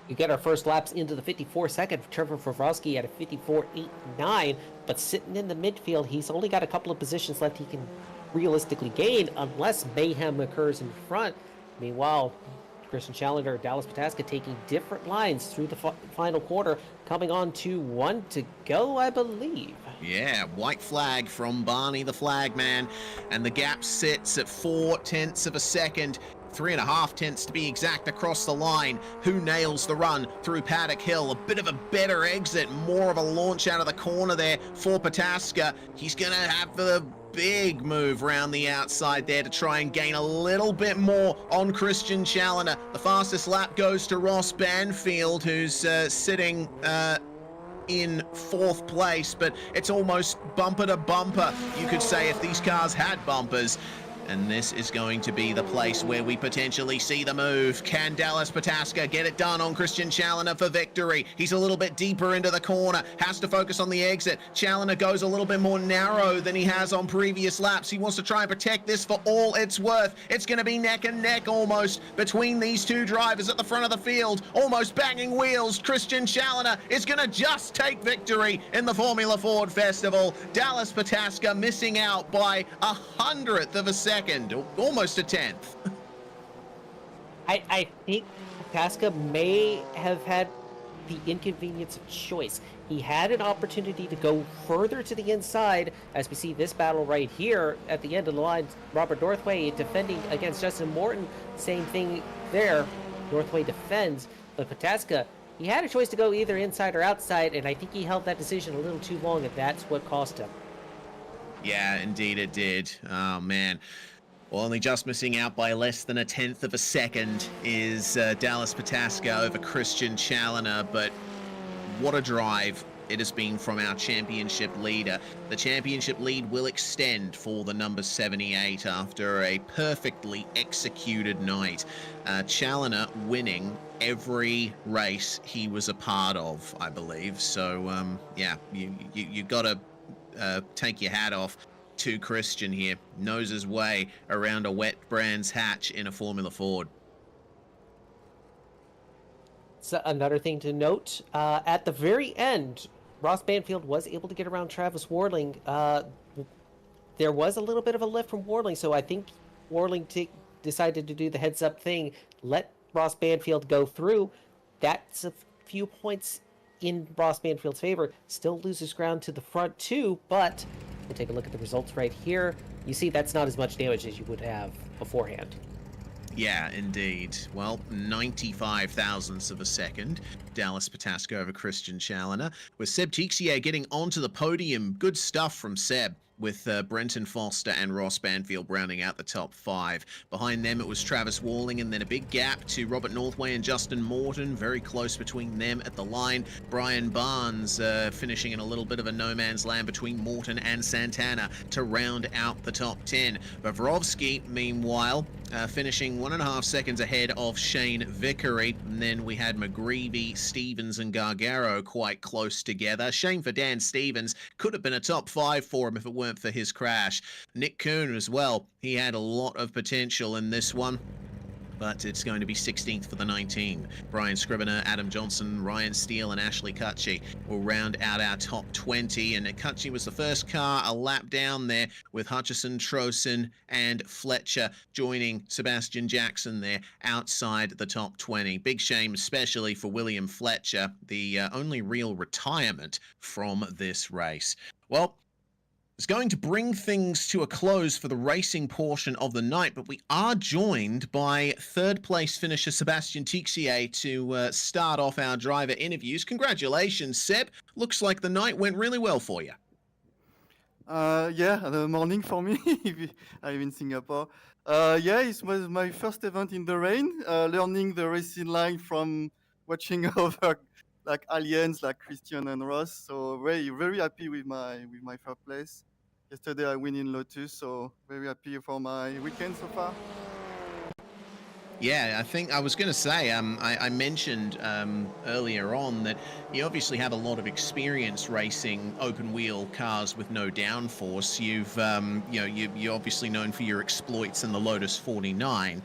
We get our first laps into the 54-second. Trevor Favrovsky at a 54.89, but sitting in the midfield, he's only got a couple of positions left he can realistically gain unless mayhem occurs in front. Meanwhile, Christian Challenger, Dallas Pataska taking different lines through the final quarter, coming on to 1 to go, I believe. Yeah, white flag from Barney the Flagman, and the gap sits at 0.4 of a second. 3.5 tenths to be exact across the line. Who nails the run through Paddock Hill? A bit of a better exit, more of a launch out of the corner there for Pataska. He's going to have the big move round the outside there to try and gain a little bit more on Christian Challenger. The fastest lap goes to Ross Banfield, who's sitting in 4th place, but it's almost bumper to bumper, you could say, if these cars had bumpers. And this is going to be the place where we potentially see the move. Can Dallas Pataska get it done on Christian Challenger for victory? He's a little bit deeper into the corner, has to focus on the exit. Challenger goes a little bit more narrow than he has on previous laps. He wants to try and protect this for all it's worth. It's going to be neck and neck almost between these two drivers at the front of the field, almost banging wheels. Christian Challenger is going to just take victory in the Formula Ford Festival. Dallas Pataska missing out by 100th of a second. Almost a 10th. I think Pataska may have had the inconvenience of choice. He had an opportunity to go further to the inside, as we see this battle right here at the end of the line. Robert Northway defending against Justin Morton. Same thing there. Northway defends, but Pataska, he had a choice to go either inside or outside, and I think he held that decision a little too long, and that's what cost him. Yeah, indeed it did. Oh, man. Well, only just missing out by less than a 10th of a second is Dallas Pataska over Christian Challenger, but what a drive it has been from our championship leader. The championship lead will extend for the number 78 after a perfectly executed night. Challenger winning every race he was a part of, I believe. So, yeah, you got to take your hat off to Christian here. Knows his way around a wet Brands hatch in a Formula Ford. So another thing to note, at the very end, Ross Banfield was able to get around Travis Warling. There was a little bit of a lift from Warling, so I think Warling decided to do the heads-up thing, let Ross Banfield go through. That's a few points in Ross Banfield's favor. Still loses ground to the front too, but we'll take a look at the results right here. You see that's not as much damage as you would have beforehand. Yeah, indeed. Well, 95 thousandths of a second. Dallas Pataska over Christian Challenger, with Seb Tixier getting onto the podium. Good stuff from Seb, with Brenton Foster and Ross Banfield rounding out the top 5. Behind them, it was Travis Walling, and then a big gap to Robert Northway and Justin Morton. Very close between them at the line. Brian Barnes finishing in a little bit of a no man's land between Morton and Santana to round out the top 10. Bavrovsky, meanwhile, finishing 1.5 seconds ahead of Shane Vickery. And then we had McGreevy, Stevens, and Gargaro quite close together. Shame for Dan Stevens. Could have been a top 5 for him if it weren't for his crash. Nick Kuhn as well. He had a lot of potential in this one, but it's going to be 16th for the 19. Brian Scrivener, Adam Johnson, Ryan Steele, and Ashley Cutchy will round out our top 20. And Cutchy was the first car a lap down there, with Hutchison, Trosen, and Fletcher joining Sebastian Jackson there outside the top 20. Big shame, especially for William Fletcher, the only real retirement from this race. Well, it's going to bring things to a close for the racing portion of the night, but we are joined by third place finisher Sebastian Tixier to start off our driver interviews. Congratulations, Seb. Looks like the night went really well for you. Yeah, the morning for me. I'm in Singapore. Yeah, it was my first event in the rain, learning the racing line from watching over like aliens like Christian and Ross. So very, very happy with my third place. Yesterday I win in Lotus, so very happy for my weekend so far. Yeah, I think I was going to say, I mentioned earlier on that you obviously have a lot of experience racing open wheel cars with no downforce. You're obviously known for your exploits in the Lotus 49.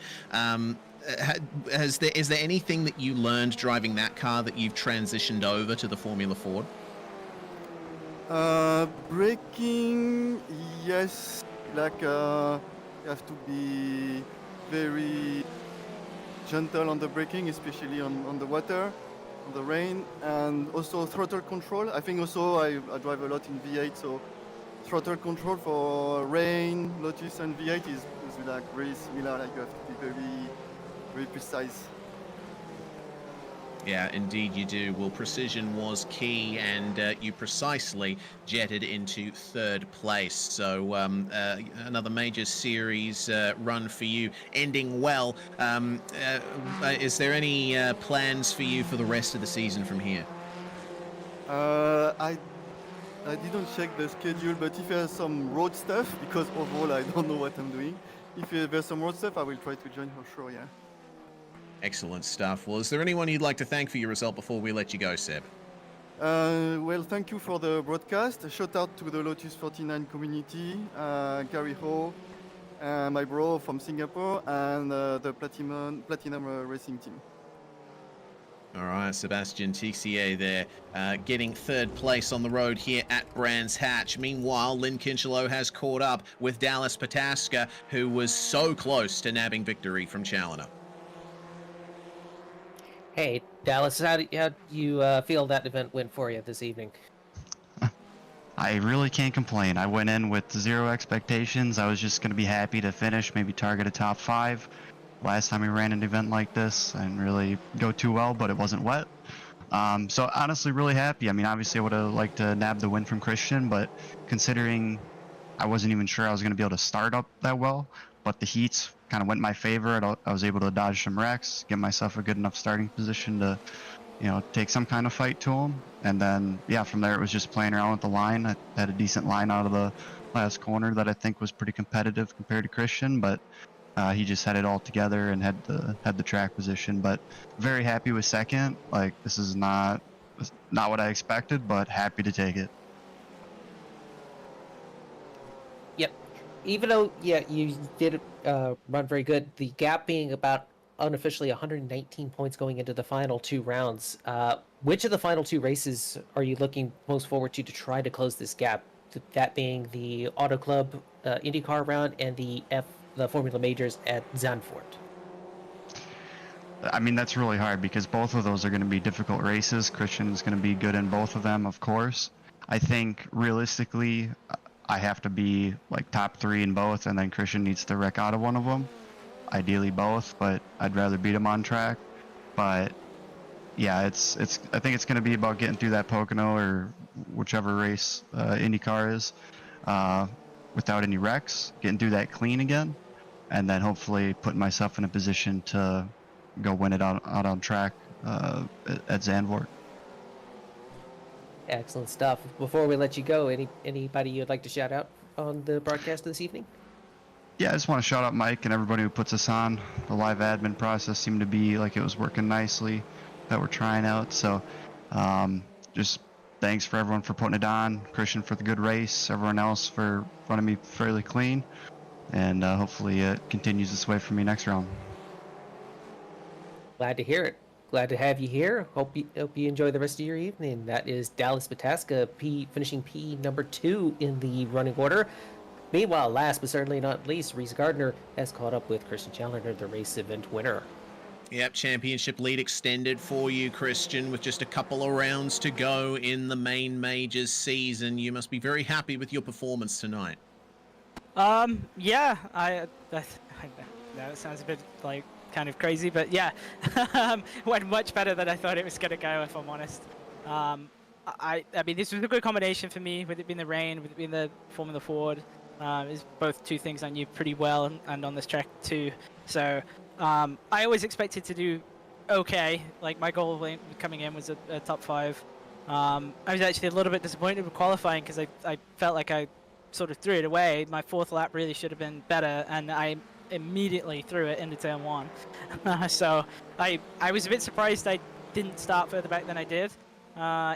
is there anything that you learned driving that car that you've transitioned over to the Formula Ford? Braking, yes. Like you have to be very gentle on the braking, especially on the water, on the rain, and also throttle control. I think also I drive a lot in V8, so throttle control for rain, Lotus, and V8 is like very similar. Like you have to be very precise. Yeah, indeed you do. Well, precision was key, and you precisely jetted into third place. So another major series run for you, ending well. Is there any plans for you for the rest of the season from here? I didn't check the schedule, but if there's some road stuff, because overall I don't know what I'm doing. If there's some road stuff, I will try to join for sure. Yeah. Excellent stuff. Well, is there anyone you'd like to thank for your result before we let you go, Seb? Well, thank you for the broadcast. A shout out to the Lotus 49 community, Gary Ho, my bro from Singapore, and the Platinum Racing team. All right, Sebastian Tixier there, getting third place on the road here at Brands Hatch. Meanwhile, Lynn Kinchelow has caught up with Dallas Pataska, who was so close to nabbing victory from Challoner. Hey, Dallas, how do you feel that event went for you this evening? I really can't complain. I went in with zero expectations. I was just going to be happy to finish, maybe target a top 5. Last time we ran an event like this, I didn't really go too well, but it wasn't wet. So honestly, really happy. I mean, obviously I would have liked to nab the win from Christian, but considering I wasn't even sure I was going to be able to start up that well, but the heats kind of went in my favor. I was able to dodge some wrecks, get myself a good enough starting position to, take some kind of fight to him. And then, yeah, from there it was just playing around with the line. I had a decent line out of the last corner that I think was pretty competitive compared to Christian, but he just had it all together and had the track position. But very happy with second. Like, this is not what I expected, but happy to take it. Yep. Even though, yeah, you did run very good, the gap being about unofficially 119 points going into the final 2 rounds. Which of the final 2 races are you looking most forward to try to close this gap? That being the Auto Club IndyCar round and the Formula Majors at Zandvoort. I mean, that's really hard because both of those are going to be difficult races. Christian is going to be good in both of them, of course. I think realistically, I have to be like top 3 in both, and then Christian needs to wreck out of one of them. Ideally both, but I'd rather beat him on track. But yeah, I think it's going to be about getting through that Pocono or whichever race IndyCar is without any wrecks, getting through that clean again, and then hopefully putting myself in a position to go win it out on track at Zandvoort. Excellent stuff. Before we let you go, anybody you'd like to shout out on the broadcast this evening? Yeah, I just want to shout out Mike and everybody who puts us on. The live admin process seemed to be like it was working nicely that we're trying out. So just thanks for everyone for putting it on. Christian for the good race. Everyone else for running me fairly clean. And hopefully it continues this way for me next round. Glad to hear it. Glad to have you here. Hope you enjoy the rest of your evening. That is Dallas Pataska, finishing P number 2 in the running order. Meanwhile, last but certainly not least, Reese Gardner has caught up with Christian Challoner, the race event winner. Yep, championship lead extended for you, Christian, with just a couple of rounds to go in the main majors season. You must be very happy with your performance tonight. Yeah, that sounds a bit like kind of crazy, but yeah, went much better than I thought it was gonna go, if I'm honest. I mean, this was a good combination for me, with it being the rain, with it being the Formula Ford. It's both 2 things I knew pretty well, and on this track too. So I always expected to do okay. Like, my goal coming in was a top 5. I was actually a little bit disappointed with qualifying because I felt like I sort of threw it away. My 4th lap really should have been better, and I immediately threw it into turn 1. So I was a bit surprised I didn't start further back than I did.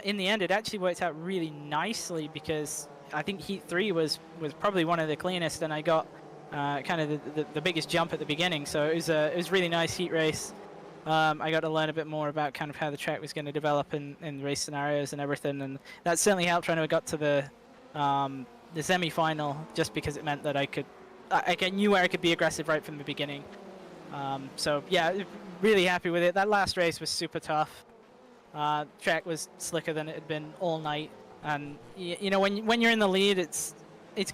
In the end, it actually worked out really nicely because I think heat 3 was probably one of the cleanest, and I kind of the biggest jump at the beginning. So it was really nice heat race. I got to learn a bit more about kind of how the track was going to develop in race scenarios and everything, and that certainly helped when I got to the semi-final, just because it meant that I knew where I could be aggressive right from the beginning. So yeah, really happy with it. That last race was super tough. Track was slicker than it had been all night, and you know, when you're in the lead, it's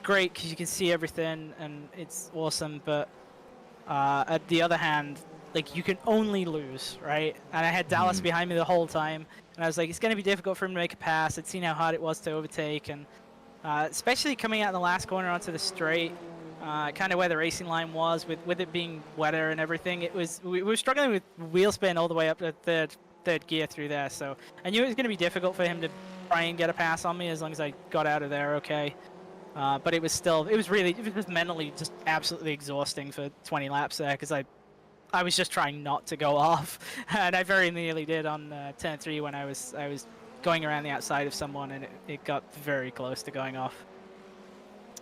great because you can see everything and it's awesome. But at the other hand, like, you can only lose, right? And I had Dallas behind me the whole time, and I was like, it's going to be difficult for him to make a pass. I'd seen how hard it was to overtake, and especially coming out in the last corner onto the straight, kind of where the racing line was, with it being wetter and everything. We were struggling with wheel spin all the way up to third gear through there, so I knew it was going to be difficult for him to try and get a pass on me as long as I got out of there okay. But it was just mentally just absolutely exhausting for 20 laps there, because I was just trying not to go off, and I very nearly did on turn 3 when I was going around the outside of someone, and it got very close to going off.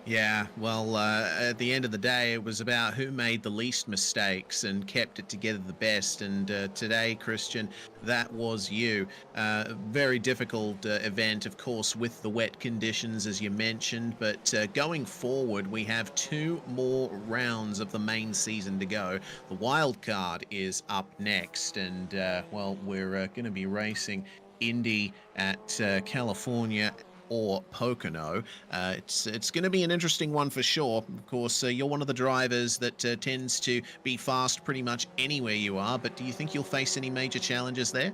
Yeah, well, at the end of the day, it was about who made the least mistakes and kept it together the best. And today, Christian, that was you. Very difficult event, of course, with the wet conditions, as you mentioned. But going forward, we have 2 more rounds of the main season to go. The wild card is up next. And, well, we're going to be racing Indy at California or Pocono. It's going to be an interesting one for sure. Of course, you're one of the drivers that tends to be fast pretty much anywhere you are, but do you think you'll face any major challenges there?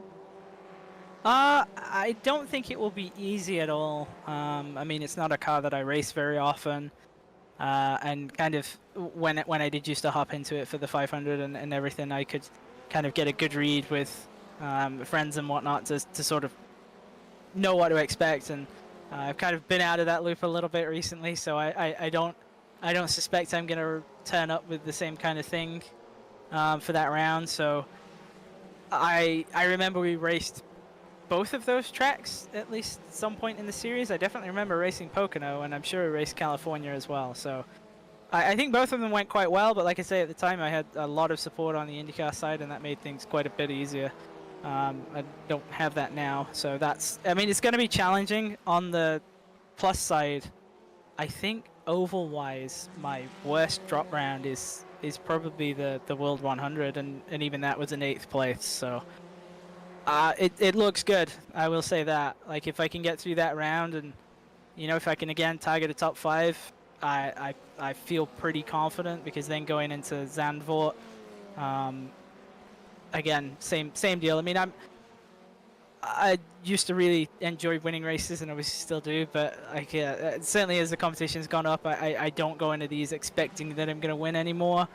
I don't think it will be easy at all. I mean, it's not a car that I race very often, and kind of when I did used to hop into it for the 500 and everything, I could kind of get a good read with friends and whatnot to sort of know what to expect, and I've kind of been out of that loop a little bit recently, so I don't suspect I'm going to turn up with the same kind of thing for that round. So I remember we raced both of those tracks at least some point in the series. I definitely remember racing Pocono, and I'm sure we raced California as well. So I think both of them went quite well, but like I say, at the time I had a lot of support on the IndyCar side, and that made things quite a bit easier. I don't have that now, so I mean, it's going to be challenging. On the plus side, I think oval-wise, my worst drop round is probably the World 100, and even that was in 8th place, so it looks good, I will say that. Like, if I can get through that round, and, you know, if I can again target a top 5, I feel pretty confident, because then going into Zandvoort, again, same deal. I mean, I used to really enjoy winning races, and obviously still do, but like, certainly as the competition's gone up, I don't go into these expecting that I'm going to win anymore.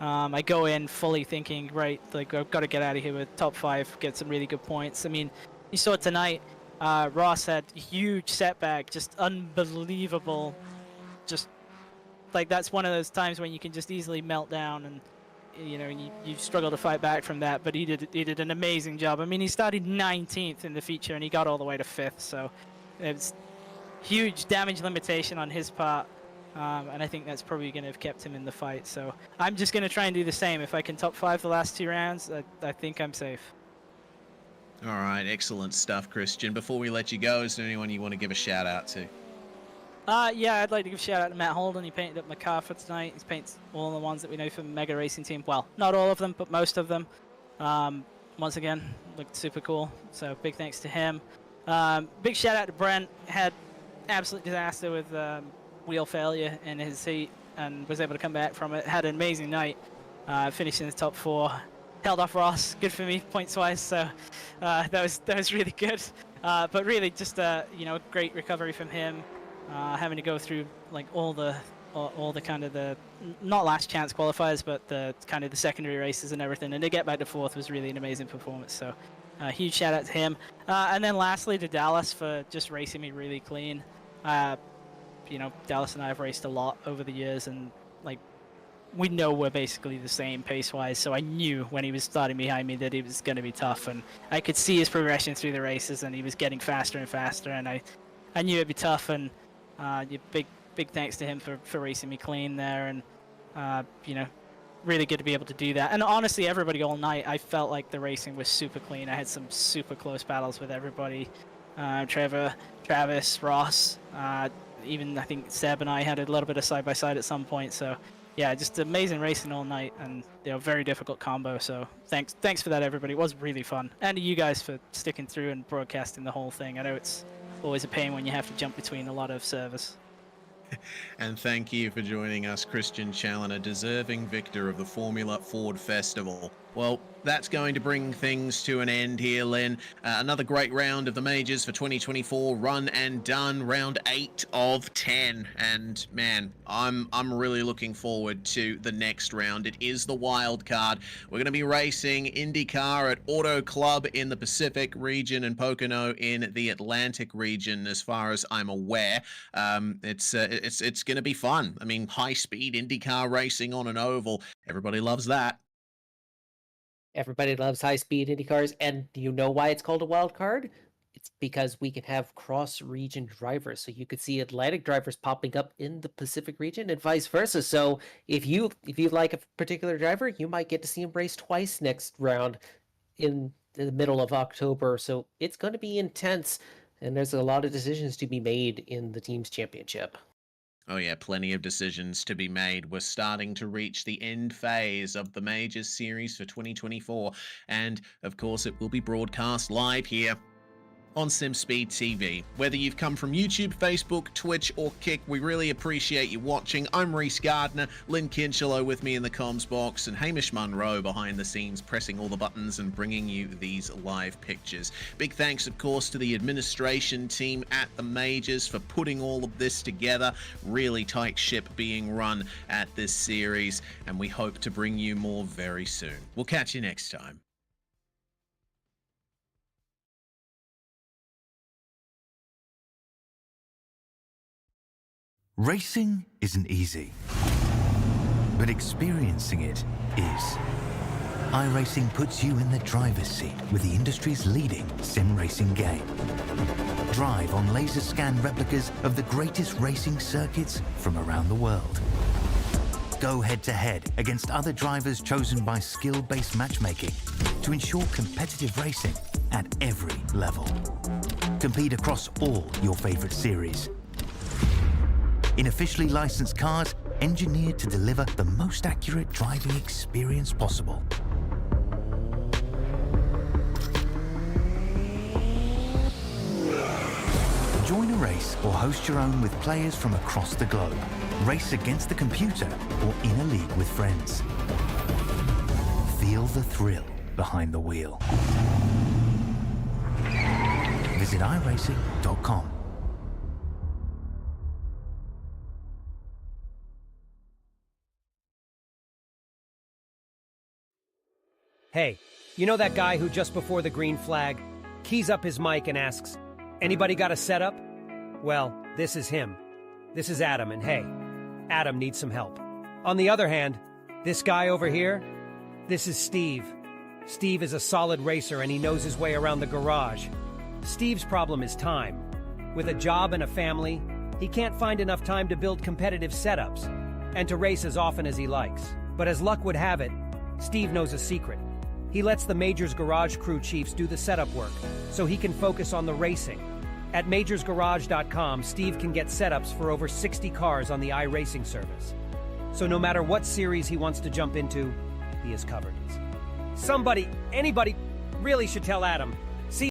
I go in fully thinking, right, like, I've got to get out of here with top 5, get some really good points. I mean, you saw tonight, Ross had a huge setback, just unbelievable. Just like, that's one of those times when you can just easily melt down, and you know, you struggle to fight back from that, but he did an amazing job. I mean, he started 19th in the feature, and he got all the way to 5th, so it's huge damage limitation on his part, and I think that's probably going to have kept him in the fight. So I'm just going to try and do the same. If I can top 5 the last 2 rounds, I think I'm safe. All right, excellent stuff, Christian. Before we let you go, is there anyone you want to give a shout out to? Yeah, I'd like to give a shout out to Matt Holden. He painted up my car for tonight. He's painted all the ones that we know from the Mega Racing Team. Well, not all of them, but most of them. Once again, looked super cool. So big thanks to him. Big shout out to Brent. Had absolute disaster with wheel failure in his heat, and was able to come back from it. Had an amazing night. Finished in the top 4. Held off Ross. Good for me, points wise. So that was really good. But really, just you know, great recovery from him. Having to go through like all the kind of the not last chance qualifiers, but the kind of the secondary races and everything, and to get back to 4th was really an amazing performance. So huge shout out to him. And then lastly to Dallas for just racing me really clean. You know, Dallas and I have raced a lot over the years, and like, we know we're basically the same pace wise, so I knew when he was starting behind me that he was going to be tough, and I could see his progression through the races, and he was getting faster and faster, and I knew it'd be tough. And big thanks to him for racing me clean there, and You know, really good to be able to do that. And honestly, everybody all night, I felt like the racing was super clean. I had some super close battles with everybody. Trevor, Travis, Ross, even I think Seb and I had a little bit of side-by-side at some point. So yeah, just amazing racing all night, and very difficult combo. So thanks for that, everybody. It was really fun, and to you guys for sticking through and broadcasting the whole thing. I know it's always a pain when you have to jump between a lot of servers. And thank you for joining us, Christian Challoner, deserving victor of the Formula Ford Festival. Well, that's going to bring things to an end here, Len. Another great round of the majors for 2024, run and done, round 8 of 10. And man, I'm really looking forward to the next round. It is the wild card. We're going to be racing IndyCar at Auto Club in the Pacific region and Pocono in the Atlantic region, as far as I'm aware. It's going to be fun. I mean, high-speed IndyCar racing on an oval. Everybody loves that. Everybody loves high-speed Indy cars, and you know why it's called a wild card? It's because we can have cross-region drivers, so you could see Atlantic drivers popping up in the Pacific region and vice versa. So if you like a particular driver, you might get to see him race twice next round in the middle of October. So it's going to be intense, and there's a lot of decisions to be made in the team's championship. Oh yeah, plenty of decisions to be made. We're starting to reach the end phase of the Majors series for 2024. And of course, it will be broadcast live here on SimSpeed TV. Whether you've come from YouTube, Facebook, Twitch, or Kick, we really appreciate you watching. I'm Reese Gardner, Lynn Kinchelow with me in the comms box, and Hamish Munro behind the scenes pressing all the buttons and bringing you these live pictures. Big thanks, of course, to the administration team at the Majors for putting all of this together. Really tight ship being run at this series, and we hope to bring you more very soon. We'll catch you next time. Racing isn't easy, but experiencing it is. iRacing puts you in the driver's seat with the industry's leading sim racing game. Drive on laser scan replicas of the greatest racing circuits from around the world. Go head-to-head against other drivers chosen by skill-based matchmaking to ensure competitive racing at every level. Compete across all your favorite series in officially licensed cars engineered to deliver the most accurate driving experience possible. Join a race or host your own with players from across the globe. Race against the computer or in a league with friends. Feel the thrill behind the wheel. Visit iRacing.com. Hey, you know that guy who just before the green flag keys up his mic and asks, "Anybody got a setup?" Well, this is him. This is Adam, and hey, Adam needs some help. On the other hand, this guy over here, this is Steve. Steve is a solid racer and he knows his way around the garage. Steve's problem is time. With a job and a family, he can't find enough time to build competitive setups and to race as often as he likes. But as luck would have it, Steve knows a secret. He lets the Majors Garage crew chiefs do the setup work so he can focus on the racing. At majorsgarage.com, Steve can get setups for over 60 cars on the iRacing service. So no matter what series he wants to jump into, he is covered. Anybody really should tell Adam